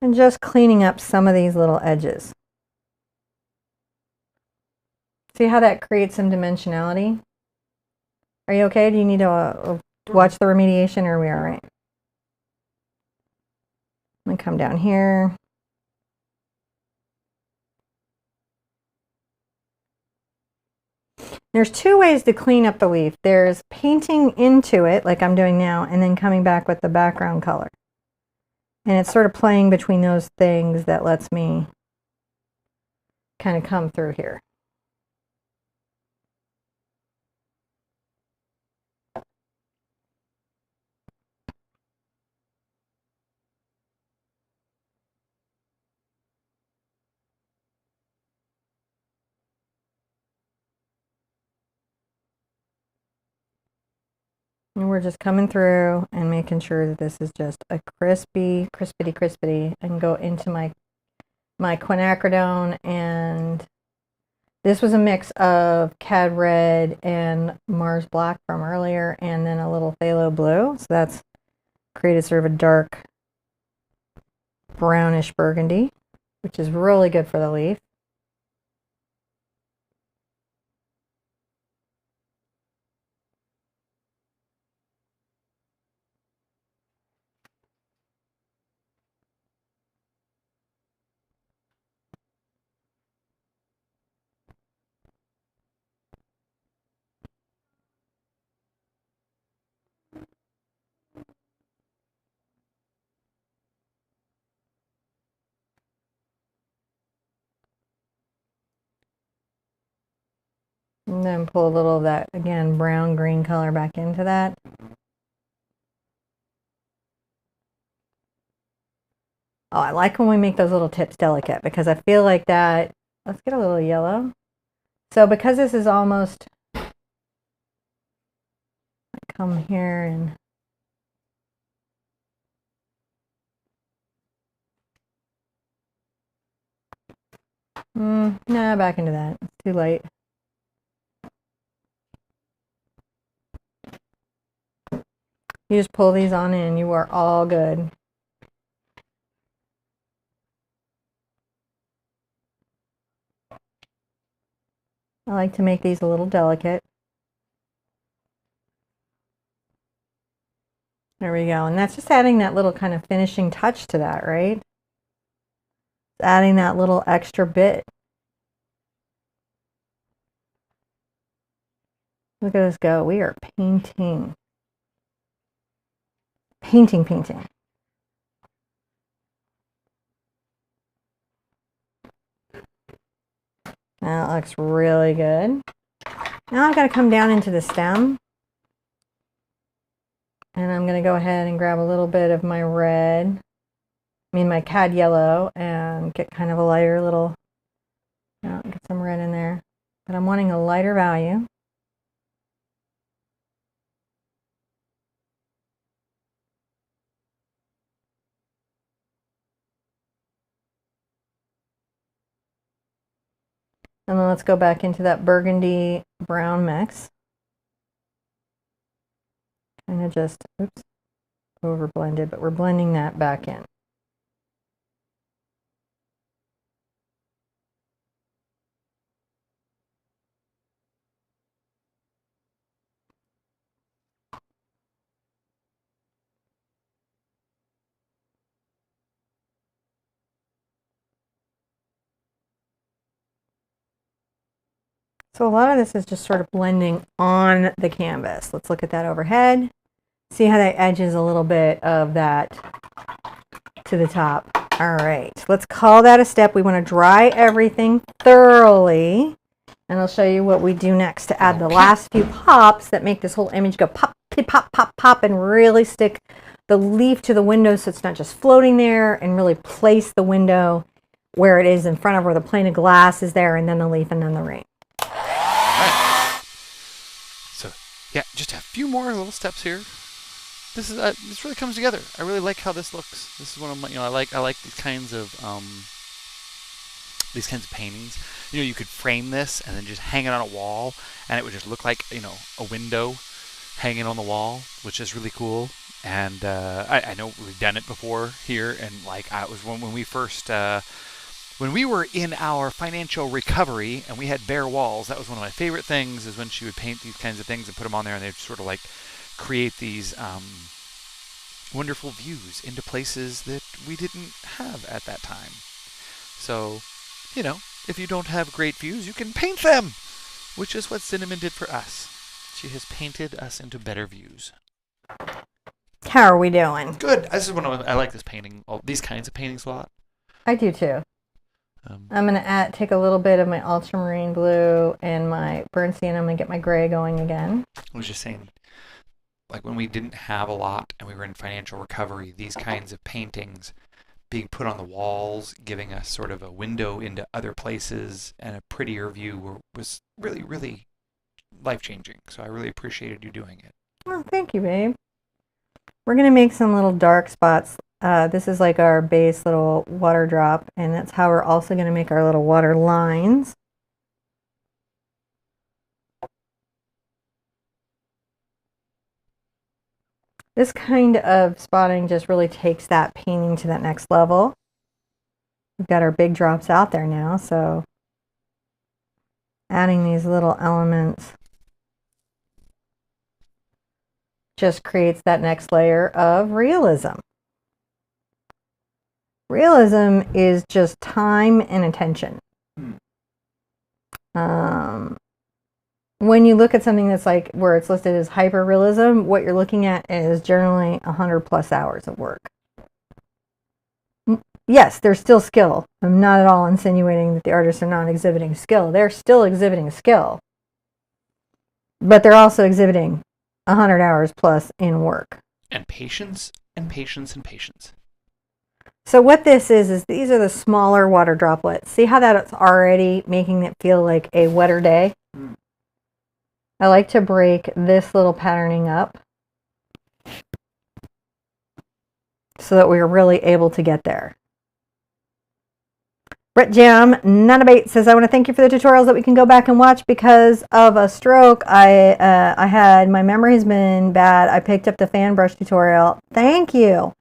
And just cleaning up some of these little edges. See how that creates some dimensionality? Are you okay? Do you need to watch the remediation, or are we all right? I'm going to come down here. There's 2 ways to clean up the leaf. There's painting into it, like I'm doing now, and then coming back with the background color. And it's sort of playing between those things that lets me kind of come through here. And we're just coming through and making sure that this is just a crispity, and go into my quinacridone. And this was a mix of cad red and Mars black from earlier, and then a little phthalo blue. So that's created sort of a dark brownish burgundy, which is really good for the leaf. And then pull a little of that, again, brown green color back into that. Oh, I like when we make those little tips delicate, because I feel like that. Let's get a little yellow. So because this is almost, I come here and Nah, back into that. It's too light. You just pull these on in. You are all good. I like to make these a little delicate. There we go. And that's just adding that little kind of finishing touch to that, right? Adding that little extra bit. Look at us go. We are painting. Painting. That looks really good. Now I've got to come down into the stem. And I'm going to go ahead and grab a little bit of my red, my cad yellow, and get kind of a lighter little, get some red in there. But I'm wanting a lighter value. And then let's go back into that burgundy brown mix. Kind of just, oops, over blended, but we're blending that back in. So a lot of this is just sort of blending on the canvas. Let's look at that overhead. See how that edges a little bit of that to the top. All right, let's call that a step. We want to dry everything thoroughly. And I'll show you what we do next to add the last few pops that make this whole image go pop, pop, pop, pop, and really stick the leaf to the window so it's not just floating there, and really place the window where it is in front of where the plane of glass is there, and then the leaf, and then the rain. So, yeah, just a few more little steps here. This is this really comes together. I really like how this looks. This is one of my, I like these kinds of paintings. You could frame this and then just hang it on a wall, and it would just look like a window hanging on the wall, which is really cool. And I know we've done it before here, and it was when we first. When we were in our financial recovery and we had bare walls, that was one of my favorite things, is when she would paint these kinds of things and put them on there, and they'd sort of create these wonderful views into places that we didn't have at that time. So, if you don't have great views, you can paint them, which is what Cinnamon did for us. She has painted us into better views. How are we doing? Good. I like this painting, these kinds of paintings a lot. I do too. I'm going to take a little bit of my ultramarine blue and my burnt sienna. I'm going to get my gray going again. I was just saying, when we didn't have a lot and we were in financial recovery, these kinds of paintings being put on the walls, giving us sort of a window into other places and a prettier view was really, really life-changing. So I really appreciated you doing it. Well, thank you, babe. We're going to make some little dark spots. This is like our base little water drop, and that's how we're also going to make our little water lines. This kind of spotting just really takes that painting to that next level. We've got our big drops out there now, so adding these little elements just creates that next layer of realism. Realism is just time and attention. When you look at something that's where it's listed as hyper-realism, what you're looking at is generally 100+ hours of work. Yes, there's still skill. I'm not at all insinuating that the artists are not exhibiting skill. They're still exhibiting skill. But they're also exhibiting 100 hours plus in work. And patience, and patience, and patience. So what this is these are the smaller water droplets. See how that's already making it feel like a wetter day? I like to break this little patterning up so that we're really able to get there. Brett Jam, not a bait, says, I want to thank you for the tutorials that we can go back and watch. Because of a stroke I had, my memory has been bad. I picked up the fan brush tutorial. Thank you.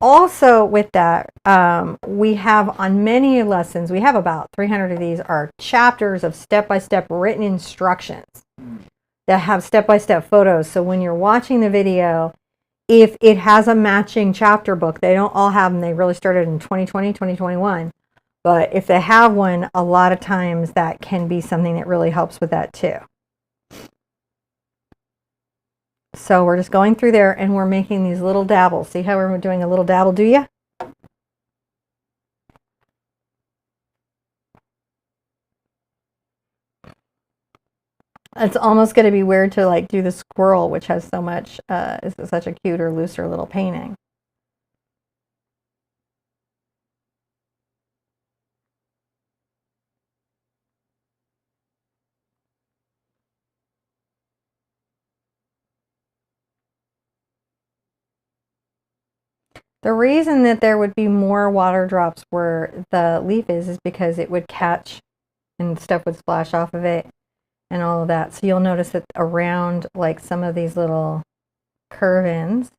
Also with that, we have on many lessons, we have about 300 of these, are chapters of step-by-step written instructions that have step-by-step photos. So when you're watching the video, if it has a matching chapter book, they don't all have them. They really started in 2020, 2021. But if they have one, a lot of times that can be something that really helps with that too. So we're just going through there and we're making these little dabbles. See how we're doing a little dabble, do ya? It's almost going to be weird to like do the squirrel, which has so much, is such a cuter, looser little painting. The reason that there would be more water drops where the leaf is because it would catch and stuff would splash off of it and all of that. So you'll notice that around like some of these little curve ends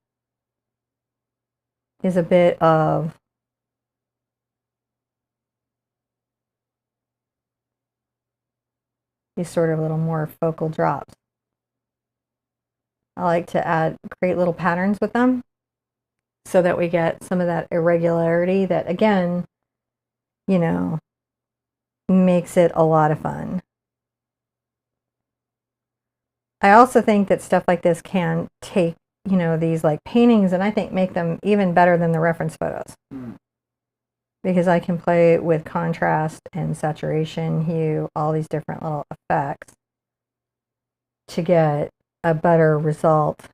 is a bit of these sort of little more focal drops. I like to create little patterns with them so that we get some of that irregularity that, again, you know, makes it a lot of fun. I also think that stuff like this can take, you know, these like paintings and I think make them even better than the reference photos. Because I can play with contrast and saturation, hue, all these different little effects to get a better result.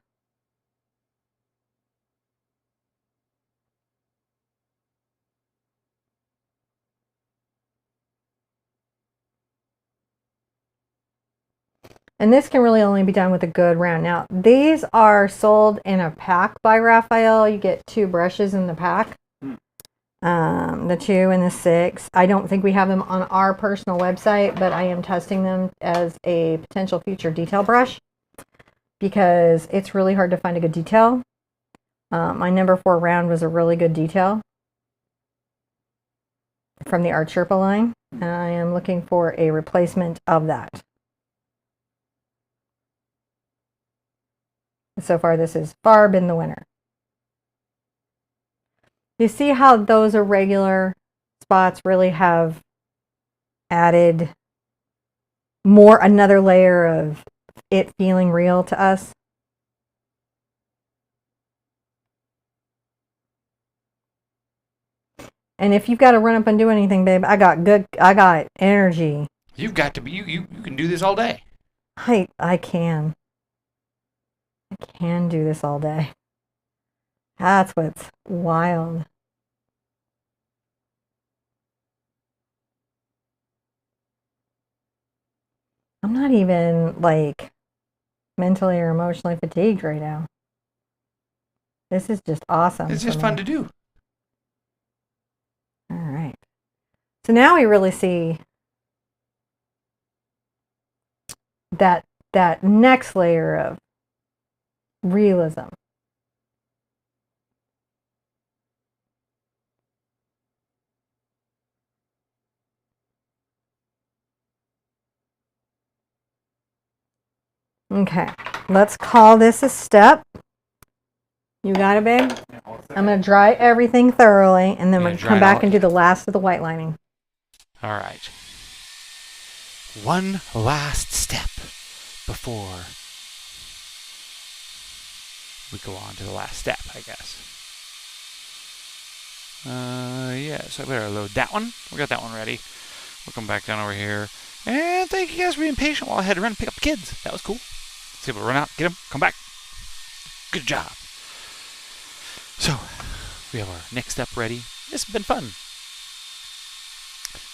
And this can really only be done with a good round. Now, these are sold in a pack by Raphael. You get 2 brushes in the pack. The 2 and the 6. I don't think we have them on our personal website, but I am testing them as a potential future detail brush because it's really hard to find a good detail. My number 4 round was a really good detail from the Art Sherpa line, and I am looking for a replacement of that. So far, this has far been the winner. You see how those irregular spots really have added another layer of it feeling real to us? And if you've got to run up and do anything, babe, I got energy. You've got to be, you can do this all day. I can do this all day. That's what's wild. I'm not even like mentally or emotionally fatigued right now. This is just awesome. It's just fun to do. All right. So now we really see that next layer of realism. Okay, let's call this a step. You got it, babe? I'm going to dry everything thoroughly, and then we're going to come back and do the last of the white lining. All right. One last step before we go on to the last step, I guess. Yeah, so I better load that one. We got that one ready. We'll come back down over here. And thank you guys for being patient while I had to run and pick up the kids. That was cool. See if we'll run out, get them, come back. Good job. So, we have our next step ready. This has been fun.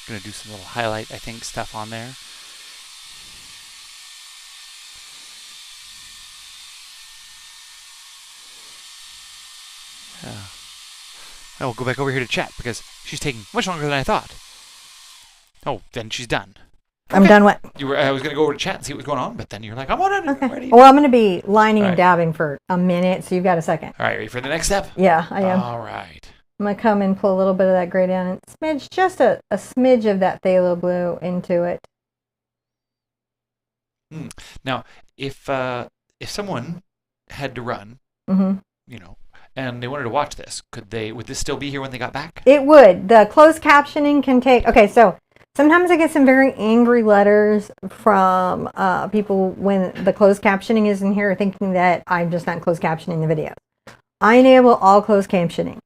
Gonna do some little highlight, I think, stuff on there. Yeah. I will go back over here to chat because she's taking much longer than I thought. Oh, then she's done. I'm Okay. done what? I was going to go over to chat and see what was going on, but then you're like, I'm on it. Okay. I'm ready. Well, I'm going to be lining All and right. dabbing for a minute, so you've got a second. All right, ready for the next step? Yeah, I am. All right. I'm going to come and pull a little bit of that gray down and smidge, just a smidge of that phthalo blue into it. Now, if someone had to run, Mm-hmm. you know, and they wanted to watch this, would this still be here when they got back? It would. The closed captioning can take, okay, so sometimes I get some very angry letters from people when the closed captioning is in here thinking that I'm just not closed captioning the video. I enable all closed captioning.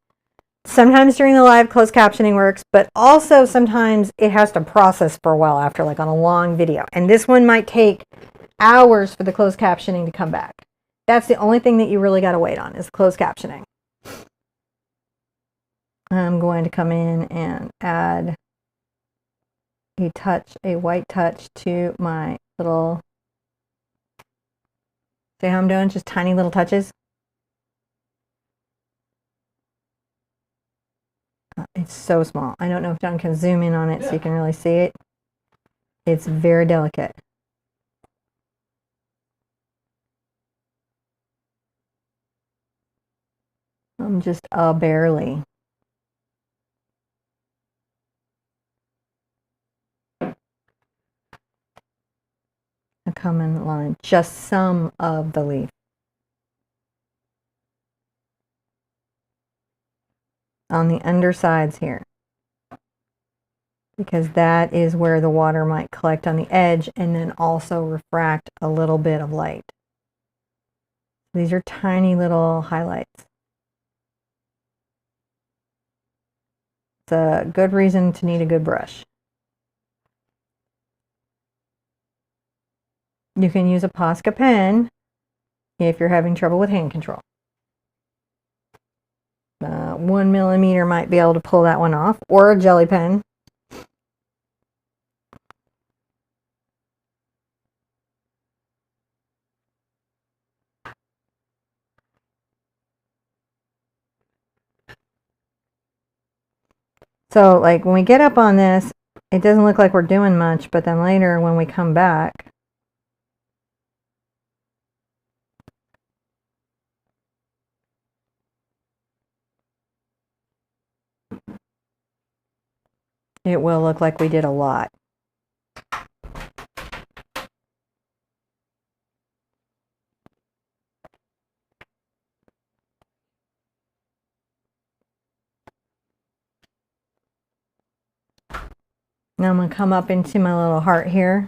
Sometimes during the live, closed captioning works, but also sometimes it has to process for a while after, like on a long video. And this one might take hours for the closed captioning to come back. That's the only thing that you really got to wait on is closed captioning. I'm going to come in and add a white touch to my little, see how I'm doing? Just tiny little touches. It's so small. I don't know if John can zoom in on it so you can really see it. It's very delicate. I'm just barely. I come and line just some of the leaf. On the undersides here. Because that is where the water might collect on the edge and then also refract a little bit of light. These are tiny little highlights. It's a good reason to need a good brush. You can use a Posca pen if you're having trouble with hand control. 1 millimeter might be able to pull that one off, or a jelly pen. So like when we get up on this, it doesn't look like we're doing much, but then later when we come back, it will look like we did a lot. Now I'm going to come up into my little heart here.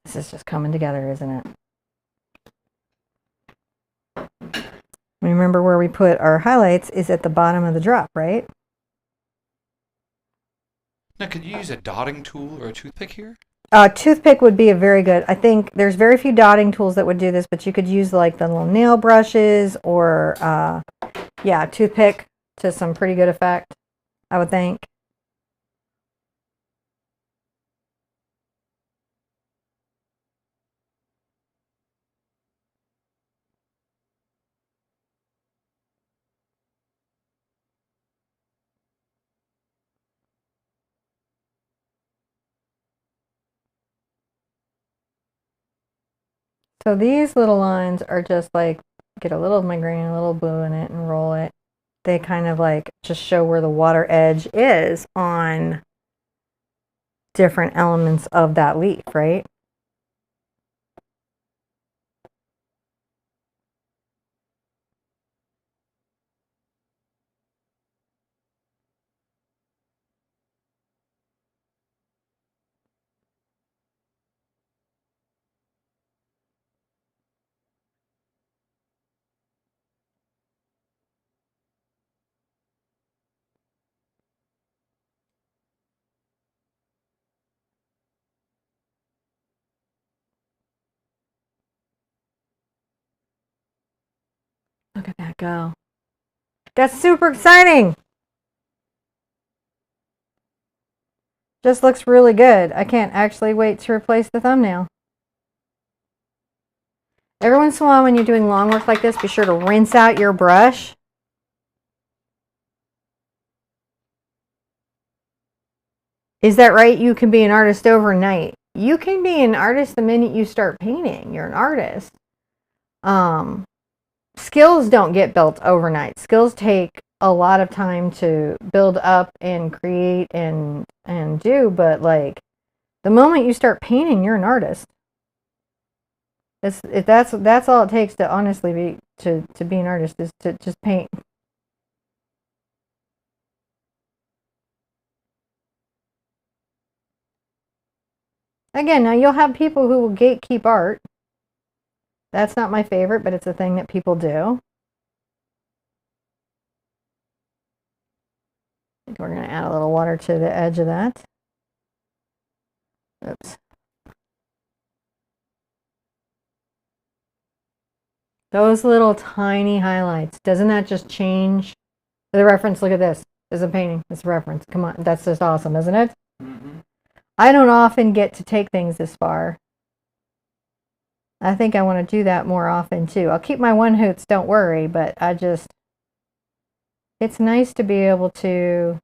This is just coming together, isn't it? Remember where we put our highlights is at the bottom of the drop, right? Now, could you use a dotting tool or a toothpick here? Toothpick would be a very good. I think there's very few dotting tools that would do this, but you could use like the little nail brushes or, yeah, toothpick to some pretty good effect, I would think. So these little lines are just like, get a little of my green, a little blue in it and roll it. They kind of like just show where the water edge is on different elements of that leaf, right? at that go. That's super exciting. Just looks really good. I can't actually wait to replace the thumbnail. Every once in a while when you're doing long work like this, be sure to rinse out your brush. Is that right? You can be an artist overnight. You can be an artist the minute you start painting. You're an artist. Skills don't get built overnight. Skills take a lot of time to build up and create and do, but like the moment you start painting, you're an artist. That's all it takes to honestly be to be an artist, is to just paint. Again, now you'll have people who will gatekeep art. That's not my favorite, but it's a thing that people do. I think we're going to add a little water to the edge of that. Oops. Those little tiny highlights, doesn't that just change the reference? Look at this. There's a painting. It's a reference. Come on. That's just awesome, isn't it? Mm-hmm. I don't often get to take things this far. I think I want to do that more often too. I'll keep my one Hoots, don't worry, but it's nice to be able to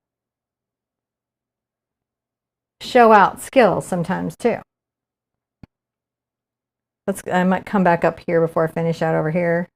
show out skills sometimes too. I might come back up here before I finish out over here.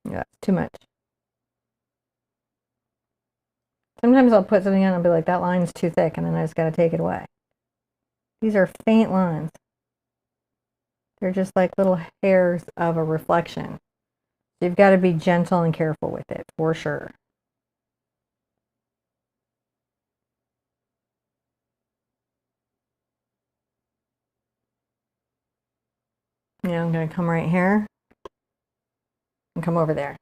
Yeah, it's too much. Sometimes I'll put something on and be like, that line's too thick, and then I just got to take it away. These are faint lines. They're just like little hairs of a reflection. You've got to be gentle and careful with it, for sure. Now I'm going to come right here and come over there.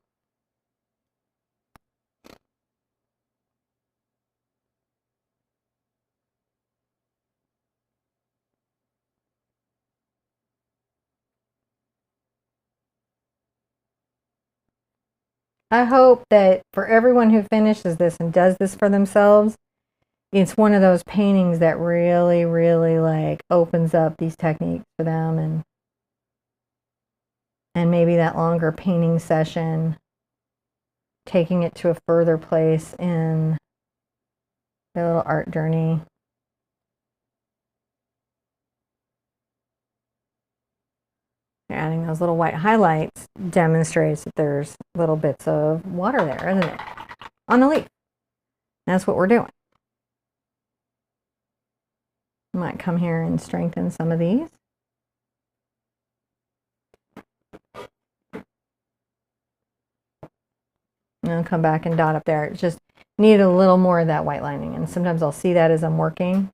I hope that for everyone who finishes this and does this for themselves, it's one of those paintings that really, really like opens up these techniques for them, and maybe that longer painting session, taking it to a further place in their little art journey. Adding those little white highlights demonstrates that there's little bits of water there, isn't it? On the leaf. That's what we're doing. Might come here and strengthen some of these. And I'll come back and dot up there. It's just need a little more of that white lining. And sometimes I'll see that as I'm working.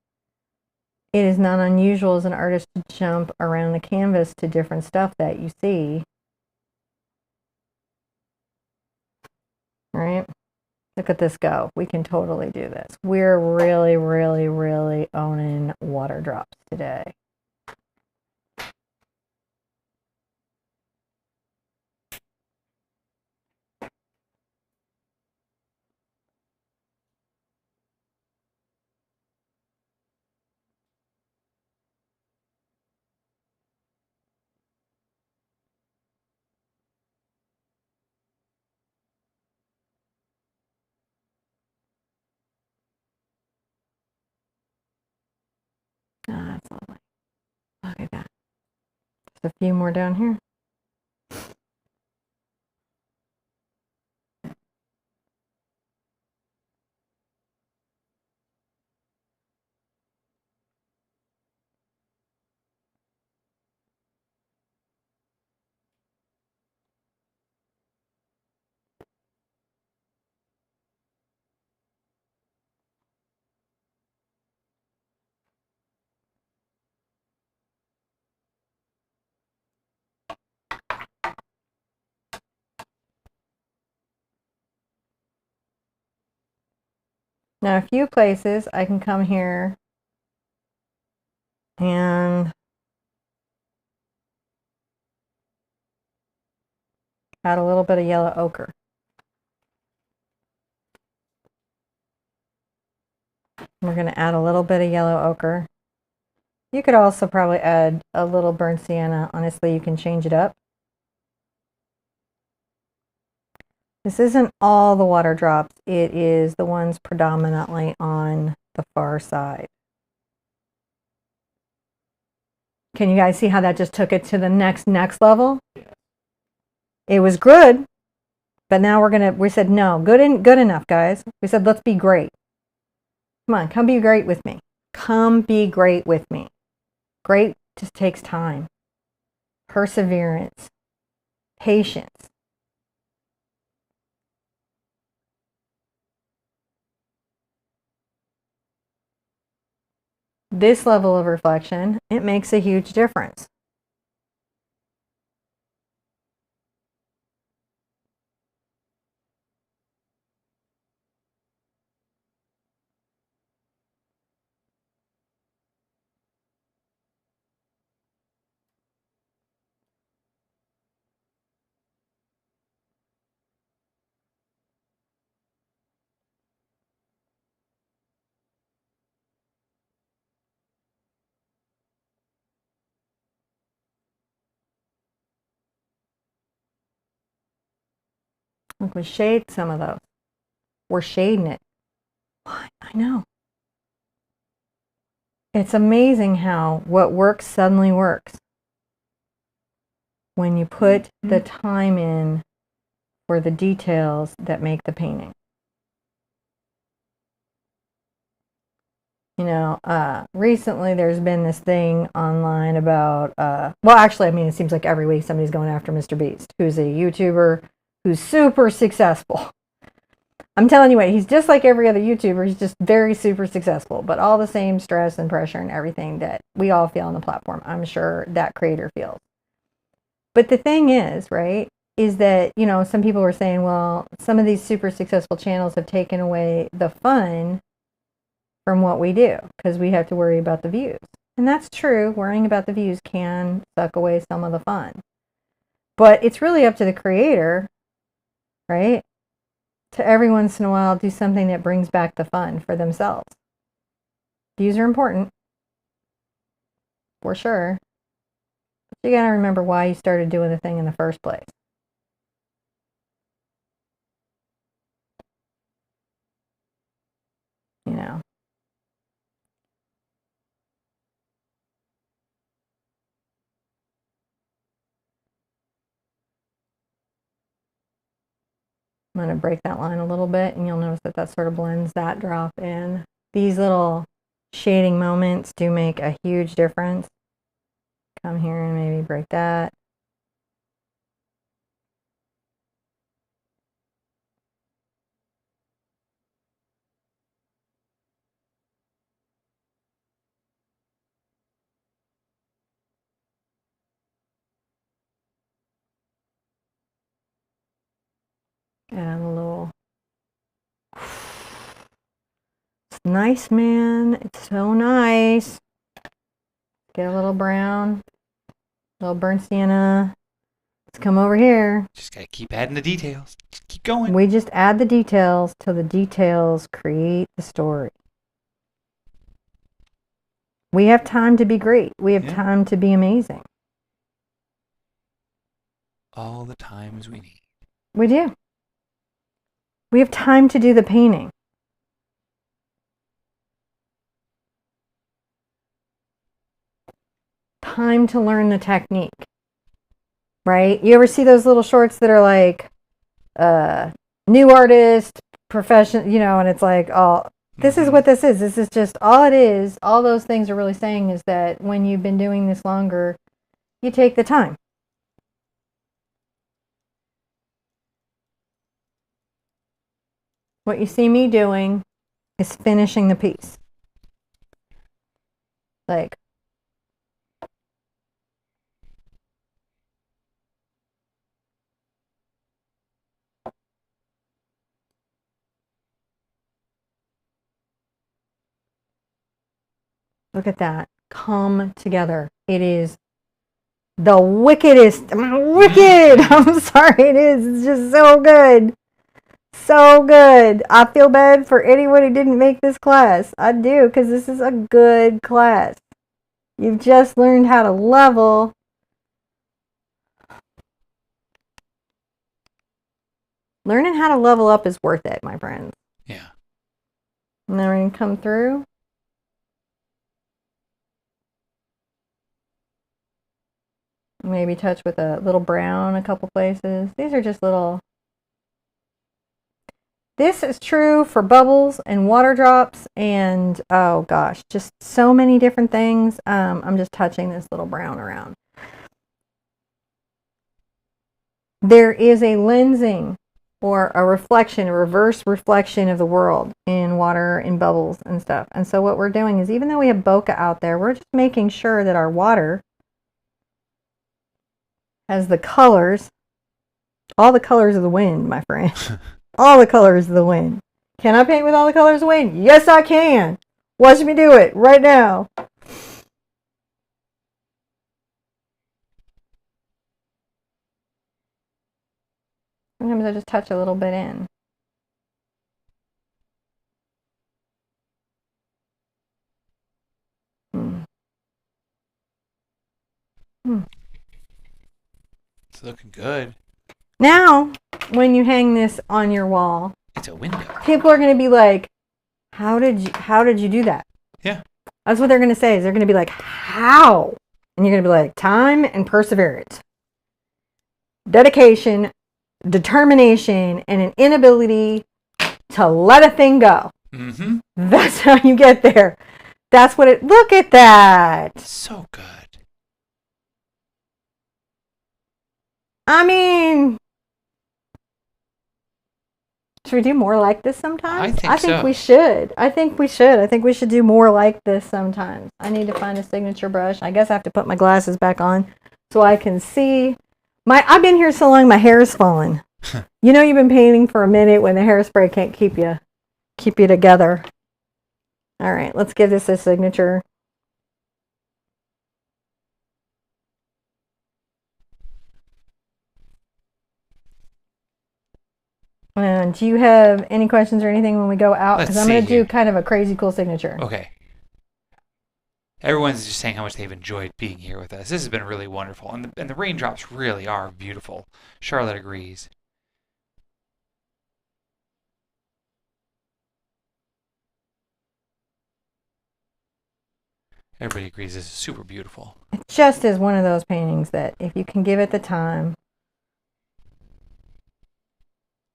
It is not unusual as an artist to jump around the canvas to different stuff that you see. Right? Look at this go. We can totally do this. We're really, really, really owning water drops today. Ah, that's lovely. Look at that. Just a few more down here. Now a few places I can come here and add a little bit of yellow ochre. We're going to add a little bit of yellow ochre. You could also probably add a little burnt sienna. Honestly, you can change it up. This isn't all the water drops. It is the ones predominantly on the far side. Can you guys see how that just took it to the next level? It was good, but now we said no, good enough, guys. We said let's be great. Come on, come be great with me. Come be great with me. Great just takes time, perseverance, patience. This level of reflection, it makes a huge difference. Look, we shade some of those. We're shading it. Why? I know. It's amazing how what works suddenly works when you put the time in for the details that make the painting. You know, recently there's been this thing online about, well, actually, I mean, it seems like every week somebody's going after Mr. Beast, who's a YouTuber who's super successful. I'm telling you what, he's just like every other YouTuber. He's just very super successful, but all the same stress and pressure and everything that we all feel on the platform, I'm sure that creator feels. But the thing is, right, is that, you know, some people were saying, well, some of these super successful channels have taken away the fun from what we do because we have to worry about the views. And that's true. Worrying about the views can suck away some of the fun. But it's really up to the creator, right? To every once in a while do something that brings back the fun for themselves. Views are important, for sure. But you gotta remember why you started doing the thing in the first place. You know. I'm going to break that line a little bit, and you'll notice that that sort of blends that drop in. These little shading moments do make a huge difference. Come here and maybe break that. And a little. It's nice, man. It's so nice. Get a little brown, a little burnt sienna. Let's come over here. Just gotta keep adding the details. Just keep going. We just add the details till the details create the story. We have time to be great. We have time to be amazing. All the times we need. We do. We have time to do the painting. Time to learn the technique. Right? You ever see those little shorts that are like new artist, profession, you know, and it's like, oh, this is what this is. This is just all it is. All those things are really saying is that when you've been doing this longer, you take the time. What you see me doing is finishing the piece. Like, Look at that. Come together. It is the wickedest. I mean, wicked. I'm sorry, it is. It's just so good. So good. I feel bad for anyone who didn't make this class. I do, because this is a good class. You've just learned how to level. Learning how to level up is worth it, my friends. Yeah. And then we're going to come through. Maybe touch with a little brown a couple places. These are just little. This is true for bubbles and water drops and, oh gosh, just so many different things. I'm just touching this little brown around. There is a lensing or a reflection, a reverse reflection of the world in water and bubbles and stuff. And so what we're doing is, even though we have bokeh out there, we're just making sure that our water has the colors, all the colors of the wind, my friend. All the colors of the wind. Can I paint with all the colors of the wind? Yes, I can. Watch me do it right now. Sometimes I just touch a little bit in. It's looking good. Now, when you hang this on your wall, It's a window. people are going to be like, how did you do that? Yeah. That's what they're going to say. Is they're going to be like, how? And you're going to be like, time and perseverance, dedication, determination, and an inability to let a thing go. Mm-hmm. That's how you get there. That's what it, look at that. So good. I mean, should we do more like this sometimes? I think so. we should. I think we should do more like this sometimes. I need to find a signature brush. I guess I have to put my glasses back on so I can see. I've been here so long, my hair is falling. You know, you've been painting for a minute when the hairspray can't keep you together. All right, let's give this a signature. And do you have any questions or anything when we go out? Because I'm going to do kind of a crazy cool signature. Okay. Everyone's just saying how much they've enjoyed being here with us. This has been really wonderful. And the raindrops really are beautiful. Charlotte agrees. Everybody agrees this is super beautiful. It just is one of those paintings that if you can give it the time.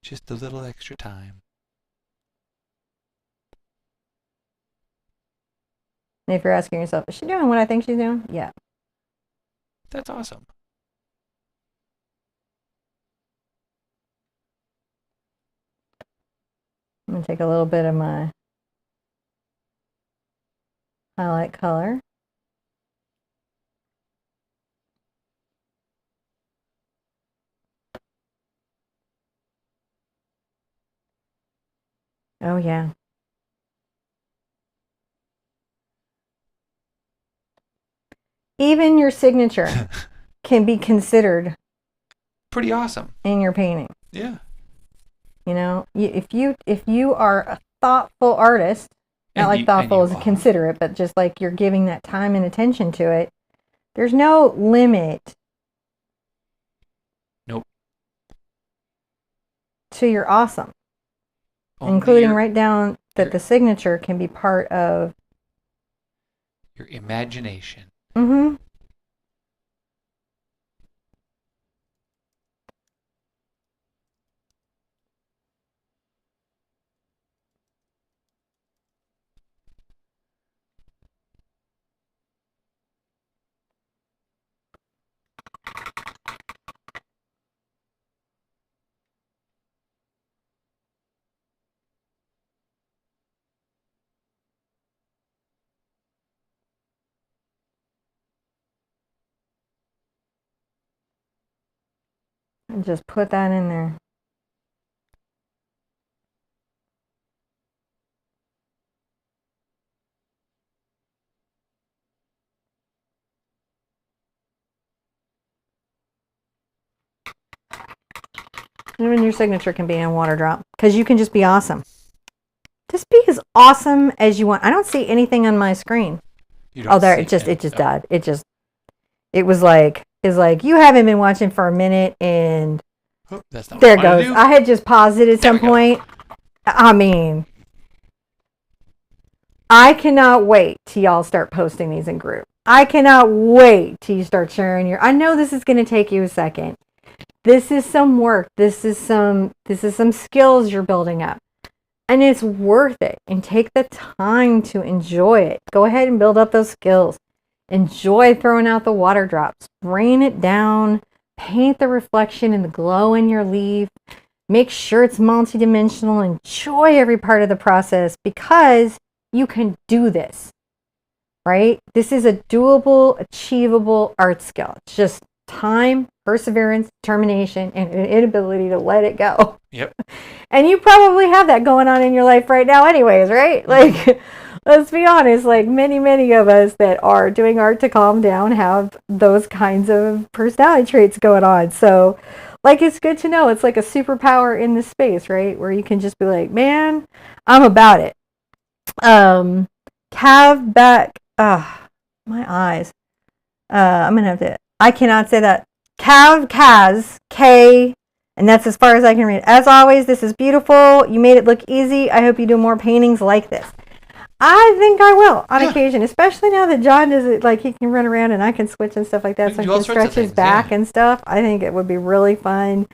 Just a little extra time. And if you're asking yourself, is she doing what I think she's doing? Yeah. That's awesome. I'm going to take a little bit of my highlight color. Oh, yeah. Even your signature can be considered Pretty awesome. in your painting. Yeah. You know, if you are a thoughtful artist, not like thoughtful as considerate, but just like you're giving that time and attention to it, there's no limit. Nope. To your awesome. Only including right down that the signature can be part of your imagination. Mm-hmm. And just put that in there. Even your signature can be in a water drop because you can just be awesome. Just be as awesome as you want. I don't see anything on my screen. Oh, there, it just died. It was like, you haven't been watching for a minute, and that's not there it what I wanted goes. to do. I had just paused it at some point. I mean, I cannot wait till y'all start posting these in group. I cannot wait till you start sharing I know this is going to take you a second. This is some work. This is some skills you're building up. And it's worth it. And take the time to enjoy it. Go ahead and build up those skills. Enjoy throwing out the water drops. Rain it down. Paint the reflection and the glow in your leaf. Make sure it's multidimensional. Enjoy every part of the process because you can do this. Right? This is a doable, achievable art skill. It's just time, perseverance, determination, and an inability to let it go. Yep. And you probably have that going on in your life right now anyways, right? Like, let's be honest, like many of us that are doing art to calm down have those kinds of personality traits going on. So, like, it's good to know it's like a superpower in this space, right? Where you can just be like, man, I'm about it. Cav back, my eyes. I'm going to have to, I cannot say that. Kaz, K, and that's as far as I can read. As always, this is beautiful. You made it look easy. I hope you do more paintings like this. I think I will on occasion, especially now that John does it, like he can run around and I can switch and stuff like that. So he can stretch his back and stuff. I think it would be really fun.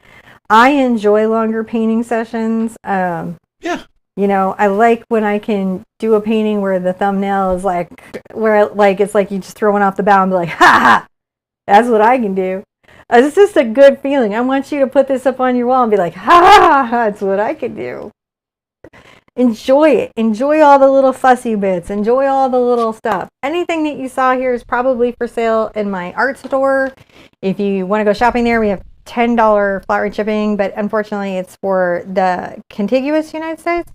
I enjoy longer painting sessions. You know, I like when I can do a painting where the thumbnail is like, where like it's like you just throw one off the bow and be like, ha ha, that's what I can do. It's just a good feeling. I want you to put this up on your wall and be like, ha, that's what I can do. Enjoy it. Enjoy all the little fussy bits. Enjoy all the little stuff. Anything that you saw here is probably for sale in my art store. If you want to go shopping there, we have $10 flat rate shipping, but unfortunately it's for the contiguous United States,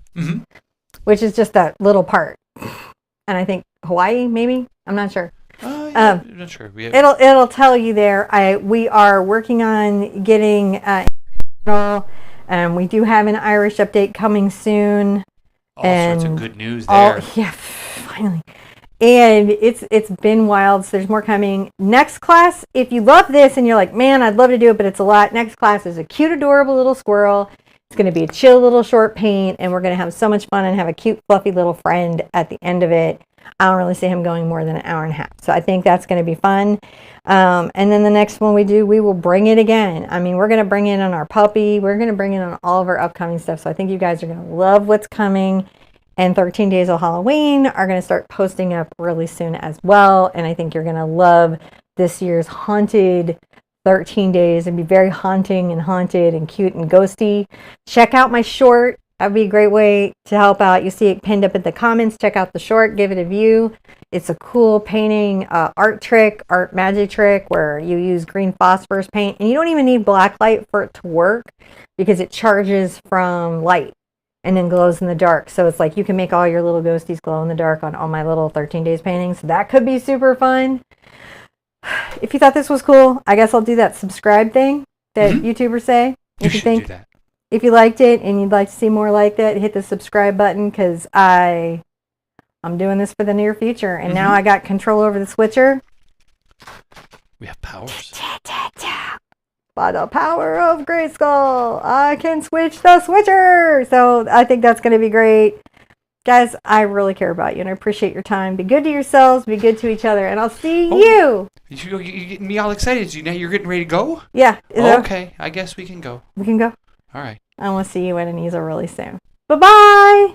which is just that little part. And I think Hawaii, maybe? I'm not sure. I'm not sure. It'll tell you there. We are working on getting we do have an Irish update coming soon. All sorts of good news there. Yeah, finally. And it's been wild, so there's more coming. Next class, if you love this and you're like, man, I'd love to do it, but it's a lot. Next class is a cute, adorable little squirrel. It's going to be a chill little short paint, and we're going to have so much fun and have a cute, fluffy little friend at the end of it. I don't really see him going more than an hour and a half. So I think that's going to be fun. And then the next one we will bring it again. I mean, we're going to bring in on our puppy. We're going to bring in on all of our upcoming stuff. So I think you guys are going to love what's coming. And 13 Days of Halloween are going to start posting up really soon as well. And I think you're going to love this year's haunted 13 days and be very haunting and haunted and cute and ghosty. Check out my short. That would be a great way to help out. You see it pinned up in the comments. Check out the short. Give it a view. It's a cool painting art magic trick where you use green phosphorus paint. And you don't even need black light for it to work because it charges from light and then glows in the dark. So it's like you can make all your little ghosties glow in the dark on all my little 13 days paintings. That could be super fun. If you thought this was cool, I guess I'll do that subscribe thing that YouTubers say. You should do that. If you liked it and you'd like to see more like that, hit the subscribe button because I'm doing this for the near future. And now I got control over the switcher. We have powers. By the power of Grayskull, I can switch the switcher. So I think that's going to be great. Guys, I really care about you and I appreciate your time. Be good to yourselves. Be good to each other. And I'll see you. You're getting me all excited. You're getting ready to go? Yeah. Okay. I guess we can go. We can go. All right. I want to see you at an easel really soon. Bye-bye.